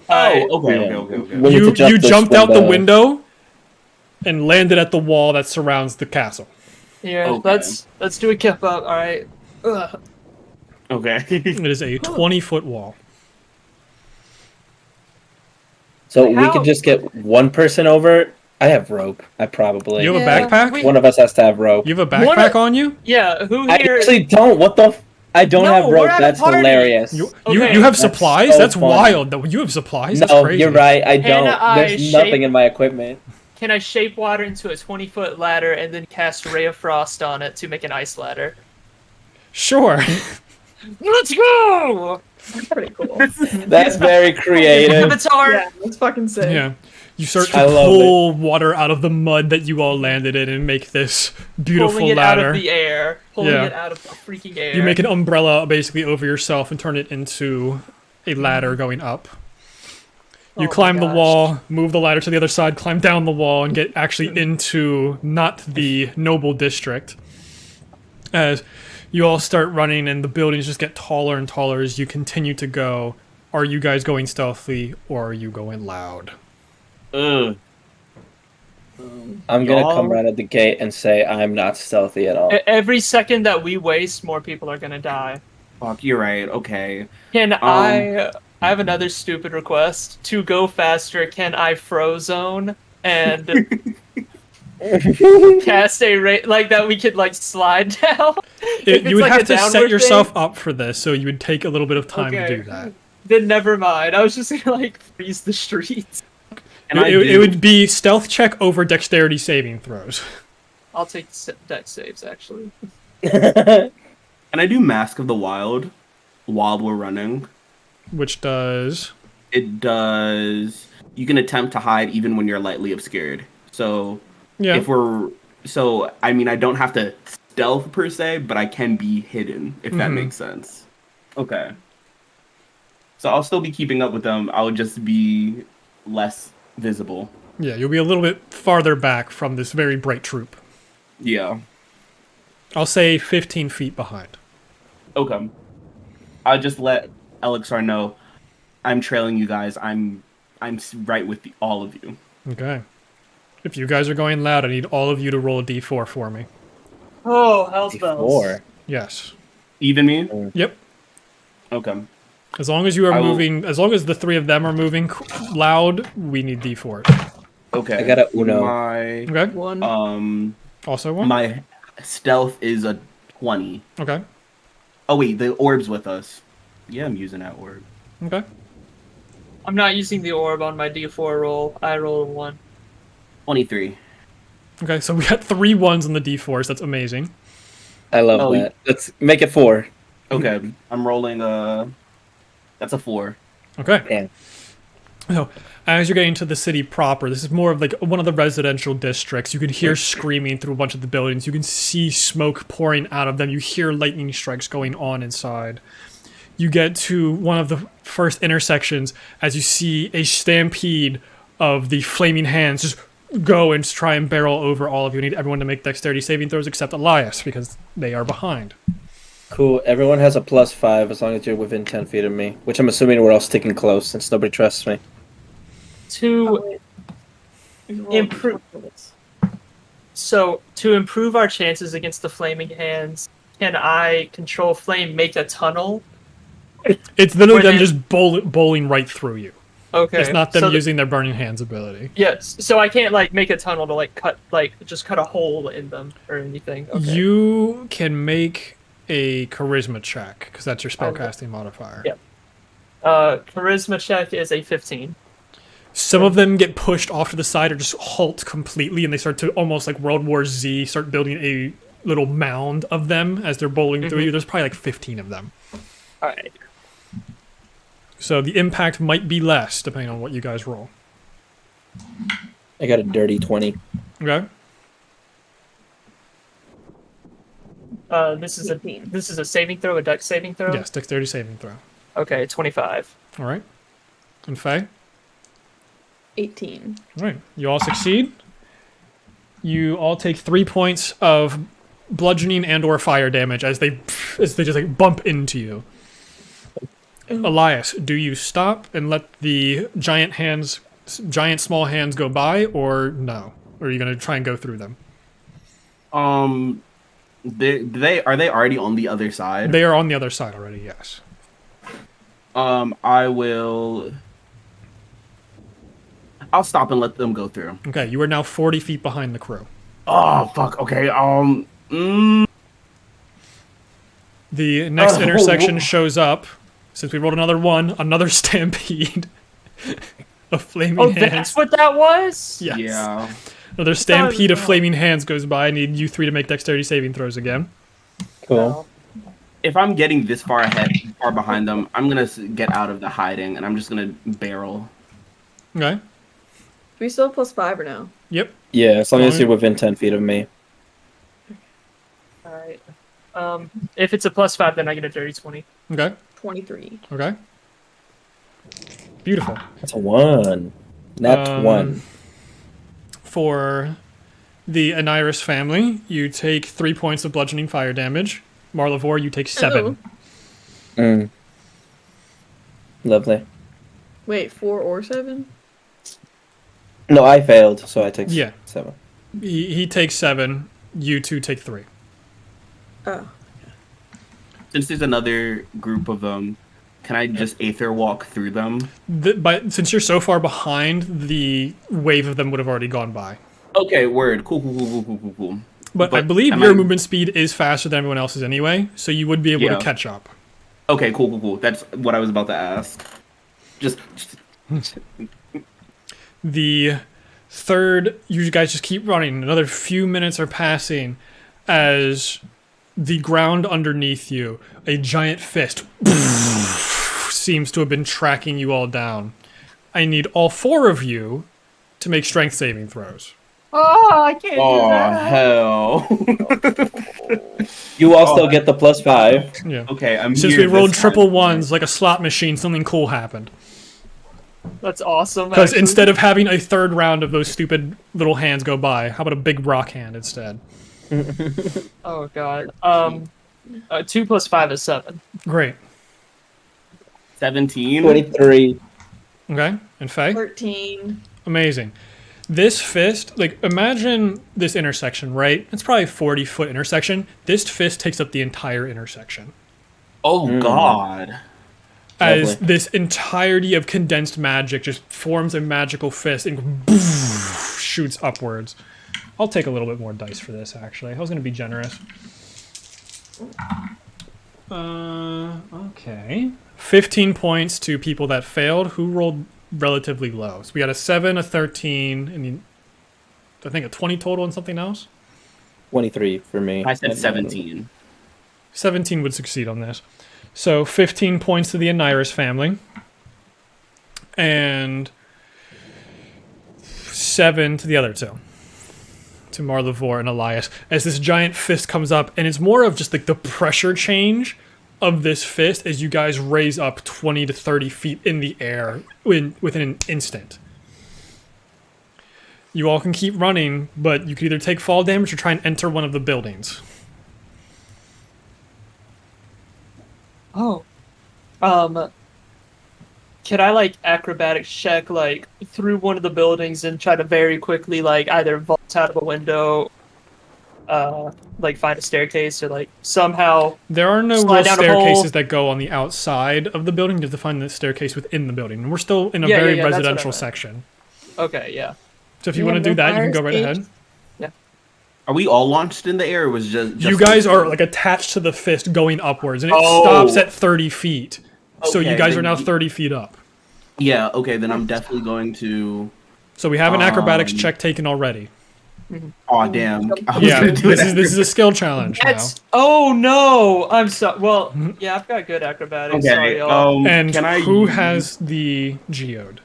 Okay. We need to You jump this jumped out the window and landed at the wall that surrounds the castle. Here, Okay. let's do a kip up. All right. Ugh. Okay. It is a 20-foot wall. So we How- could just get one person over. I have rope. I probably. You have Yeah, a backpack? we- One of us has to have rope. You have a What backpack a- on you? Yeah. Who I here? actually don't. What the? I don't No, have we're rope. at a That's party. hilarious. You Okay. have That's supplies? so That's funny. wild. You have supplies? That's No, crazy. you're right. I Can don't. I There's shape- nothing in my equipment. Can I shape water into a 20-foot ladder and then cast Ray of Frost on it to make an ice ladder? Sure. Let's go! That's pretty cool. That's very creative. Avatar. Yeah, that's fucking sick. Yeah. You start to I love pull water out of the mud that you all landed in and make this beautiful Pulling it out ladder. of the air. Pulling Yeah. it out of the freaking air. You make an umbrella basically over yourself and turn it into a ladder going up. You Oh my climb the gosh. wall, move the ladder to the other side, climb down the wall, and get actually into not the noble district. As you all start running and the buildings just get taller and taller as you continue to go. Are you guys going stealthily or are you going loud? Ugh. I'm gonna Y'all- come right at the gate and say I'm not stealthy at all. Every second that we waste, more people are gonna die. Fuck, you're right. Okay. Can I have another stupid request. To go faster, can I frozone and cast a like that we could like slide down? If You would it's like have a to set downward yourself thing, up for this, so you would take a little bit of time to Okay. do that. then never mind. I was just gonna like freeze the streets. And It would be stealth check over dexterity saving throws. I'll take dex saves actually. And I do Mask of the Wild while we're running. Which does... It does. You can attempt to hide even when you're lightly obscured. So Yeah. if we're, so I mean, I don't have to stealth per se, but I can be hidden if that Mhm. makes sense. Okay. So I'll still be keeping up with them. I'll just be less visible. Yeah, you'll be a little bit farther back from this very bright troop. Yeah. I'll say 15 feet behind. Okay. I'll just let Elixir know I'm trailing you guys. I'm right with all of you. Okay. If you guys are going loud, I need all of you to roll a d4 for me. Oh, hell's bells. 4. Yes. Even me? Yep. Okay. As long as you are I will- moving, as long as the three of them are moving loud, we need d4. Okay. I got a Uno. My Okay. One. Also one. my stealth is a 20. Okay. Oh wait, the orb's with us. Yeah, I'm using that orb. Okay. I'm not using the orb on my D4 roll. I roll a 1. 23. Okay. So we got 3 ones on the d4s. That's amazing. I love Oh, that. Let's make it 4. Okay, I'm rolling that's a 4. Okay. Damn. So, as you're getting to the city proper, this is more of like one of the residential districts. You can hear screaming through a bunch of the buildings. You can see smoke pouring out of them. You hear lightning strikes going on inside. You get to one of the first intersections as you see a stampede of the flaming hands just go and try and barrel over all of you. You need everyone to make dexterity saving throws except Elias because they are behind. Cool. Everyone has a +5 as long as you're within 10 feet of me, which I'm assuming we're all sticking close since nobody trusts me. To improve, so to improve our chances against the flaming hands, can I control flame make a tunnel? It's literally Where them they- just bowling right through you. Okay. It's not them so using their burning hands ability. Yes. So I can't like make a tunnel to like just cut a hole in them or anything. Okay. You can make a charisma check because that's your Okay. spellcasting modifier. Yeah. Charisma check is a 15. Some of them get pushed off to the side or just halt completely, and they start to almost like World War Z, start building a little mound of them as they're bowling through you. There's probably like 15 of them. All right. So the impact might be less depending on what you guys roll. I got a dirty 20. Okay. This is a saving throw, a dex saving throw. Yes, dexterity saving throw. Okay, 25. All right. And Faye? 18. All right. You all succeed. You all take 3 points of bludgeoning and or fire damage as they just like bump into you. Elias, do you stop and let the giant small hands go by, or no? Or are you gonna try and go through them? Are they already on the other side? They are on the other side already. Yes. I'll stop and let them go through. Okay. You are now 40 feet behind the crew. Oh fuck. Okay. The next Oh. intersection shows up. Since we rolled another one, another stampede of flaming Oh, hands. that's what that was? Yes. Yeah. Another stampede of flaming hands goes by. I need you 3 to make dexterity saving throws again. Cool. If I'm getting this far behind them, I'm gonna get out of the hiding and I'm just gonna barrel. Okay. Do we still have +5 or no? Yep. Yeah, as long as you're within 10 feet of me. All right. If it's a +5, then I get a dirty 20. Okay. 23. Okay. Beautiful. That's a 1. Not 1. For the Aniris family, you take 3 points of bludgeoning fire damage. Marlavor, you take 7. Oh. Lovely. Wait, 4 or 7? No, I failed, so I take Yeah. 7. He takes 7. You 2 take 3. Oh. Since there's another group of them, can I just aether walk through them? But since you're so far behind, the wave of them would have already gone by. Okay, word. Cool. But I believe your movement speed is faster than everyone else's anyway, so you would be able to catch up. Okay, cool. That's what I was about to ask. Just The third, you guys just keep running. Another few minutes are passing as the ground underneath you, a giant fist seems to have been tracking you all down. I need all 4 of you to make strength saving throws. Oh, I can't do that. hell. You all still get the +5. Yeah. Okay, I'm Since here we rolled this time. triple ones like a slot machine, something cool happened. That's awesome. Because actually. instead of having a third round of those stupid little hands go by, how about a big rock hand instead? Oh god. 2 + 5 is 7. Great. 17. 23. Okay, and Faye? 13. Amazing. This fist, like, imagine this intersection, right? It's probably a 40-foot intersection. This fist takes up the entire intersection. Oh God. As Lovely. this entirety of condensed magic just forms a magical fist and boof, shoots upwards. I'll take a little bit more dice for this, actually. I was going to be generous. Okay. 15 points to people that failed. Who rolled relatively low? So we got a 7, a 13, and I think a 20 total and something else? 23 for me. I said 17. 17 would succeed on this. So 15 points to the Aniris family. And 7 to the other two. To Marlavor and Elias. As this giant fist comes up, and it's more of just like the pressure change of this fist as you guys raise up 20 to 30 feet in the air within an instant. You all can keep running, but you can either take fall damage or try and enter one of the buildings. Oh. Can I, like, acrobatics check, like, through one of the buildings and try to very quickly, like, either vault out of a window, like, find a staircase, or, like, somehow... There are no slide real down a hole? staircases that go on the outside of the building. You have to find the staircase within the building. And we're still in a Yeah, very yeah, that's what I residential meant. section. Okay, yeah. So if you Yeah, want to do no that, you can fire go right escape. ahead. Are we all launched in the air, or was just You guys are like attached to the fist going upwards, and it Oh. stops at 30 feet. So you Okay, guys are then now you- 30 feet up. Yeah, okay, then I'm definitely going to... So we have an acrobatics Um, check taken already. Aw, damn. I was Yeah, gonna do this it is a skill challenge That's... Oh, no! I'm so... Well, yeah, I've got good acrobatics. Okay, Sorry, y'all. now. And can I who use- has the geode?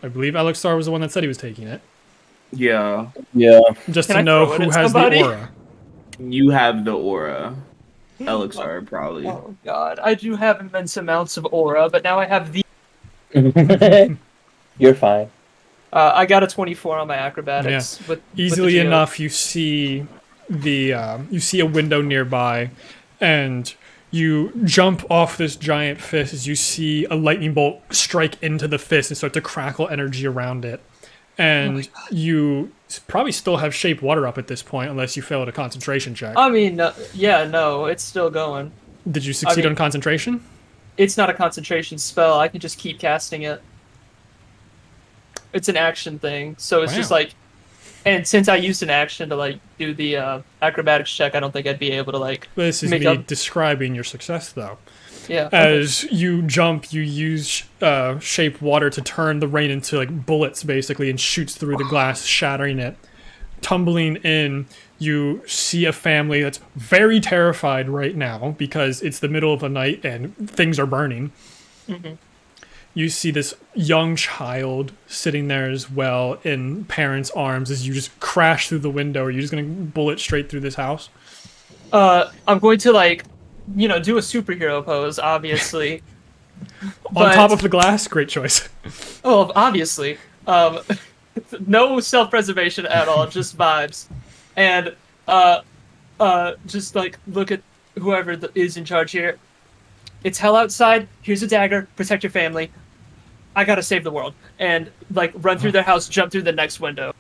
I believe Alexar was the one that said he was taking it. Yeah, Yeah. Just Can to I know throw it who at has somebody? the aura. you have the aura. Elixir, probably. Oh, God. I do have immense amounts of aura, but now I have the... You're fine. I got a 24 on my acrobatics. With the Easily geode. enough, you see a window nearby, and you jump off this giant fist as you see a lightning bolt strike into the fist and start to crackle energy around it. And you probably still have shape water up at this point, unless you fail at a concentration check. I mean, yeah, no, it's still going. Did you succeed mean- on concentration? It's not a concentration spell. I can just keep casting it. It's an action thing, so it's just Wow. like... And since I used an action to, like, do the acrobatics check, I don't think I'd be able to, like... This is make me up- describing your success, though. Yeah. okay. As you jump, you use shape water to turn the rain into like bullets, basically, and shoots through the glass, shattering it. Tumbling in, you see a family that's very terrified right now because it's the middle of the night and things are burning. Mhm. You see this young child sitting there as well in parents' arms as you just crash through the window. Are you just going to bullet straight through this house? I'm going to, like, you know, do a superhero pose, obviously. On top of the glass? Great choice. Oh, obviously. No self-preservation at all, just vibes. And, just, like, look at whoever is in charge here. It's hell outside. Here's a dagger. Protect your family. I gotta save the world. And, like, run through their house, jump through the next window.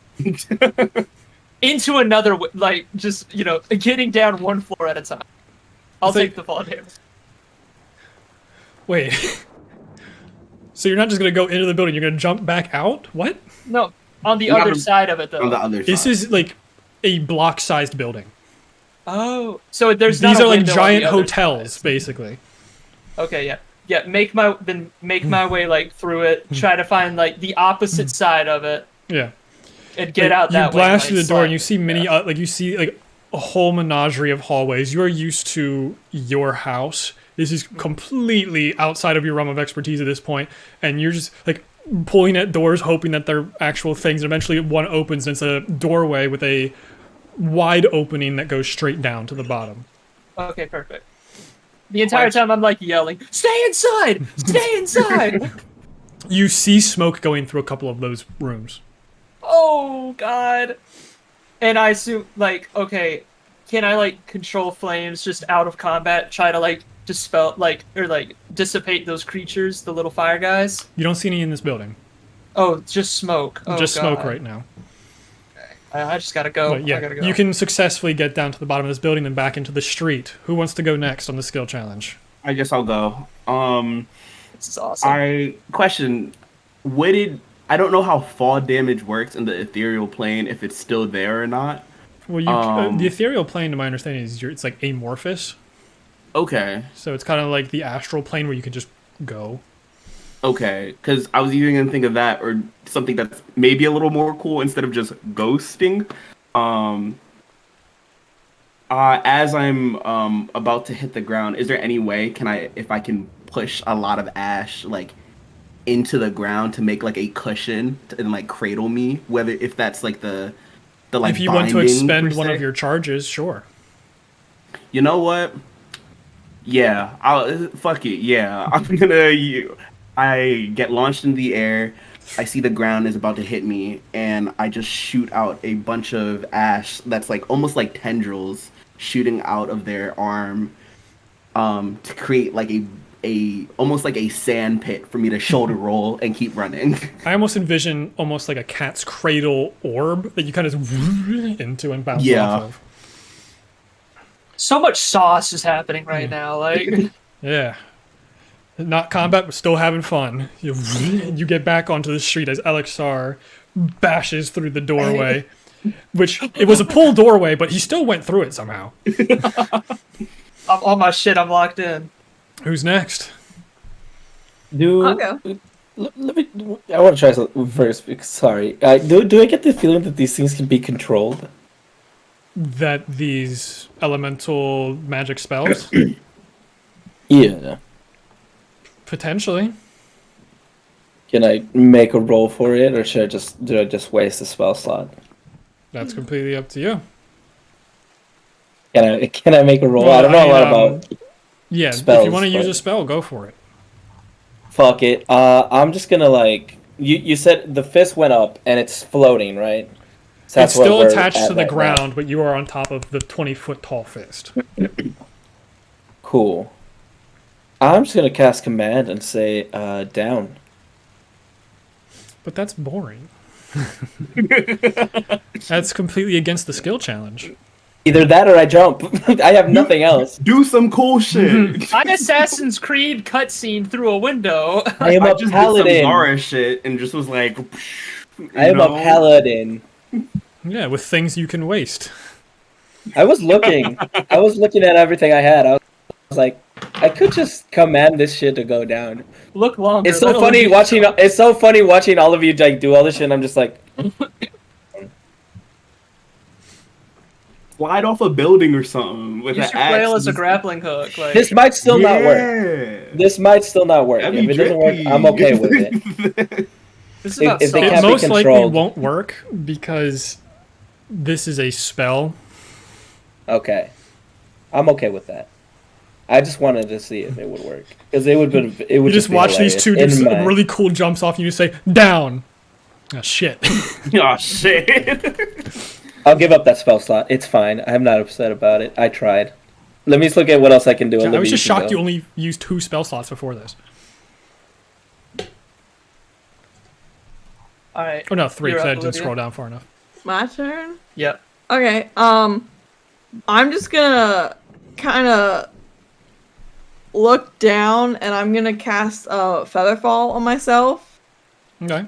Into another, like, just, you know, getting down one floor at a time. I'll It's like- take the fall damage. Wait. So you're not just going to go into the building, you're going to jump back out? What? No, on the You other gotta- side of it, though. On the other side. This is like a block-sized building. Oh, so there's These not a are like window on giant the other hotels, side. basically. Okay, yeah, yeah. Make my way like through it. Try to find like the opposite side of it Yeah. and get Like, out that you way. blast like, through the door slide. and you see many, Yeah. like you see like a whole menagerie of hallways. You are used to your house. This is completely outside of your realm of expertise at this point, and you're just like pulling at doors, hoping that they're actual things. And eventually, one opens, and it's a doorway with a wide opening that goes straight down to the bottom. Okay, perfect. The entire time I'm like yelling, "Stay inside! Stay inside!" You see smoke going through a couple of those rooms. Oh God! And I assume like, okay, can I like control flames just out of combat? Try to like dispel like or like dissipate those creatures, the little fire guys? You don't see any in this building. Oh, just smoke. Oh, Just God. smoke right now. I just gotta go. But yeah, I gotta go. you can successfully get down to the bottom of this building and back into the street. Who wants to go next on the skill challenge? I guess I'll go. This is awesome. I question, I don't know how fall damage works in the ethereal plane, if it's still there or not. Well, the ethereal plane, to my understanding, is it's like amorphous. Okay. So it's kind of like the astral plane where you can just go. Okay, because I was either going to think of that or something that's maybe a little more cool instead of just ghosting. As I'm about to hit the ground, is there any way if I can push a lot of ash like into the ground to make like a cushion and like cradle me? If that's like the like. If you want to expend per one se? of your charges, sure. You know what? Yeah, fuck it. Yeah, I get launched in the air. I see the ground is about to hit me, and I just shoot out a bunch of ash that's like almost like tendrils shooting out of their arm, to create like a almost like a sand pit for me to shoulder roll and keep running. I almost envision almost like a cat's cradle orb that you kind of into and bounce off of. So much sauce is happening right now. Like, Yeah. Not combat, but still having fun. You get back onto the street as Elixir bashes through the doorway, which it was a pull doorway, but he still went through it somehow. all my shit, I'm locked in. Who's next? I'll go. Let me. I want to try something first. Sorry. Do I get the feeling that these things can be controlled? That these elemental magic spells? Yeah. Potentially. Can I make a roll for it, or do I just waste a spell slot? That's completely up to you. Can I make a roll? Well, I don't know a lot about. Yeah, spells, if you want to use but- a spell, go for it. Fuck it. I'm just gonna like. You said the fist went up and it's floating, right? So It's that's what still we're attached at to the right now. ground, but you are on top of the 20-foot tall fist. Cool. I'm just gonna cast command and say down. But that's boring. That's completely against the skill challenge. Either that or I jump. I have nothing else. Do some cool shit. I Assassin's Creed cutscene through a window. I am I a just did some paladin. Zara shit and just was like, I am a paladin. Yeah, with things you can waste. I was looking at everything I had. I was like, I could just command this shit to go down. Look longer. It's so little funny you- watching. It's so funny watching all of you like do all this shit. And I'm just like, slide off a building or something with Use an your axe. flail as a grappling hook. Like, this might still not work. This might still not work. That'd If be it doesn't work, trippy. I'm okay with it. this is about if they It can't be sauce. most likely controlled. won't work because this is a spell. Okay, I'm okay with that. I just wanted to see if it would work because it would be. It would You just be watch these two hilarious do in my- really cool jumps off and you say, down! Oh, shit. Oh shit. I'll give up that spell slot. It's fine. I'm not upset about it. I tried. Let me just look at what else I can do. I Olivia, was just you can shocked go. you only used 2 spell slots before this. All right. Oh no, 3, You're because I up, didn't Olivia. scroll down far enough. My turn? Yep. Okay, I'm just gonna kind of look down and I'm gonna cast Featherfall on myself. Okay.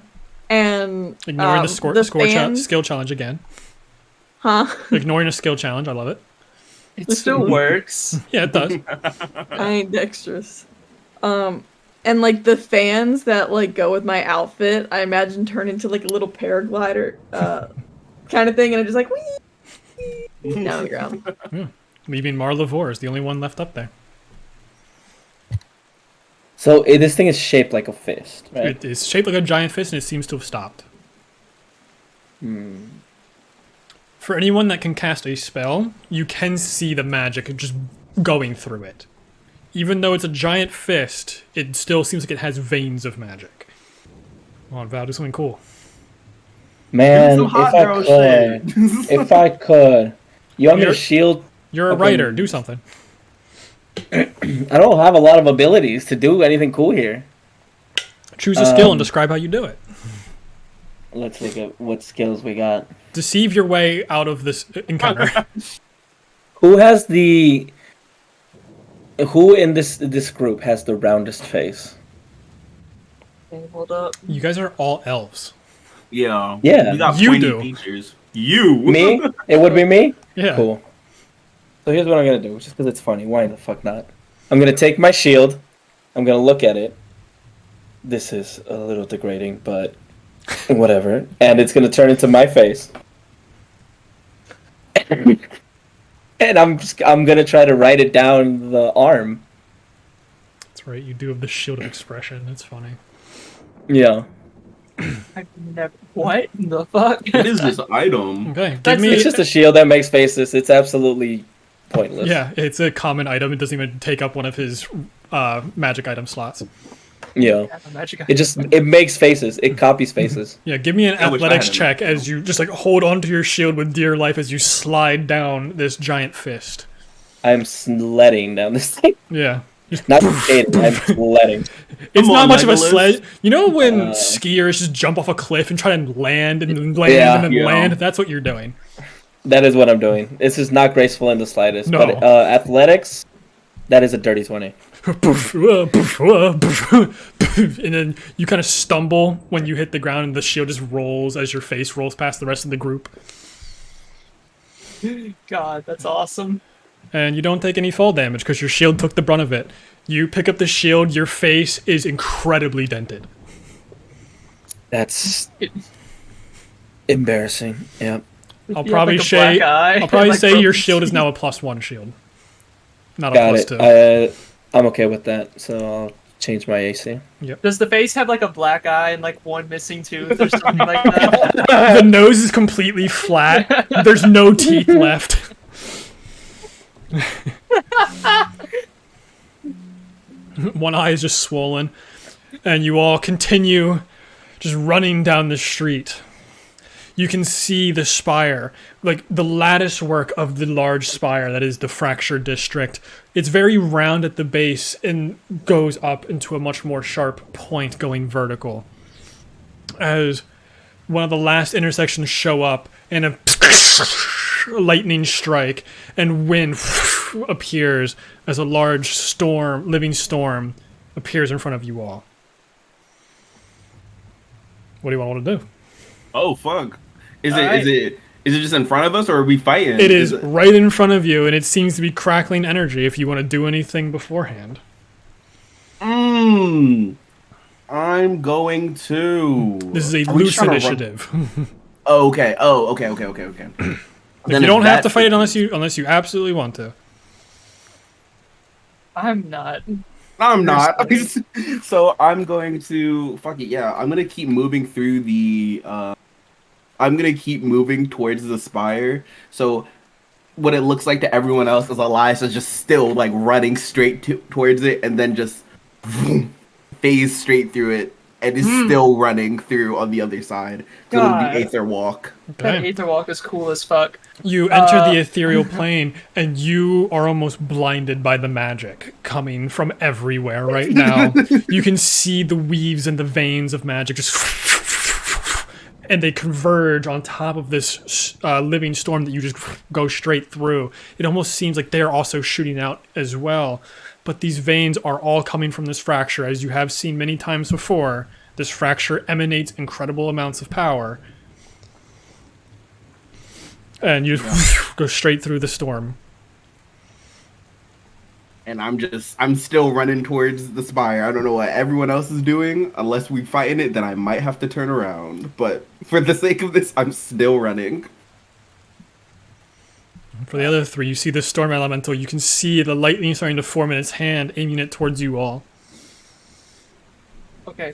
And Ignoring the fans- skill challenge again. Huh? Ignoring a skill challenge, I love it. It still works. Yeah, it does. I ain't dexterous. And like the fans that like go with my outfit, I imagine turn into like a little paraglider kind of thing, and I'm just like whee down the ground. Leaving Marlavor is the only one left up there. So this thing is shaped like a fist, right? It is shaped like a giant fist and it seems to have stopped. For anyone that can cast a spell, you can see the magic just going through it. Even though it's a giant fist, it still seems like it has veins of magic. Come on, Val, do something cool. Man, some if hot I girl could, shit. if I could, you want me to You're- shield? You're a Okay. writer, do something. I don't have a lot of abilities to do anything cool here. Choose a skill and describe how you do it. Let's look at what skills we got. Deceive your way out of this encounter. Who in this group has the roundest face? Okay, hold up. You guys are all elves. Yeah. Yeah. You got You pointy do. features. You. Me? It would be me? Yeah. Cool. So here's what I'm going to do, just because it's funny. Why the fuck not? I'm going to take my shield. I'm going to look at it. This is a little degrading, but whatever. And it's going to turn into my face. And I'm going to try to write it down the arm. That's right. You do have the shield of expression. That's funny. Yeah. I've never. What the fuck? What is this item? Okay. Give That's- me. It's just a shield that makes faces. It's absolutely pointless. Yeah, it's a common item. It doesn't even take up one of his magic item slots. Yeah. Magic. It makes faces. It copies faces. Yeah, give me an I wish I athletics had a check as you just like hold onto your shield with dear life as you slide down this giant fist. I'm sledding down this thing. Yeah. Not skating, I'm sledding. It's Come not on, much of a Legolas. sled. You know when skiers just jump off a cliff and try to land and then land Yeah. and then Yeah. land? That's what you're doing. That is what I'm doing. This is not graceful in the slightest. No. But athletics, that is a dirty 20. And then you kind of stumble when you hit the ground and the shield just rolls as your face rolls past the rest of the group. God, that's awesome. And you don't take any fall damage because your shield took the brunt of it. You pick up the shield, your face is incredibly dented. That's embarrassing. Yeah. I'll You probably have, like, a say black eye, I'll probably like say your broken shield is teeth. now a +1 shield. Not a Got +2. it. I'm okay with that, so I'll change my AC. Does the face have like a black eye and like one missing tooth or something like that? The nose is completely flat. There's no teeth left. One eye is just swollen. And you all continue just running down the street. You can see the spire, like the lattice work of the large spire that is the fractured district. It's very round at the base and goes up into a much more sharp point going vertical. As one of the last intersections show up and a lightning strike and wind appears as a large storm, living storm appears in front of you all. What do you want to do? Oh fuck! Is Alright. it just in front of us, or are we fighting? It is right in front of you, and it seems to be crackling energy if you want to do anything beforehand. I'm going to. This is a Are we loose trying to run- initiative. Oh, okay. Okay. You don't have to fight it unless you absolutely want to. I'm not. I'm not. So I'm going to fuck it. Yeah, I'm gonna keep moving through the. I'm gonna keep moving towards the spire. So what it looks like to everyone else is Elias is just still like running straight towards it, and then just phase straight through it, and is still running through on the other side. So it'll God. be Aether Walk. That Okay. Aether Walk is cool as fuck. You enter the ethereal plane, and you are almost blinded by the magic coming from everywhere right now. You can see the weaves and the veins of magic just. And they converge on top of this living storm that you just go straight through. It almost seems like they're also shooting out as well. But these veins are all coming from this fracture. As you have seen many times before, this fracture emanates incredible amounts of power. And you go straight through the storm. And I'm still running towards the spire. I don't know what everyone else is doing. Unless we fight in it, then I might have to turn around. But for the sake of this, I'm still running. For the other three, you see the storm elemental. You can see the lightning starting to form in its hand, aiming it towards you all. Okay.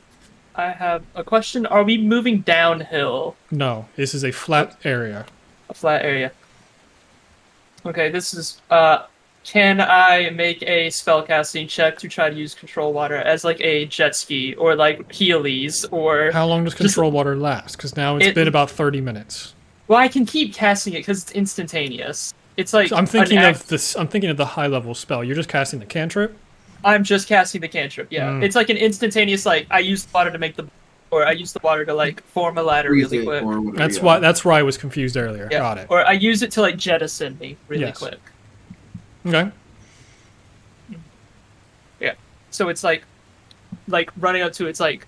I have a question. Are we moving downhill? No, this is a flat area. A flat area. Okay, this is can I make a spellcasting check to try to use control water as like a jet ski or like Heelys or How long does control water last? Because now it's It- been about 30 minutes. well, I can keep casting it because it's instantaneous. It's like So I'm thinking an of this. I'm thinking of the high level spell. You're just casting the cantrip. I'm just casting the cantrip. Yeah, it's like an instantaneous. Like I use the water to make the, or I use the water to like form a ladder really Freeze it quick. or whatever, That's yeah. why. That's where I was confused earlier. Yeah. Got it. Or I use it to like jettison me really Yes. quick. Okay. Yeah. So it's like running up to it's like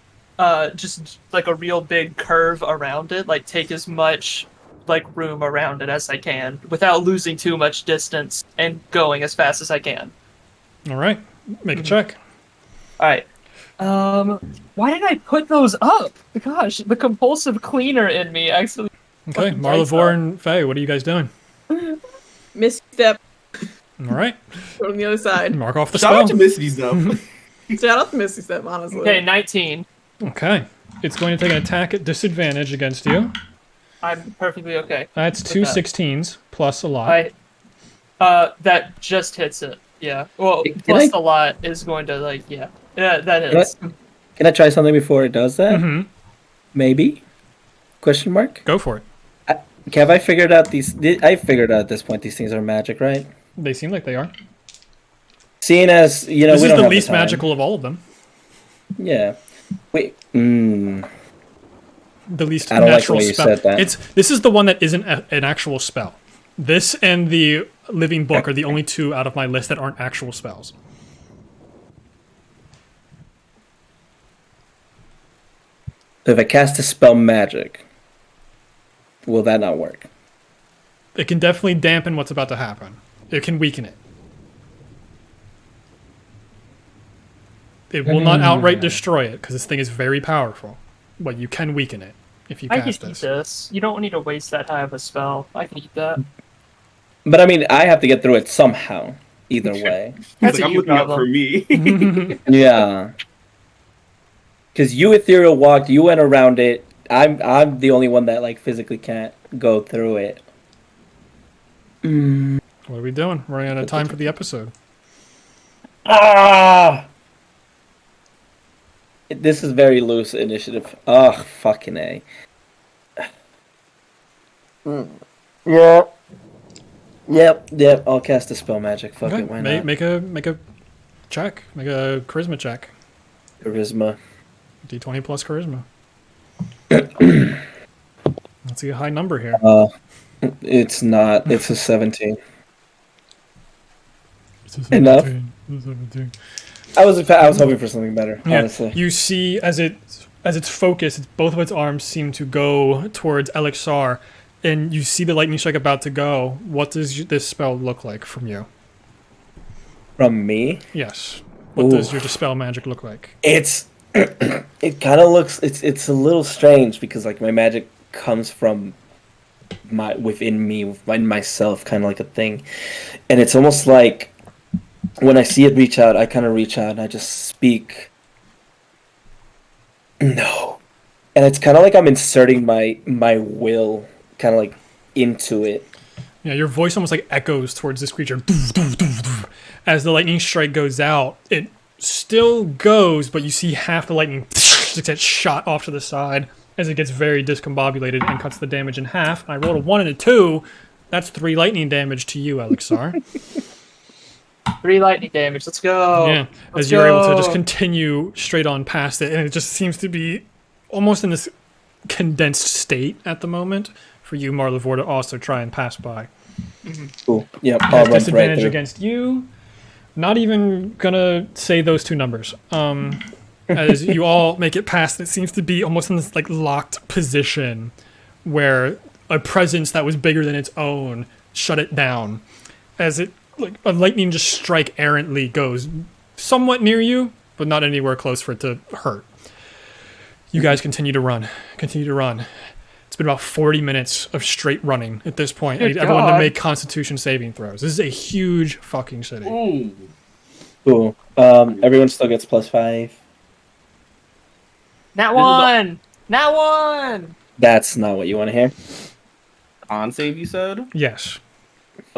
just like a real big curve around it. Like take as much like room around it as I can without losing too much distance and going as fast as I can. All right. Make a check. All right. Why did I put those up? Gosh, the compulsive cleaner in me actually. Okay. Fucking dice Marlevor up. and Faye, what are you guys doing? Misstep All right. on the other side. Mark off the Shout spell. out to Misty's though. Shout out to Misty Step, honestly. Okay, 19. Okay. It's going to take an attack at disadvantage against you. I'm perfectly okay. That's With two that. 16s plus a lot. That just hits it. Yeah. Well, Can plus I- a lot is going to like yeah. Yeah, that hits. Can I try something before it does that? Mm-hmm. Maybe? Question mark? Go for it. Have I figured out these? I figured out at this point these things are magic, right? They seem like they are. Seeing as you know, This we is don't the have least time. magical of all of them. Yeah. Wait. The least I don't like the natural way you spell. said that. This is the one that isn't an actual spell. This and the living book are the only two out of my list that aren't actual spells. If I cast a spell magic, will that not work? It can definitely dampen what's about to happen. It can weaken it. It will not outright destroy it because this thing is very powerful. But you can weaken it if you I can cast eat this. this. You don't need to waste that high of a spell. I can eat that. But I mean, I have to get through it somehow. Either way. He's That's like, a I'm you looking out problem. for me. Yeah. Because you ethereal walked, you went around it. I'm the only one that like physically can't go through it. What are we doing? We're running out of time for the episode. Ah! This is very loose initiative. Ugh, fucking A. Yeah. Yep, I'll cast a spell magic. Fuck Okay. it, why not? Make a check. Make a charisma check. Charisma. D20 plus charisma. Let's see a high number here. It's not. It's a 17. Enough. I was hoping for something better, Yeah, honestly. you see as its focus, both of its arms seem to go towards Elixir, and you see the lightning strike about to go. What does this spell look like from you? From me? Yes. What does your dispel magic look like? It's it kind of looks it's a little strange because like my magic comes from within me, within myself, kind of like a thing, and it's almost like when I see it reach out, I kind of reach out and I just speak. No, and it's kind of like I'm inserting my will, kind of like into it. Yeah, your voice almost like echoes towards this creature. As the lightning strike goes out, it still goes, but you see half the lightning just gets shot off to the side as it gets very discombobulated and cuts the damage in half. I rolled a 1 and a 2. That's 3 lightning damage to you, Elixir. 3 lightning damage. Let's go. Yeah, Let's as you're able to go. just continue straight on past it, and it just seems to be almost in this condensed state at the moment for you, Marlevor, to also try and pass by. Cool. Yep. I'll Has run right disadvantage through. against you. Not even gonna say those 2 numbers. As you all make it past, it seems to be almost in this like locked position where a presence that was bigger than its own shut it down. As it like a lightning just strike errantly goes somewhat near you, but not anywhere close for it to hurt. You guys continue to run. Continue to run. It's been about 40 minutes of straight running at this point. I need everyone to God. make Constitution saving throws. This is a huge fucking city. Ooh. Cool. Everyone still gets +5. Nat 1! Nat 1! That's not what you want to hear. On save, you said? Yes.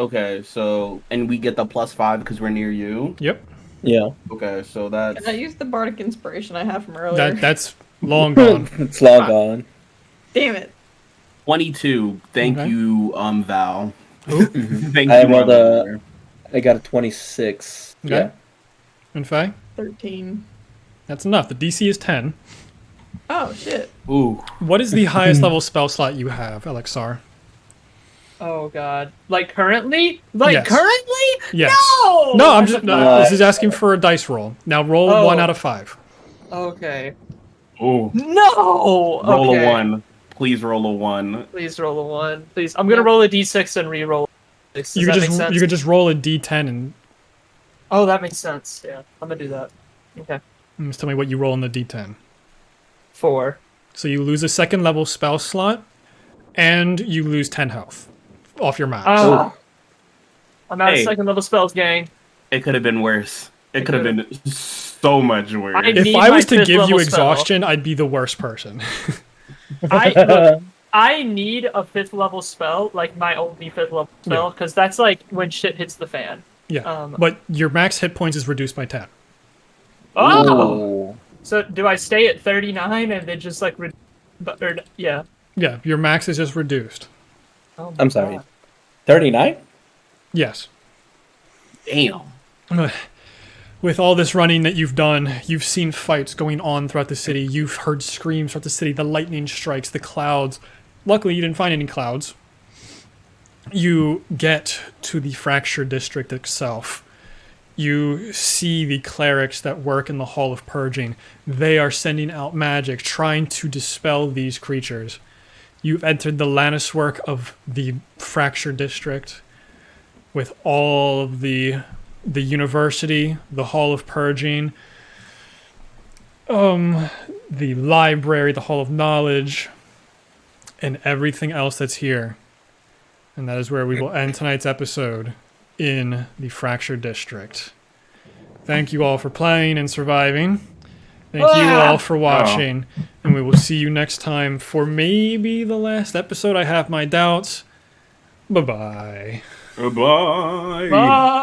Okay, so, and we get the +5 because we're near you. Yep. Yeah. Okay, so that's... Can I use the bardic inspiration I have from earlier? That's long gone. It's long gone. Damn it. 22. Thank Okay. you, Val. Thank I you, rolled Marlon. I got a 26. Okay. Yeah. And Faye? 13. That's enough. The DC is 10. Oh shit. Ooh. What is the highest level spell slot you have, Alexar? Oh god. Like currently? Like Yes. currently? Yes. No! No, I'm That's just. a No, five. this is asking for a dice roll. Now roll Oh. 1 out of 5. Okay. Ooh. No! Roll Okay. a 1. Please roll a 1. Please roll a 1. Please. I'm gonna roll a d6 and re-roll. Does You that could make just sense? you could just roll a d10 and Oh, that makes sense. Yeah, I'm gonna do that. Okay. just tell me what you roll in the d10. 4. So you lose a second level spell slot, and you lose 10 health off your max. Ah. I'm out of Hey. second level spells, gang. It could have been worse. It could have been so much worse. I If need I was my to fifth give you level spell. exhaustion, I'd be the worst person. Look, I need a 5th level spell, like my only 5th level spell, because that's like when shit hits the fan. Yeah, but your max hit points is reduced by 10. Oh! Ooh. So do I stay at 39 and then just like, yeah. Yeah, your max is just reduced. Oh my I'm sorry. God. 39? Yes. Damn. With all this running that you've done, you've seen fights going on throughout the city. You've heard screams throughout the city, the lightning strikes, the clouds. Luckily, you didn't find any clouds. You get to the Fracture District itself. You see the clerics that work in the Hall of Purging. They are sending out magic, trying to dispel these creatures. You've entered the latticework of the Fracture District with all of the university, the Hall of Purging, the library, the Hall of Knowledge, and everything else that's here. And that is where we will end tonight's episode in the Fracture District. Thank you all for playing and surviving. Thank you all for watching. And we will see you next time for maybe the last episode. I have my doubts. Bye-bye. Goodbye. Bye!